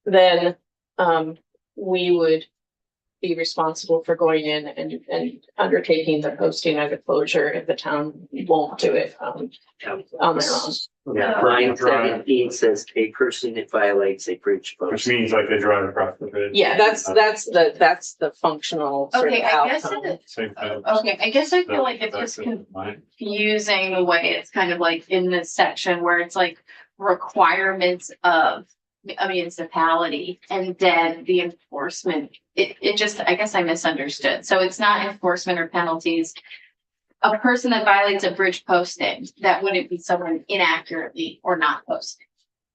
Then we would be responsible for going in and undertaking the posting or the closure if the town won't do it on their own. Yeah, line 17 says a person that violates a bridge Which post. means like they drive across the bridge. Yeah, that's the functional sort of Okay, I guess outcome. Same thing. Okay, I guess I feel like it's That's just it, mine. confusing the way it's kind of like in this section where it's like requirements of a municipality and then the enforcement. It just, I guess I misunderstood. So it's not enforcement or penalties. A person that violates a bridge posting, that wouldn't be someone inaccurately or not posting.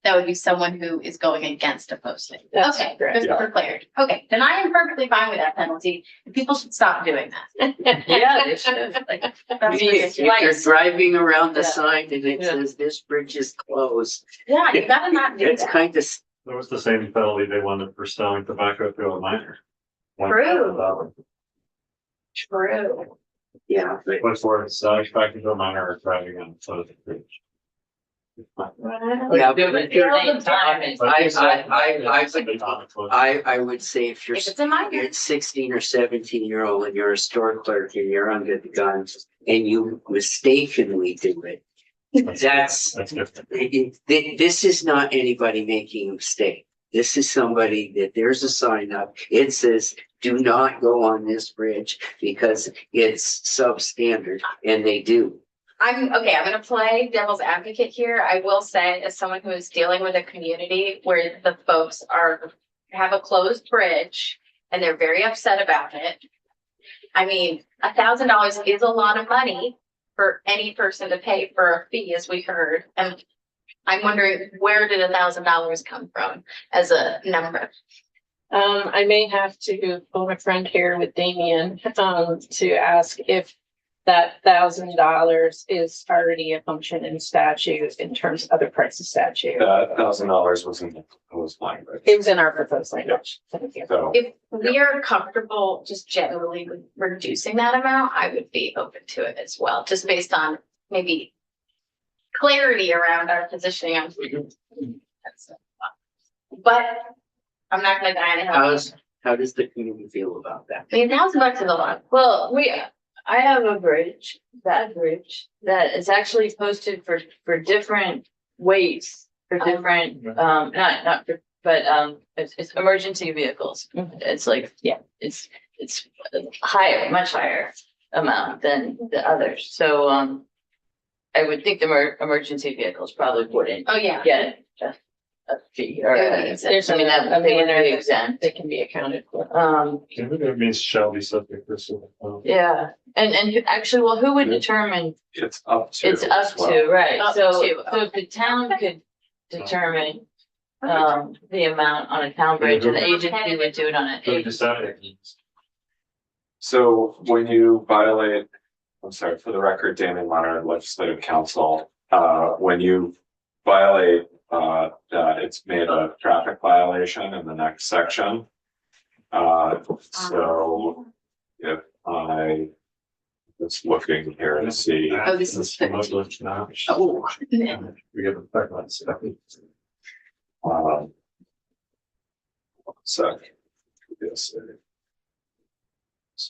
That would be someone who is going against a posting. That's Okay, correct. just for clarity. Okay, then I am perfectly fine with that penalty. People should stop doing that. Yeah, they should. Like, that's If you're ridiculous. driving around the Yeah. sign and it Yeah. says this bridge is closed, Yeah, you gotta not do it's that. kind of, That was the same penalty they wanted for selling tobacco to a minor. True. True. yeah, but What's worse, selling tobacco to a minor or driving on the foot of the bridge? yeah, Do but it at the same time. It's- I would say if you're If it's a minor. you're 16 or 17-year-old and you're a store clerk and you're under the gun and you mistakenly do it, that's different. this is not anybody making a mistake. This is somebody that there's a sign up. It says, do not go on this bridge because it's substandard, and they do. I'm gonna play devil's advocate here. I will say, as someone who is dealing with a community where the folks have a closed bridge and they're very upset about it. I mean, $1,000 is a lot of money for any person to pay for a fee, as we heard. And I'm wondering, where did $1,000 come from as a number? I may have to phone a friend here with Damien, to ask if that $1,000 is already a function in statute in terms of other parts of statute. $1,000 was in the proposed language. It was in our proposed language. Thank you. So If we are comfortable just generally with reducing that amount, I would be open to it as well, just based on maybe clarity around our positioning on. But I'm not gonna die in a hill. How does the community feel about that? I mean, $1,000 is a lot. Well, I have a bridge, that bridge, that is actually posted for different weights, for different, not for, but, it's emergency vehicles. It's like, yeah, it's higher, much higher amount than the others. So, I would think the emergency vehicles probably wouldn't Oh, yeah. get a fee or, Yeah, There's I mean, that a they would manner be that exempt. they can be accounted for. It means shall be subject to. Yeah, and actually, well, who would determine? it's up to. It's up as well. to, right, Up so to, if the town could determine the amount on a town bridge and the agency would do it on an Who agency. decided? So when you violate, I'm sorry, for the record, Damon Leonard, Legislative Council, when you violate, that it's made a traffic violation in the next section. So if I was looking here to see, Oh, this is 13. Now. Oh. We get the fact that stuff. one sec. Yes.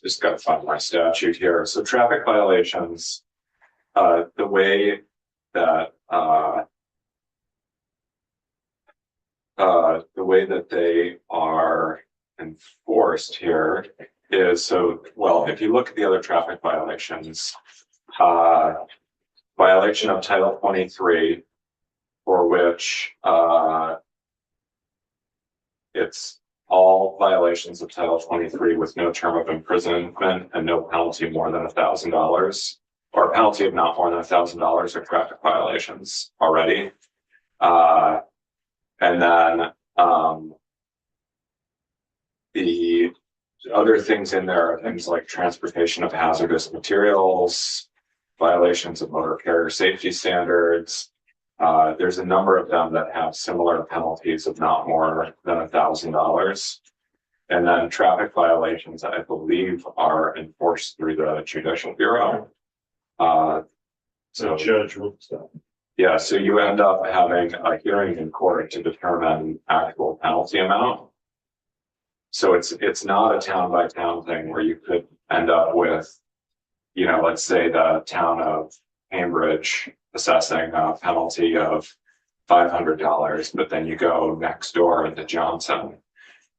Just gotta find my statute here. So traffic violations, the way that, they are enforced here is, so, well, if you look at the other traffic violations, violation of Title 23, for which, it's all violations of Title 23 with no term of imprisonment and no penalty more than $1,000, or a penalty of not more than $1,000 are traffic violations already. And then, the other things in there are things like transportation of hazardous materials, violations of motor carrier safety standards. There's a number of them that have similar penalties of not more than $1,000. And then traffic violations, I believe, are enforced through the Judicial Bureau. So So, judge will stop. yeah, so you end up having a hearing in court to determine actual penalty amount. So it's not a town by town thing where you could end up with, you know, let's say the town of Cambridge assessing a penalty of $500, but then you go next door into Johnson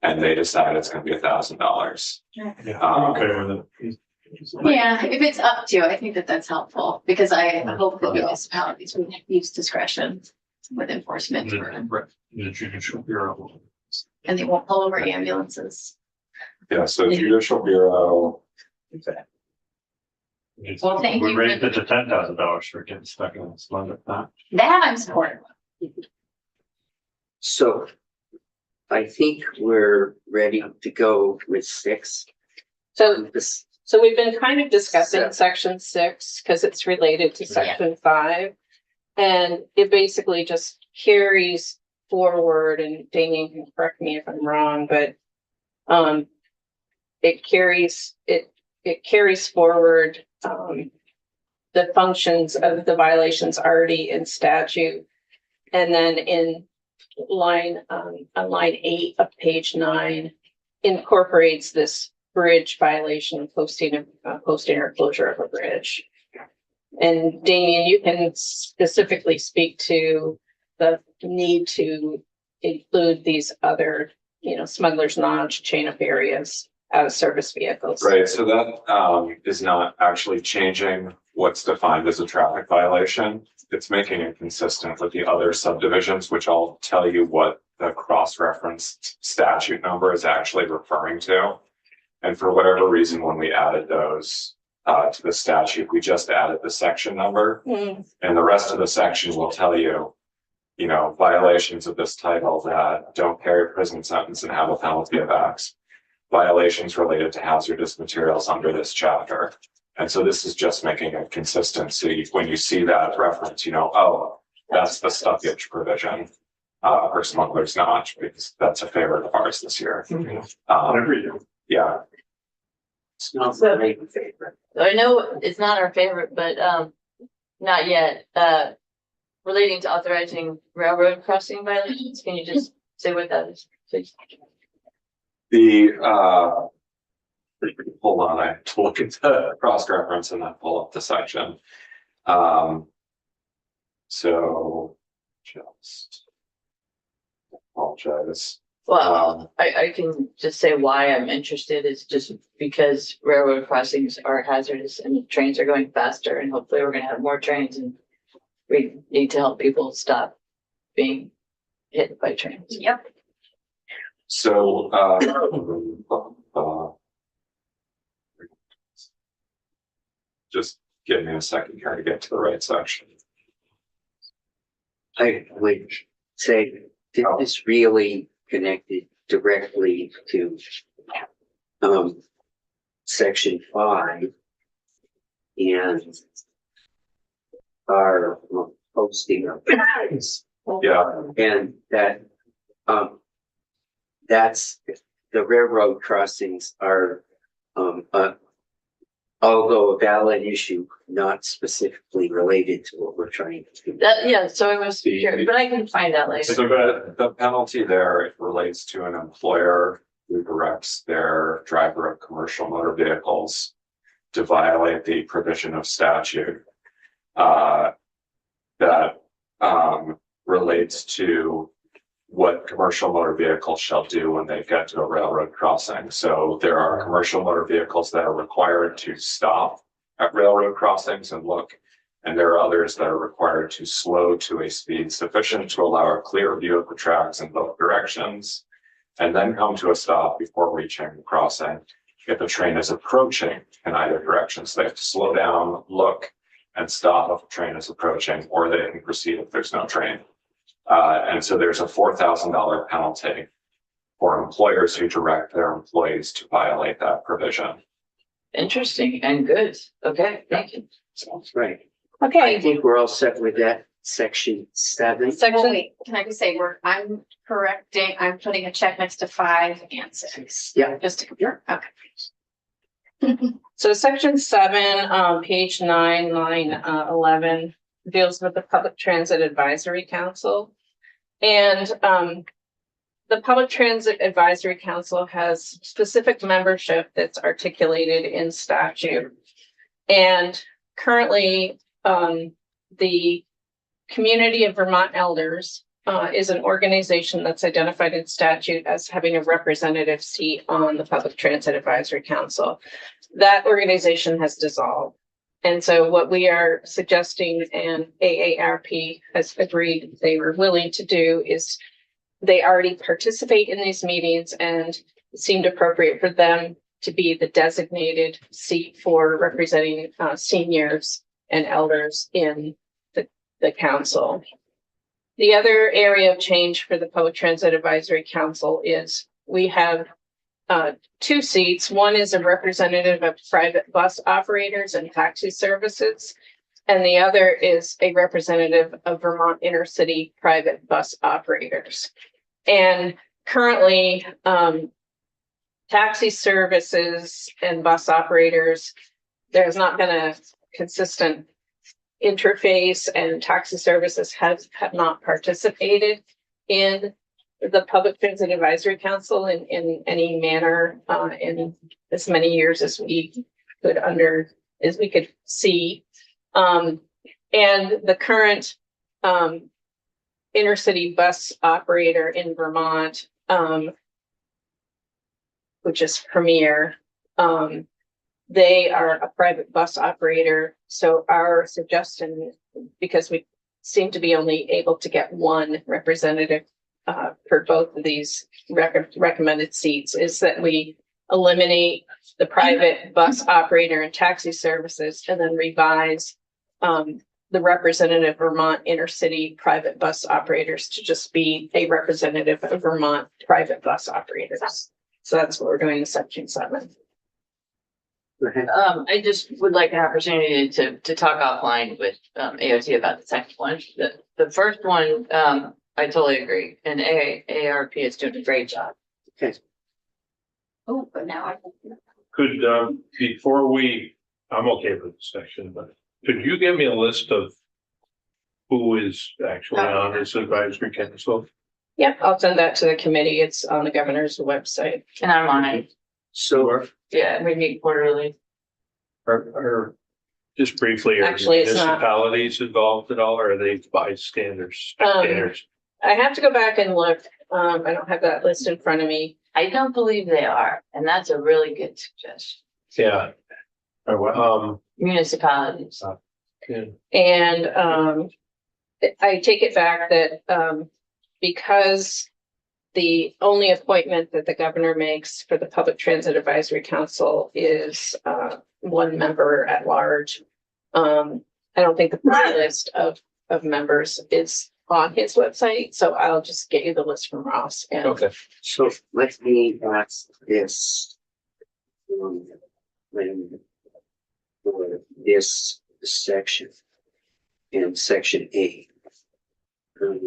and they decide it's gonna be $1,000. Yeah, I'm okay with it. Yeah, if it's up to, I think that that's helpful, because I hope that municipalities would use discretion with enforcement, The judicial bureau. and they won't pull over ambulances. Yeah, so Judicial Bureau, Well, thank We you. raised it to $10,000 for getting stuck in this limit. That I'm supportive of. So I think we're ready to go with 6. So, This, so we've been kind of discussing Seven. section 6 because it's related to section 5. And it basically just carries forward, and Damien can correct me if I'm wrong, but it carries forward the functions of the violations already in statute. And then in line, on line 8 of page 9, incorporates this bridge violation, posting or closure of a bridge. And Damien, you can specifically speak to the need to include these other, Smuggler's Notch, chain of areas, out of service vehicles. right, so that is not actually changing what's defined as a traffic violation. It's making it consistent with the other subdivisions, which I'll tell you what the cross-referenced statute number is actually referring to. And for whatever reason, when we added those to the statute, we just added the section number. And the rest of the section will tell you, violations of this title that don't carry a prison sentence and have a penalty of X. Violations related to hazardous materials under this chapter. And so this is just making a consistency. When you see that reference, oh, that's the stuffage provision for Smuggler's Notch, because that's a favorite of ours this year. Every year. Yeah, it's not my favorite. I know it's not our favorite, but not yet. Relating to authorizing railroad crossing violations, can you just say what that is, please? Hold on, I have to look at the cross-reference and then pull up the section. So just apologize. Well, I can just say why I'm interested is just because railroad crossings are hazardous and trains are going faster, and hopefully we're gonna have more trains, and we need to help people stop being hit by trains. Yep. So, just give me a second here to get to the right section. I would say this is really connected directly to section 5 and our posting of things. Yeah, And that that's the railroad crossings are although a valid issue, not specifically related to what we're trying to do. Yeah, so I was curious, but I can find out later. so the penalty there relates to an employer who directs their driver of commercial motor vehicles to violate the provision of statute that relates to what commercial motor vehicles shall do when they get to a railroad crossing. So there are commercial motor vehicles that are required to stop at railroad crossings and look. And there are others that are required to slow to a speed sufficient to allow a clear view of the tracks in both directions, and then come to a stop before reaching the crossing if a train is approaching in either direction. So they have to slow down, look, and stop if a train is approaching, or they can proceed if there's no train. And so there's a $4,000 penalty for employers who direct their employees to violate that provision. Interesting and good. Okay, thank you. Sounds right. I Okay, think we're all set with that, section 7. Well, section, wait, can I just say, I'm putting a check next to 5 and 6. Yeah. Just to confirm, okay. so section 7, page 9, line 11 deals with the Public Transit Advisory Council. And the Public Transit Advisory Council has specific membership that's articulated in statute. And currently, the Community of Vermont Elders is an organization that's identified in statute as having a representative seat on the Public Transit Advisory Council. That organization has dissolved. And so what we are suggesting, and AARP has agreed they were willing to do, is they already participate in these meetings, and it seemed appropriate for them to be the designated seat for representing seniors and elders in the council. The other area of change for the Public Transit Advisory Council is we have 2 seats. One is a representative of private bus operators and taxi services, and the other is a representative of Vermont intercity private bus operators. And currently, taxi services and bus operators, there's not been a consistent interface, and taxi services have not participated in the Public Transit Advisory Council in any manner in as many years as we could see. And the current intercity bus operator in Vermont, which is Premier, they are a private bus operator. So our suggestion, because we seem to be only able to get one representative for both of these recommended seats, is that we eliminate the private bus operator and taxi services, and then revise the representative Vermont intercity private bus operators to just be a representative of Vermont private bus operators. So that's what we're doing in section 7. Go ahead. I just would like an opportunity to talk offline with AOT about the second one. The first one, I totally agree, and AARP is doing a great job. Oh, but now Could, before I'm okay with the section, but could you give me a list of who is actually on this advisory council? Yep, I'll send that to the committee. It's on the governor's website. And I'm on it. So, Yeah, we meet quarterly. Are just briefly, are Actually, it's not. municipalities involved at all, or are they bystanders? I have to go back and look. I don't have that list in front of me. I don't believe they are, and that's a really good suggestion. Yeah. Municipalities. Yeah. And I take it back that because the only appointment that the governor makes for the Public Transit Advisory Council is one member at large. I don't think the full list of members is on his website, so I'll just get you the list from Ross. And Okay. so let me ask this. When for this section in section 8. I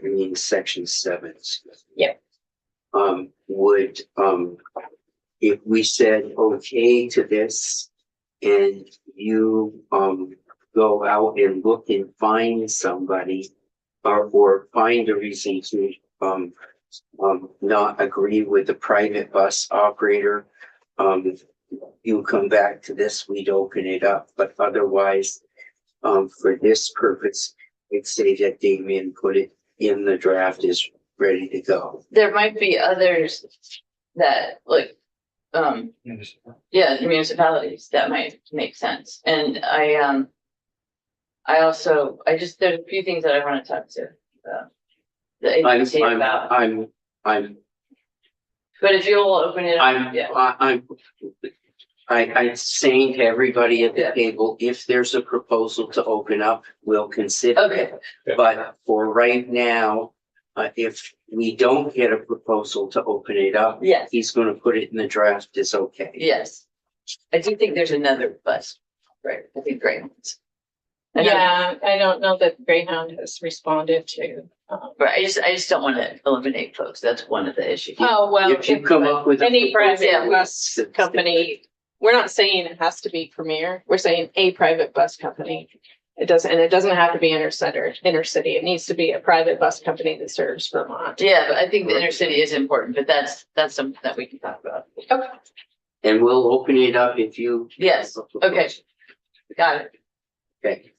mean, section 7. Yeah. Would, if we said okay to this and you, go out and look and find somebody or find a reason to, not agree with the private bus operator, you come back to this, we'd open it up, but otherwise, for this purpose, I'd say that Damien put it in the draft is ready to go. There might be others that like, yeah, the municipalities that might make sense. And I also, there's a few things that I want to talk to the agency about. I'm, But if you'll open it up, yeah. I'm saying to everybody at the Yeah. table, if there's a proposal to open up, we'll consider Okay, it. But for right now, if we don't get a proposal to open it up, yes, he's gonna put it in the draft, it's okay. yes. I do think there's another bus, right? I think Greyhounds. I know- Yeah, I don't know that Greyhound has responded to. But I just don't want to eliminate folks. That's one of the issues. Oh, well. If you come up with. a Any private proposal, bus company, we're not saying it has to be Premier, we're saying a private bus company. It doesn't have to be inner city, it needs to be a private bus company that serves Vermont. Yeah, but I think the inner city is important, but that's something that we can talk about. Okay. And we'll open it up if you. Yes, okay. Got it. Okay.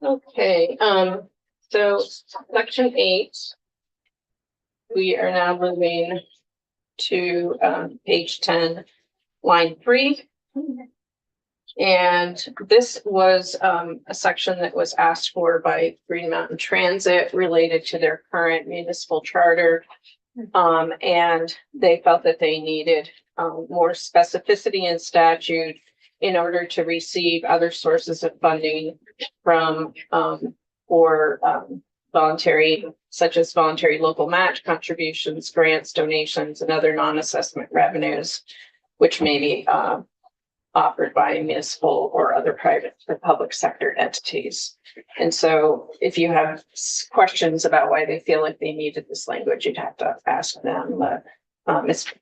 Okay, so section 8. We are now moving to page 10, line 3. And this was a section that was asked for by Green Mountain Transit related to their current municipal charter. And they felt that they needed more specificity in statute in order to receive other sources of funding from or voluntary, such as voluntary local match contributions, grants, donations, and other non-assessment revenues, which may be offered by municipal or other private or public sector entities. And so if you have questions about why they feel like they needed this language, you'd have to ask them.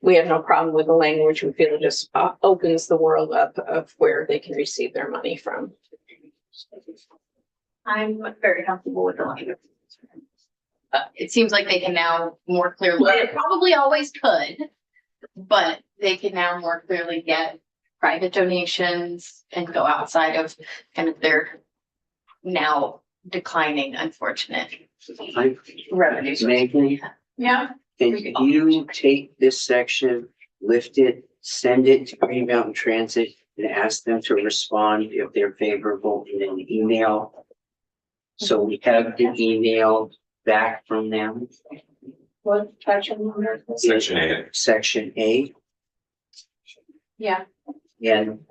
We have no problem with the language. We feel it just opens the world up of where they can receive their money from. I'm very comfortable with the language. It seems like they can now more clearly, they probably always could, but they can now more clearly get private donations and go outside of kind of their now declining, unfortunate revenues. Megan, Yeah. can you take this section, lift it, send it to Green Mountain Transit and ask them to respond if they're favorable in an email? So we have the email back from them. What section number is this? Section 8. Section A, Yeah. and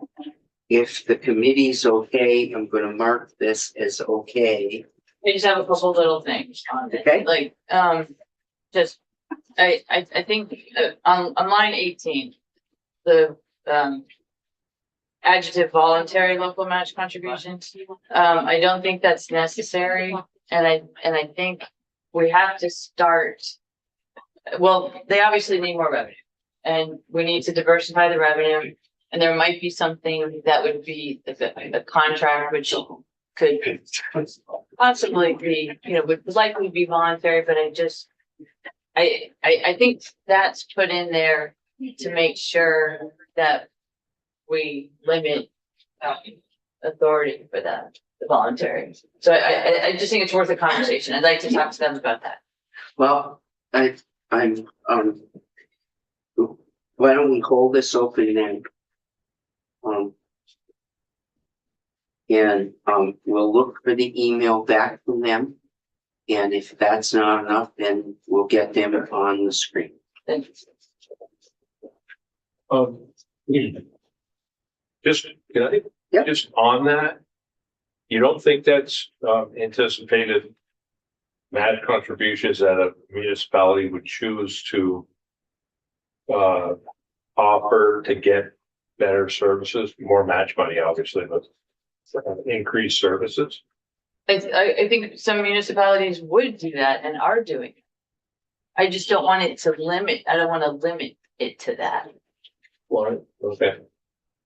if the committee's okay, I'm gonna mark this as okay. I just have a couple little things on it. Okay. Like, just, I think on line 18, the, adjective voluntary local match contributions, I don't think that's necessary. And I think we have to start, well, they obviously need more revenue and we need to diversify the revenue. And there might be something that would be the contract, which could possibly be, would likely be voluntary, but I think that's put in there to make sure that we limit authority for that, the voluntary. So I just think it's worth a conversation. I'd like to talk to them about that. Well, I'm, why don't we hold this open then? We'll look for the email back from them. And if that's not enough, then we'll get them on the screen. Thank you. Just, can I? Yep. Just on that, you don't think that's anticipated match contributions that a municipality would choose to offer to get better services, more match money, obviously, but increased services? I think some municipalities would do that and are doing it. I just don't want it to limit, I don't want to limit it to that. Well, okay.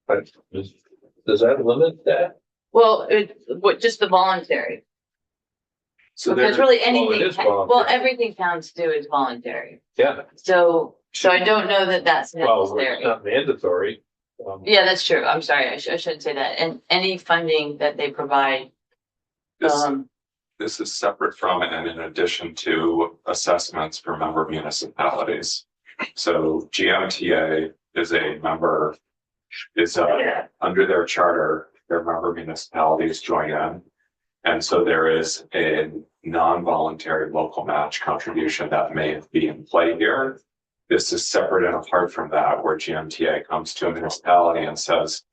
But does that limit that? Well, just the voluntary. So Because really it anything, is well, voluntary. everything towns do is voluntary. Yeah, So I don't know that that's well, it's necessary. not mandatory. Yeah, that's true. I'm sorry. I shouldn't say that. And any funding that they provide This- Um, This is separate from and in addition to assessments for member municipalities. So GMTA is a member, is under their charter, their member municipalities join in. And so there is a non-voluntary local match contribution that may be in play here. This is separate and apart from that, where GMTA comes to a municipality and says,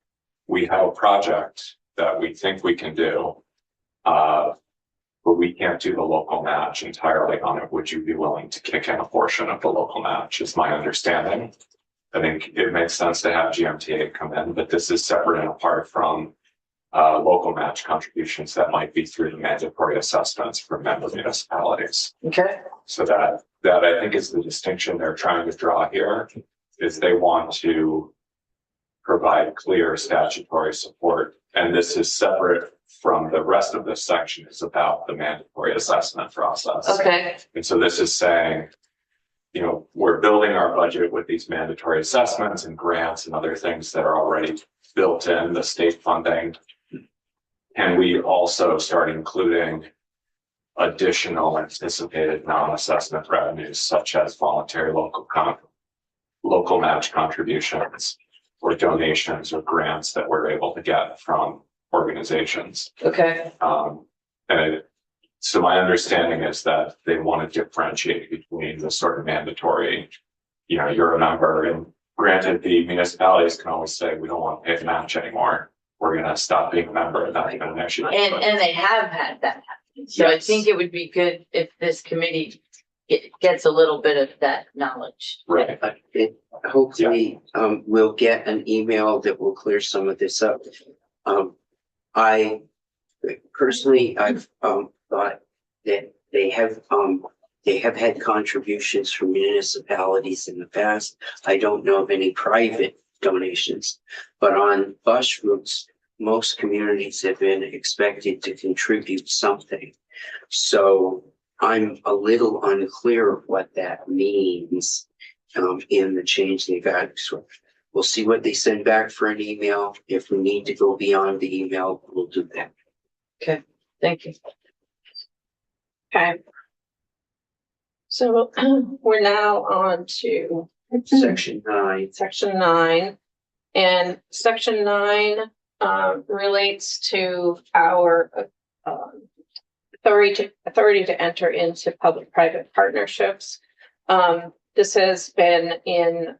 we have a project that we think we can do. But we can't do the local match entirely on it. Would you be willing to kick in a portion of the local match, is my understanding. I think it makes sense to have GMTA come in, but this is separate and apart from local match contributions that might be through the mandatory assessments for member municipalities. okay, So that I think is the distinction they're trying to draw here, is they want to provide clear statutory support. And this is separate from the rest of this section, is about the mandatory assessment process. okay, And so this is saying, you know, we're building our budget with these mandatory assessments and grants and other things that are already built in, the state funding. And we also start including additional anticipated non-assessment revenues, such as voluntary local match contributions or donations or grants that we're able to get from organizations. okay, So my understanding is that they want to differentiate between the sort of mandatory, you know, you're a member, and granted, the municipalities can always say, we don't want to pay the match anymore. We're going to stop being a member, and that's even an issue. and they have had that happen. So I Yes. think it would be good if this committee gets a little bit of that knowledge. Right. Hopefully, we'll get an email that will clear some of this up. I personally, I've, thought that they have had contributions from municipalities in the past. I don't know of any private donations, but on bus routes, most communities have been expected to contribute something. So I'm a little unclear of what that means in the change they've had. So we'll see what they send back for an email. If we need to go beyond the email, we'll do that. Thank you. Okay. So we're now on to Section 9. section 9. And section 9 relates to our authority to enter into public-private partnerships. This has been in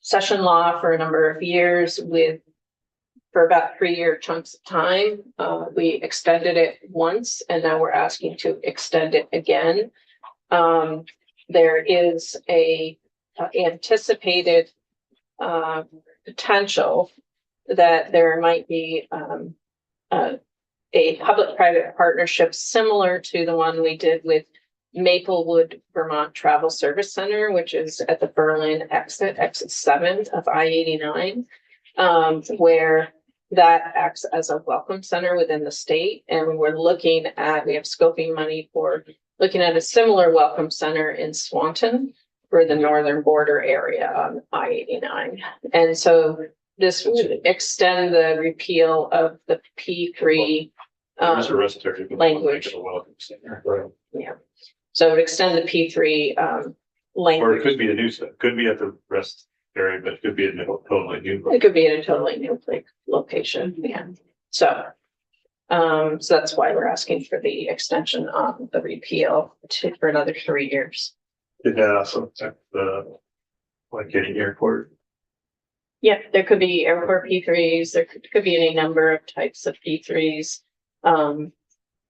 session law for a number of years for about 3-year chunks of time. We extended it once, and now we're asking to extend it again. There is a anticipated potential that there might be a public-private partnership similar to the one we did with Maplewood Vermont Travel Service Center, which is at the Berlin exit 7 of I-89, where that acts as a welcome center within the state. And we have scoping money for looking at a similar welcome center in Swanton for the northern border area on I-89. And so this would extend the repeal of the P3 There's a rest area, but language. make it a welcome center. Right. So it would extend the P3 Or it language. could be a new set, could be at the rest area, but it could be a totally new. It could be in a totally new location, yeah. So that's why we're asking for the extension on the repeal for another 3 years. Did that also affect like getting airport? Yeah, there could be airport P3s, there could be any number of types of P3s.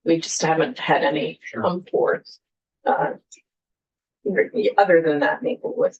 We just haven't had any come forth. Other than that, Maplewood.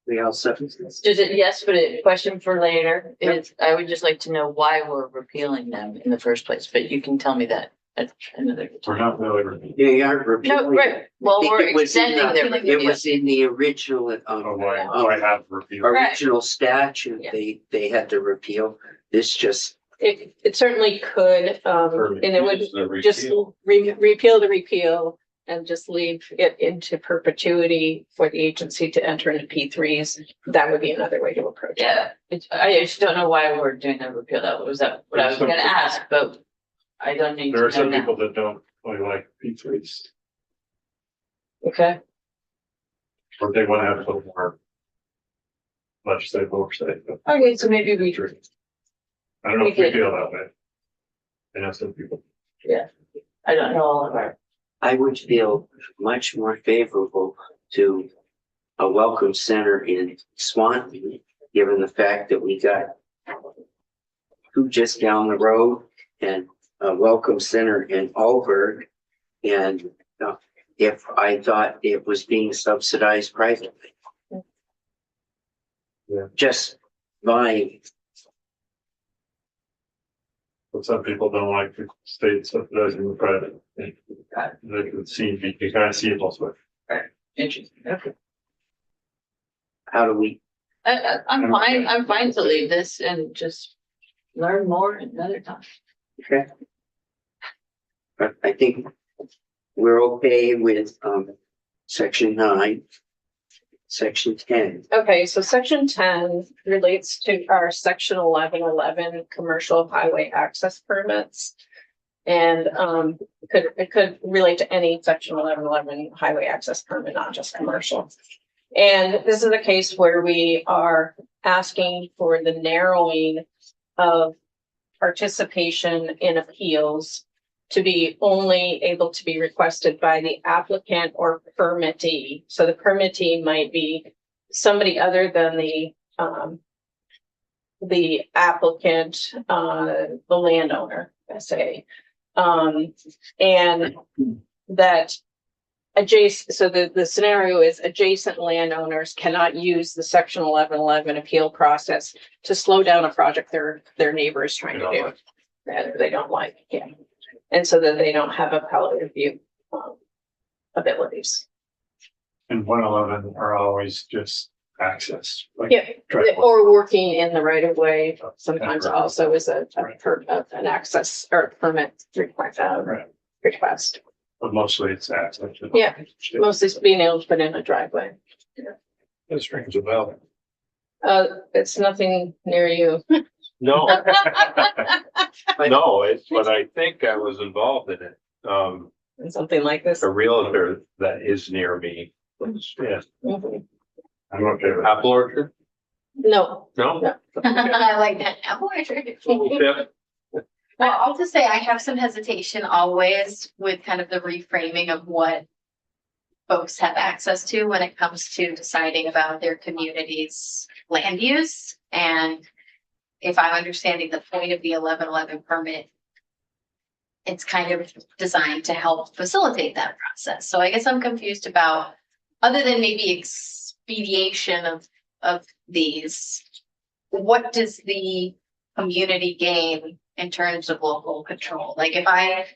We also, Just a yes, but a question for later is, I would just like to know why we're repealing them in the first place, but you can tell me that at another We're time. not really. they aren't repealing. No, right, well, I think we're it was in extending their the- It repeal. was in the original, Oh, why have review? original statute, Yeah. they had to repeal. This just, It certainly could, and it would just repeal the repeal and just leave it into perpetuity for the agency to enter into P3s, that would be another way to approach it. Yeah, I just don't know why we're doing the repeal. That was what I was gonna ask, but I don't need There are to know some now. people that don't really like P3s, Okay, or they want to have a little more legislative oversight, but okay, so maybe we, I don't know if we feel that way. I know some people. I don't know all of our, I would feel much more favorable to a welcome center in Swanton, given the fact that we got two just down the road and a welcome center in Alberg. And if I thought it was being subsidized privately. Yeah. Just my, But some people don't like the state subsidizing the private. They can see, you kind of see it both ways. interesting, okay. how do we, I'm fine to leave this and just learn more another time. okay? But I think we're okay with, section 9, section 10. Okay, so section 10 relates to our section 1111 commercial highway access permits. And it could relate to any section 1111 highway access permit, not just commercial. And this is a case where we are asking for the narrowing of participation in appeals to be only able to be requested by the applicant or permittee. So the permittee might be somebody other than the applicant, the landowner, I say. And that adjacent, so the scenario is adjacent landowners cannot use the section 1111 appeal process to slow down a project their neighbor is trying to do. That they don't like, yeah. And so that they don't have appellate review abilities. And 111 are always just access. Like Yeah, driveway. or working in the right of way sometimes Right. also is an access or permit Right. request. But mostly it's access. Yeah. Mostly it's being able to put in a driveway. this rings a bell. It's nothing near you. No, no, but I think I was involved in it. Something like this. A realtor that is near me. Yeah, Mhm. I'm okay with that. Apple Orchard? No, No? I like that. Apple orchard. Yeah. Well, I'll just say I have some hesitation always with kind of the reframing of what folks have access to when it comes to deciding about their community's land use. And if I'm understanding the point of the 1111 permit, it's kind of designed to help facilitate that process. So I guess I'm confused about, other than maybe expediation of these, what does the community gain in terms of local control? Like if I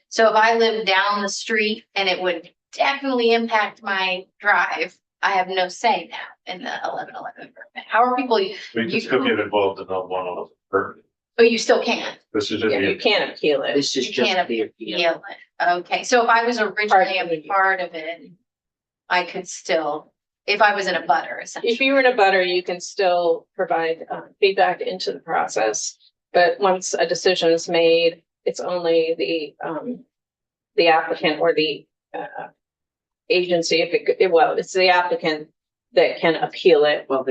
live down the street and it would definitely impact my drive, I have no say now in the 1111 permit. How are people, We can still get involved in the 111 permit. oh, you still can, This is just. yeah, you can't appeal it. This is You just can't the appeal. feel it. Okay, so if I was originally Part of a it. part of it, I could still, if I was in a butter, If essentially. you were in a butter, you can still provide feedback into the process. But once a decision is made, it's only the applicant or the agency, it's the applicant that can appeal it, Well,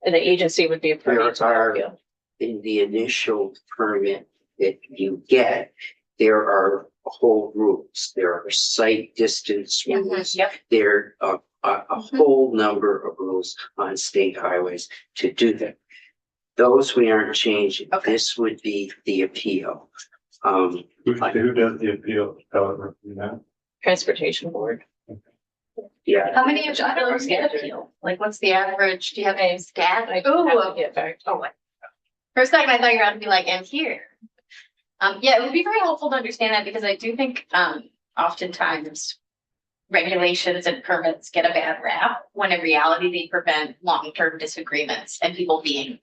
and the agency would be a party to There are- the appeal. in the initial permit that you get, there are whole rules. There are site distance rules. Yep. There are a whole number of rules on state highways to do that. Those we aren't changing. Okay. This would be the appeal. Who does the appeal? Appellate review now? Transportation board. Yeah, How many appeals get appealed? Like, what's the average? Do you have a stat? I have to get back. Oh, wait. For a second, I thought you were about to be like, and here. Yeah, it would be very helpful to understand that because I do think, oftentimes regulations and permits get a bad rap when in reality they prevent long-term disagreements and people being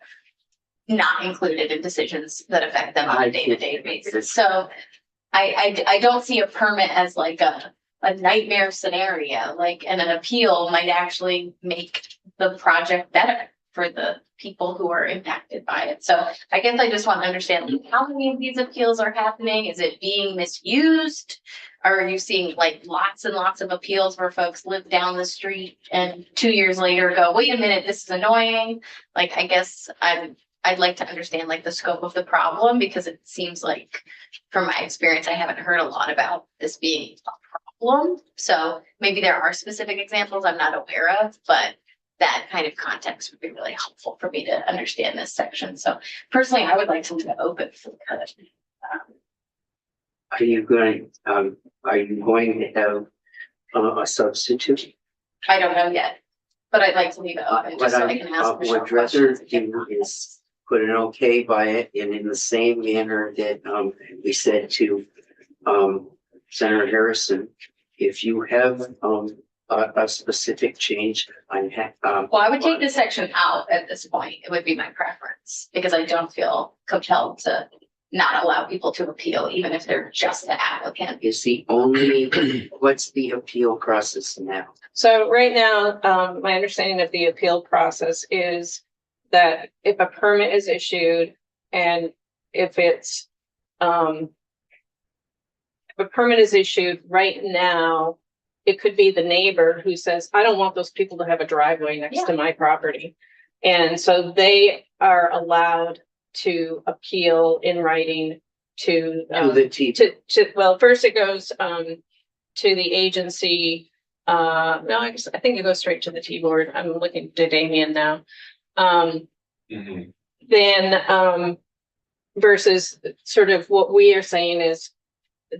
not included in decisions that affect them on a day-to-day basis. So I don't see a permit as like a a nightmare scenario, like, and an appeal might actually make the project better for the people who are impacted by it. So I guess I just want to understand, like, how many of these appeals are happening? Is it being misused? Are you seeing like lots and lots of appeals where folks live down the street and 2 years later go, wait a minute, this is annoying? Like, I guess I'd like to understand like the scope of the problem, because it seems like from my experience, I haven't heard a lot about this being a problem. So maybe there are specific examples I'm not aware of, but that kind of context would be really helpful for me to understand this section. So personally, I would like to leave it open for cut. Are you going to have a substitute? I don't know yet, but I'd like to leave it open What just so I I can ask Michelle would rather questions. do is put an okay by it, and in the same manner that we said to Senator Harrison, if you have a specific change, Well, I would take this section out at this point. It would be my preference, because I don't feel compelled to not allow people to appeal, even if they're just the applicant. is the only, what's the appeal process now? So right now, my understanding of the appeal process is that if a permit is issued and if it's, if a permit is issued right now, it could be the neighbor who says, I don't want those people to have a driveway next to my property. And so they are allowed to appeal in writing to the T. well, first it goes to the agency. No, I think it goes straight to the T-board. I'm looking to Damien now. Then versus sort of what we are saying is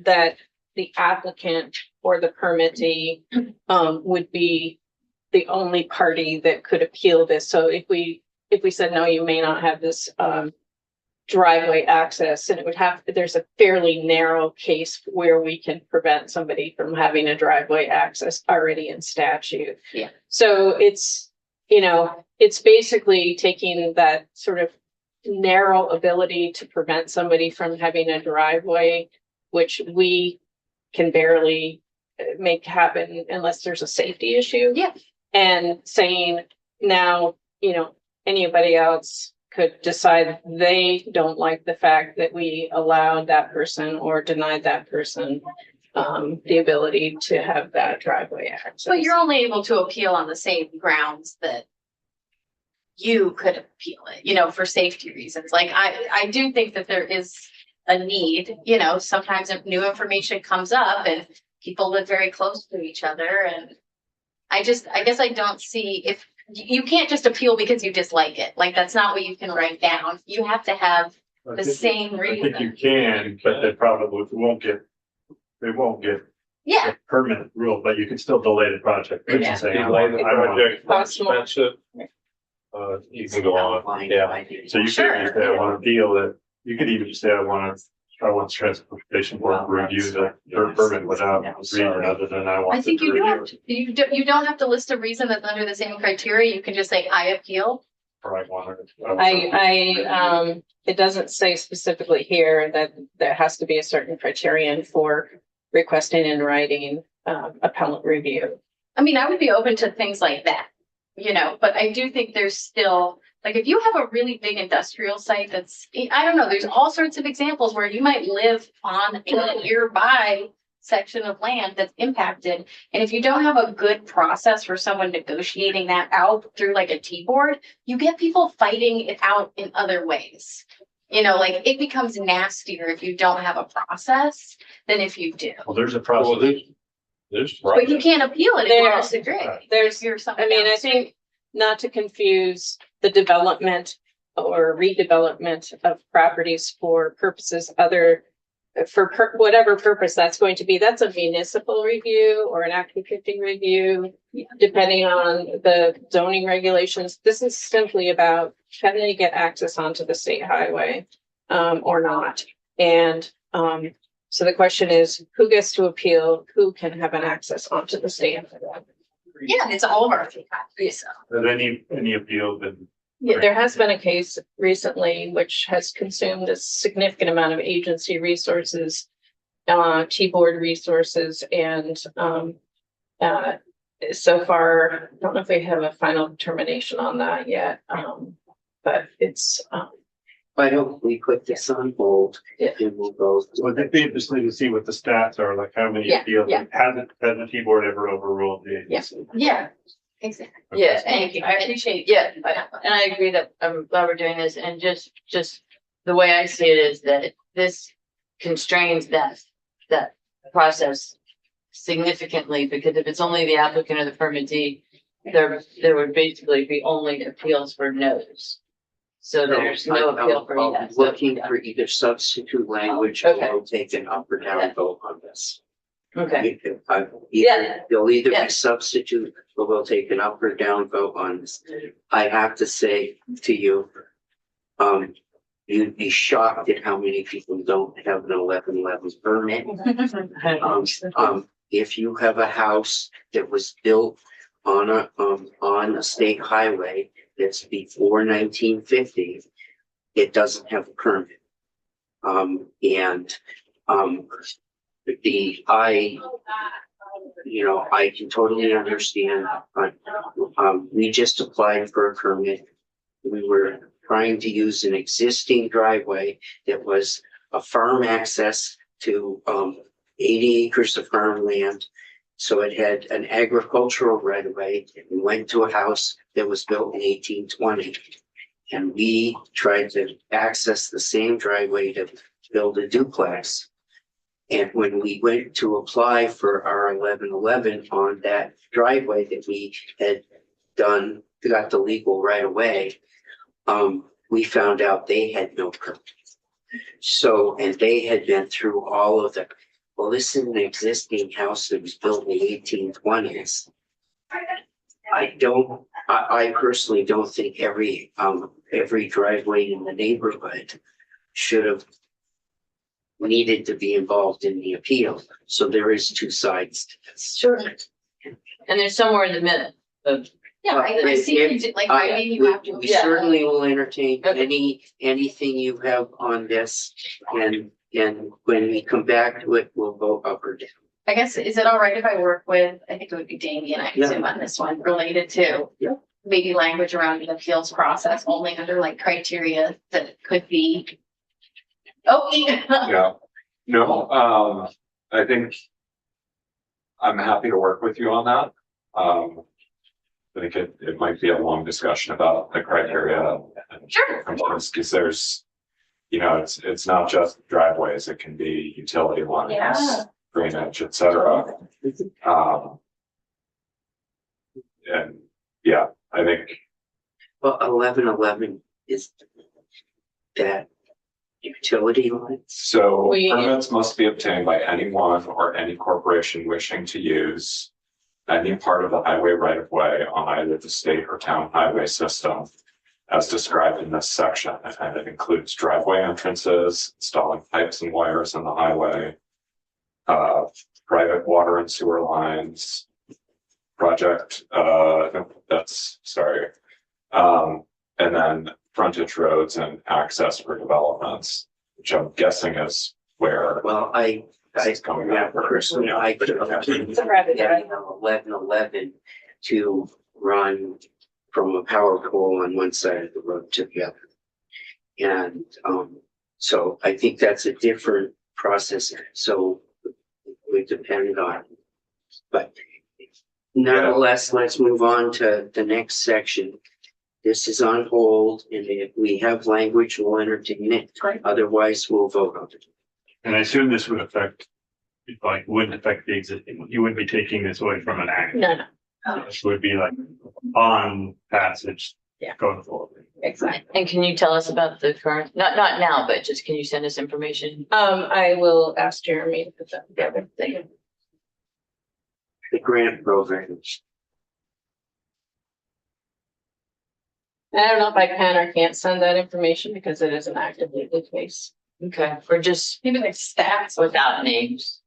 that the applicant or the permittee would be the only party that could appeal this. So if we said, no, you may not have this driveway access, and it would have, there's a fairly narrow case where we can prevent somebody from having a driveway access already in statute. Yeah. So it's, you know, it's basically taking that sort of narrow ability to prevent somebody from having a driveway, which we can barely make happen unless there's a safety issue. Yeah. And saying now, you know, anybody else could decide they don't like the fact that we allowed that person or denied that person the ability to have that driveway access. But you're only able to appeal on the same grounds that you could appeal it, you know, for safety reasons. Like I do think that there is a need, you know, sometimes if new information comes up and people live very close to each other, and I guess I don't see, if you can't just appeal because you dislike it. Like, that's not what you can write down. You have to have the same I think you reason. can, but they probably won't get Yeah, a permanent rule, but you can still delay the project. Which Yeah. is saying, Delay the project, more Possible. expensive. You can go on, yeah. So you could Sure. just say, I want to appeal that, you could even just say, I want transportation board to review the permit without reason other than I want. I think them you to do review have, it. you don't have to list a reason that's under the same criteria. You can just say, I appeal. Or I want it. It doesn't say specifically here that there has to be a certain criterion for requesting in writing appellate review. I mean, I would be open to things like that, you know, but I do think there's still, like, if you have a really big industrial site that's, I don't know, there's all sorts of examples where you might live on a nearby section of land that's impacted. And if you don't have a good process for someone negotiating that out through like a T-board, you get people fighting it out in other ways. You know, like, it becomes nastier if you don't have a process than if you do. Well, there's a Well, process. there's. But you can't appeal it if you There- disagree. there's- If you're someone I mean, I else. think not to confuse the development or redevelopment of properties for purposes other, whatever purpose that's going to be, that's a municipal review or an Act 250 review, depending on the zoning regulations. This is simply about, can they get access onto the state highway or not? And so the question is, who gets to appeal? Who can have an access onto the state highway? Yeah, it's all of our countries, so. Has any appeal been, Yeah, there has been a case recently which has consumed a significant amount of agency resources T-board resources and, so far, I don't know if they have a final determination on that yet, but it's, Why don't we put this on hold Yeah. and we'll go. So it'd be interesting to see what the stats are, like how many Yeah, appeals, yeah. hasn't the keyboard ever overruled the agency? Yeah, exactly. Yeah, Thank you. I appreciate. yeah, and I agree that I'm glad we're doing this, and just the way I see it is that this constrains that process significantly, because if it's only the applicant or the permittee, there would basically be only appeals for no's. So there's no appeal for I'm yes. looking for either substitute language Okay. or take an up or down vote on this. Okay, Yeah. They'll either Yeah. be substitute or we'll take an up or down vote on this. I have to say to you, you'd be shocked at how many people don't have an 1111 permit. If you have a house that was built on a state highway that's before 1950, it doesn't have a permit. I can totally understand, but, we just applied for a permit. We were trying to use an existing driveway that was a farm access to, 80 acres of farmland. So it had an agricultural right of way. We went to a house that was built in 1820. And we tried to access the same driveway to build a duplex. And when we went to apply for our 1111 on that driveway that we had got the legal right away, we found out they had no permit. So, and they had been through all of the, well, this is an existing house that was built in the 1820s. I personally don't think every driveway in the neighborhood should have needed to be involved in the appeal. So there is two sides to this. sure. And there's somewhere in the middle of, Yeah, I see, you do- like, I mean, you have to. We Yeah. certainly will entertain Okay. anything you have on this, and when we come back to it, we'll vote up or down. I guess, is it all right if I work with, I think it would be Damien, I Yeah. assume on this one, related to Yeah. maybe language around an appeals process only under like criteria that could be. Oh, Yeah, no, I think I'm happy to work with you on that. I think it might be a long discussion about the criteria. Sure. Because there's, it's not just driveways, it can be utility lines, Yeah. drainage, et cetera. And yeah, I think, Well, 1111 is that utility lines. so We- permits must be obtained by anyone or any corporation wishing to use any part of the highway right of way on either the state or town highway system as described in this section, and it includes driveway entrances, installing pipes and wires in the highway, private water and sewer lines, project, no, that's, sorry. And then frontage roads and access for developments, which I'm guessing is where Well, this is coming yeah, up. personally, I could It's a rabbit have trail. 1111 to run from a power pole on one side of the road to the other. And, so I think that's a different process. So we depend on, but nonetheless, let's move on to the next section. This is on hold, and if we have language, we'll entertain it. Great. Otherwise, we'll vote on it. And I assume this would affect, like, wouldn't affect the existing, you wouldn't be taking this away from an act. No, This would be like on passage. Yeah. Going forward. exactly. and can you tell us about the current, not now, but just can you send us information? I will ask Jeremy to put that together. Thank you. The grant program. I don't know if I can or can't send that information because it is an active legal case. Okay, or just Maybe like stats. without names?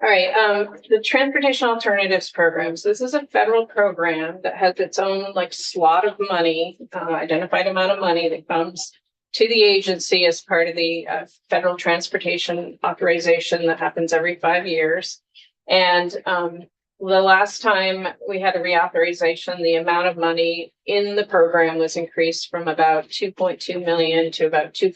All right, the Transportation Alternatives Programs. This is a federal program that has its own like slot of money, identified amount of money that comes to the agency as part of the federal transportation authorization that happens every 5 years. And the last time we had a reauthorization, the amount of money in the program was increased from about 2.2 million to about to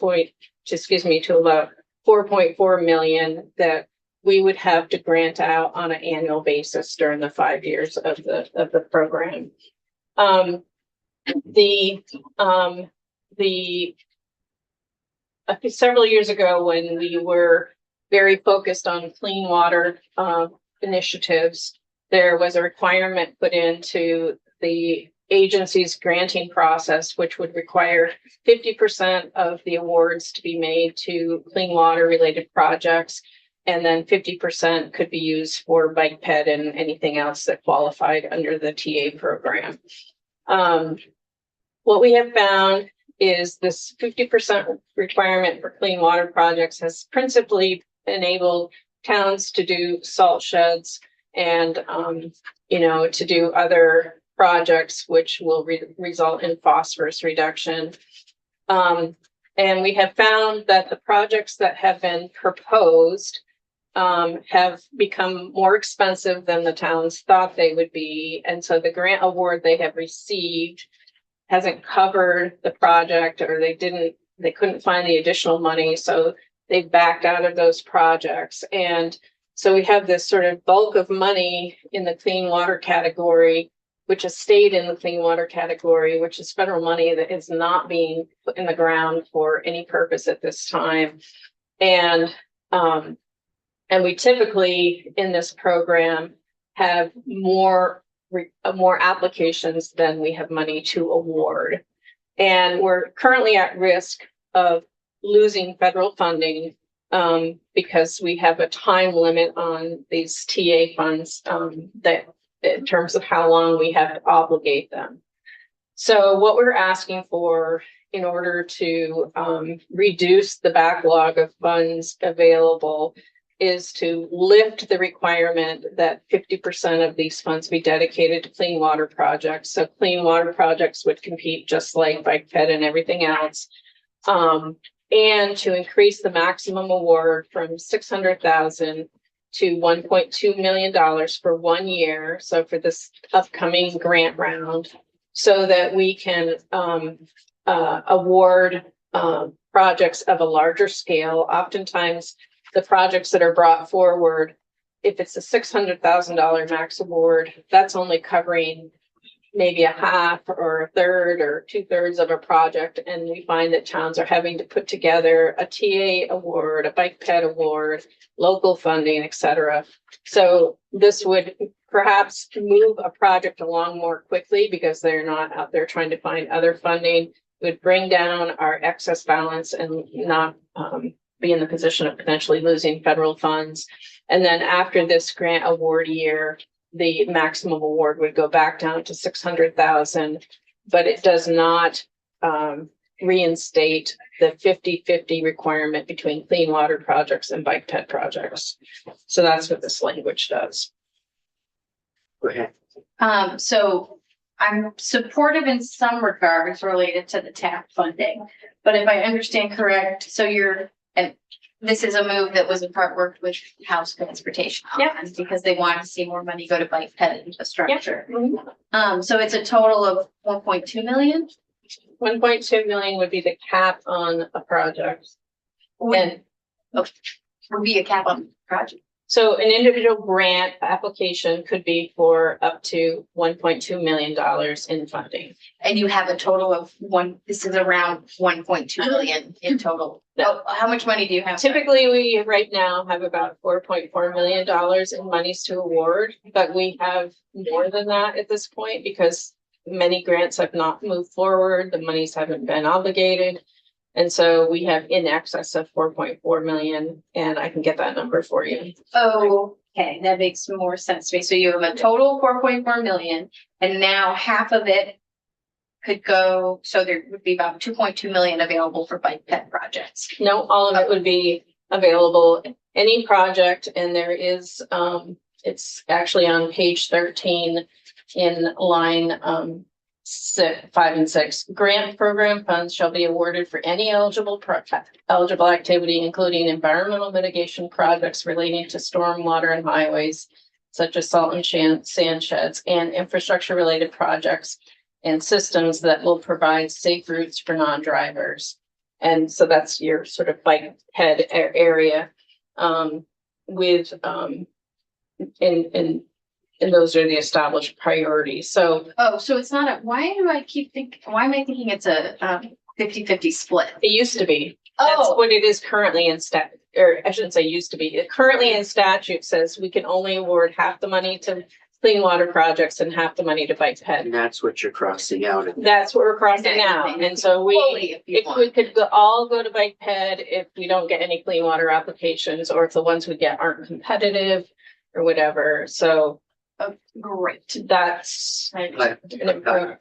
about 4.4 million that we would have to grant out on an annual basis during the 5 years of the program. Several years ago, when we were very focused on clean water initiatives, there was a requirement put into the agency's granting process, which would require 50% of the awards to be made to clean water related projects. And then 50% could be used for bike ped and anything else that qualified under the TA program. What we have found is this 50% requirement for clean water projects has principally enabled towns to do salt sheds and, to do other projects which will result in phosphorus reduction. And we have found that the projects that have been proposed have become more expensive than the towns thought they would be. And so the grant award they have received hasn't covered the project, or they couldn't find the additional money. So they backed out of those projects. And so we have this sort of bulk of money in the clean water category, which has stayed in the clean water category, which is federal money that is not being put in the ground for any purpose at this time. And we typically in this program have more applications than we have money to award. And we're currently at risk of losing federal funding because we have a time limit on these TA funds that in terms of how long we have to obligate them. So what we're asking for in order to reduce the backlog of funds available is to lift the requirement that 50% of these funds be dedicated to clean water projects. So clean water projects would compete just like bike ped and everything else. And to increase the maximum award from $600,000 to $1.2 million for 1 year. So for this upcoming grant round, so that we can award projects of a larger scale. Oftentimes, the projects that are brought forward, if it's a $600,000 max award, that's only covering maybe a half or a third or 2/3 of a project. And we find that towns are having to put together a TA award, a bike ped award, local funding, etc. So this would perhaps move a project along more quickly because they're not out there trying to find other funding. It would bring down our excess balance and not be in the position of potentially losing federal funds. And then after this grant award year, the maximum award would go back down to $600,000, but it does not reinstate the 50-50 requirement between clean water projects and bike ped projects. So that's what this language does. Go ahead. So I'm supportive in some regards related to the TAP funding, but if I understand correct, and this is a move that was in part worked with House Transportation. Yeah. Because they wanted to see more money go to bike ped infrastructure. Yeah. So it's a total of 1.2 million. 1.2 million would be the cap on a project. And Would be a cap on the project. so an individual grant application could be for up to $1.2 million in funding. And you have a total of this is around 1.2 million in total. No. How much money do you have? Typically, we right now have about $4.4 million in monies to award, but we have more than that at this point because many grants have not moved forward. The monies haven't been obligated. And so we have in excess of 4.4 million, and I can get that number for you. Oh, okay, that makes more sense to me. So you have a total 4.4 million, and now half of it could go, so there would be about 2.2 million available for bike ped projects. No, all of it would be available, any project, and there is, it's actually on page 13 in line 5 and 6, grant program funds shall be awarded for any eligible activity, including environmental mitigation projects relating to stormwater and highways, such as salt and sand sheds, and infrastructure related projects and systems that will provide safe routes for non-drivers. And so that's your sort of bike head area, with, and those are the established priorities. So Oh, so it's not why am I thinking it's a 50-50 split? it used to be. That's Oh, what it is currently in or I shouldn't say used to be. It currently in statute says we can only award half the money to clean water projects and half the money to bike head. And that's what you're crossing out. That's what we're crossing now. And so fully if you if we want. could all go to bike head, if we don't get any clean water applications, or if the ones we get aren't competitive or whatever. So Great. that's But, an improvement.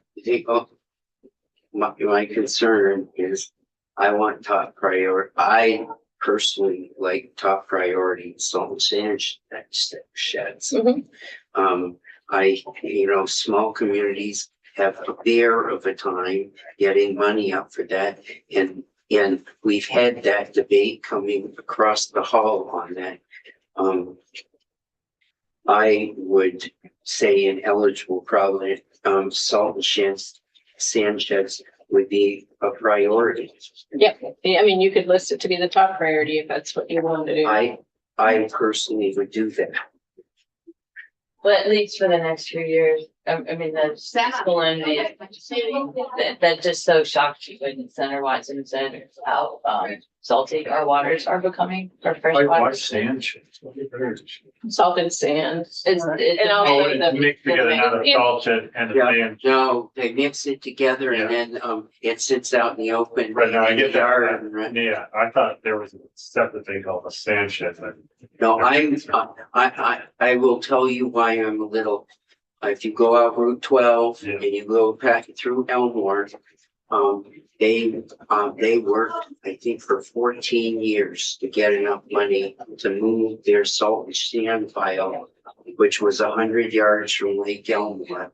my concern is I want top priority. I personally like top priority salt and sand sheds. Mhm. Small communities have a bear of a time getting money up for that. And we've had that debate coming across the hall on that. I would say ineligible probably, salt and sand sheds would be a priority. Yeah, I mean, you could list it to be the top priority if that's what you want to do. I personally would do that. But at least for the next few years, I mean, that's that just so shocked you when Senator Watson said how salty our waters are becoming, our fresh Like waters. sand sheds. Salt and sand. It's And also Oh, it's mixed together, not a salt shed and a Yeah. sand. No, they mix it together and then it sits out in the open. Right, now I in the get that. yard, right? Yeah, I thought there was a separate thing called a sand shed, but No, I will tell you why I'm a little, if you go out Route 12 Yeah. and you go back through Elmore, they worked, I think, for 14 years to get enough money to move their salt and sand pile, which was 100 yards from Lake Elmore,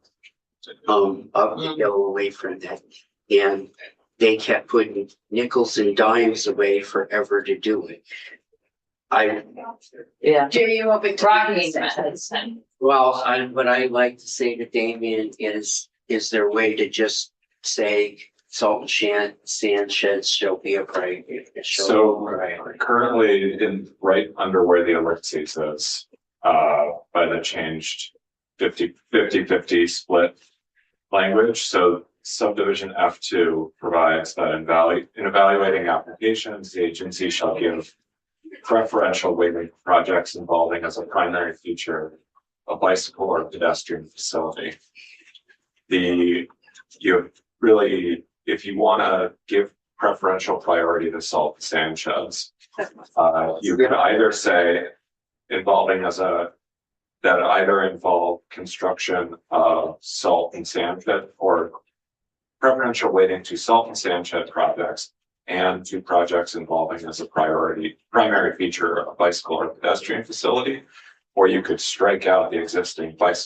up the hill away from that. And they kept putting nickels and dimes away forever to do it. Yeah. Jerry, you open to Rocky this methods. section? Well, what I like to say to Damien is there a way to just say salt and sand sheds shall be a priority? So currently right under where the ellipses is, by the changed 50 split language. So subdivision F2 provides that in evaluating applications, the agency shall give preferential weighting for projects involving as a primary feature a bicycle or pedestrian facility. If you want to give preferential priority to salt and sand sheds, you can either say that either involve construction of salt and sand shed or preferential weighting to salt and sand shed projects and to projects involving as a primary feature a bicycle or pedestrian facility, or you could strike out the existing bike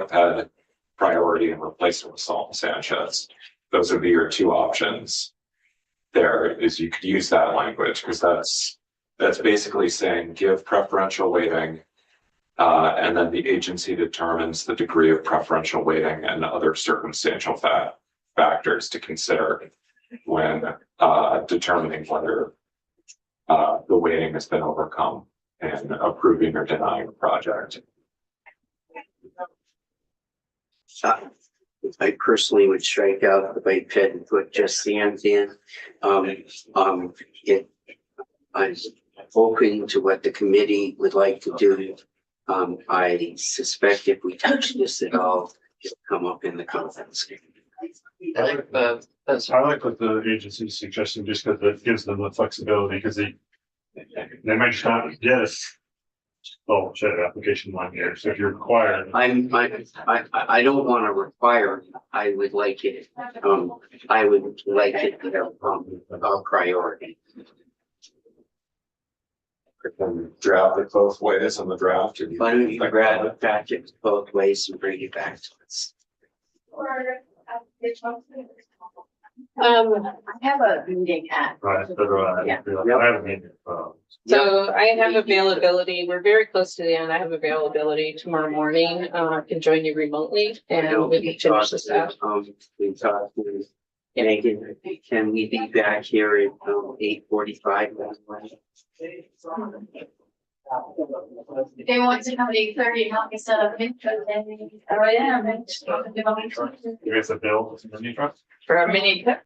ped priority and replace it with salt and sand sheds. Those would be your two options. There is, you could use that language because that's basically saying give preferential weighting, and then the agency determines the degree of preferential weighting and other circumstantial factors to consider when determining whether the weighting has been overcome and approving or denying a project. I personally would strike out the bike ped and put just sand in. I'm open to what the committee would like to do. I suspect if we touch this at all, it'll come up in the conference. I like both. I like what the agency's suggesting just because it gives them the flexibility because they might just not get us. Oh, shed application 1 year. So if you're required. I don't want to require, I would like it, I would like it to have, a priority. Can draft it both ways in the draft. Why don't you grab it back it both ways and bring it back to us? I have a meeting at. Right, so do I. Yeah. I haven't made it, So I have availability, we're very close to the end, I have availability tomorrow morning, I can join you remotely and we can finish this out. We talked with Megan, can we be back here at 8:45? They want to come at 8:30 and help me set up an intro, then I am. you guys have Bill, in the front? For a mini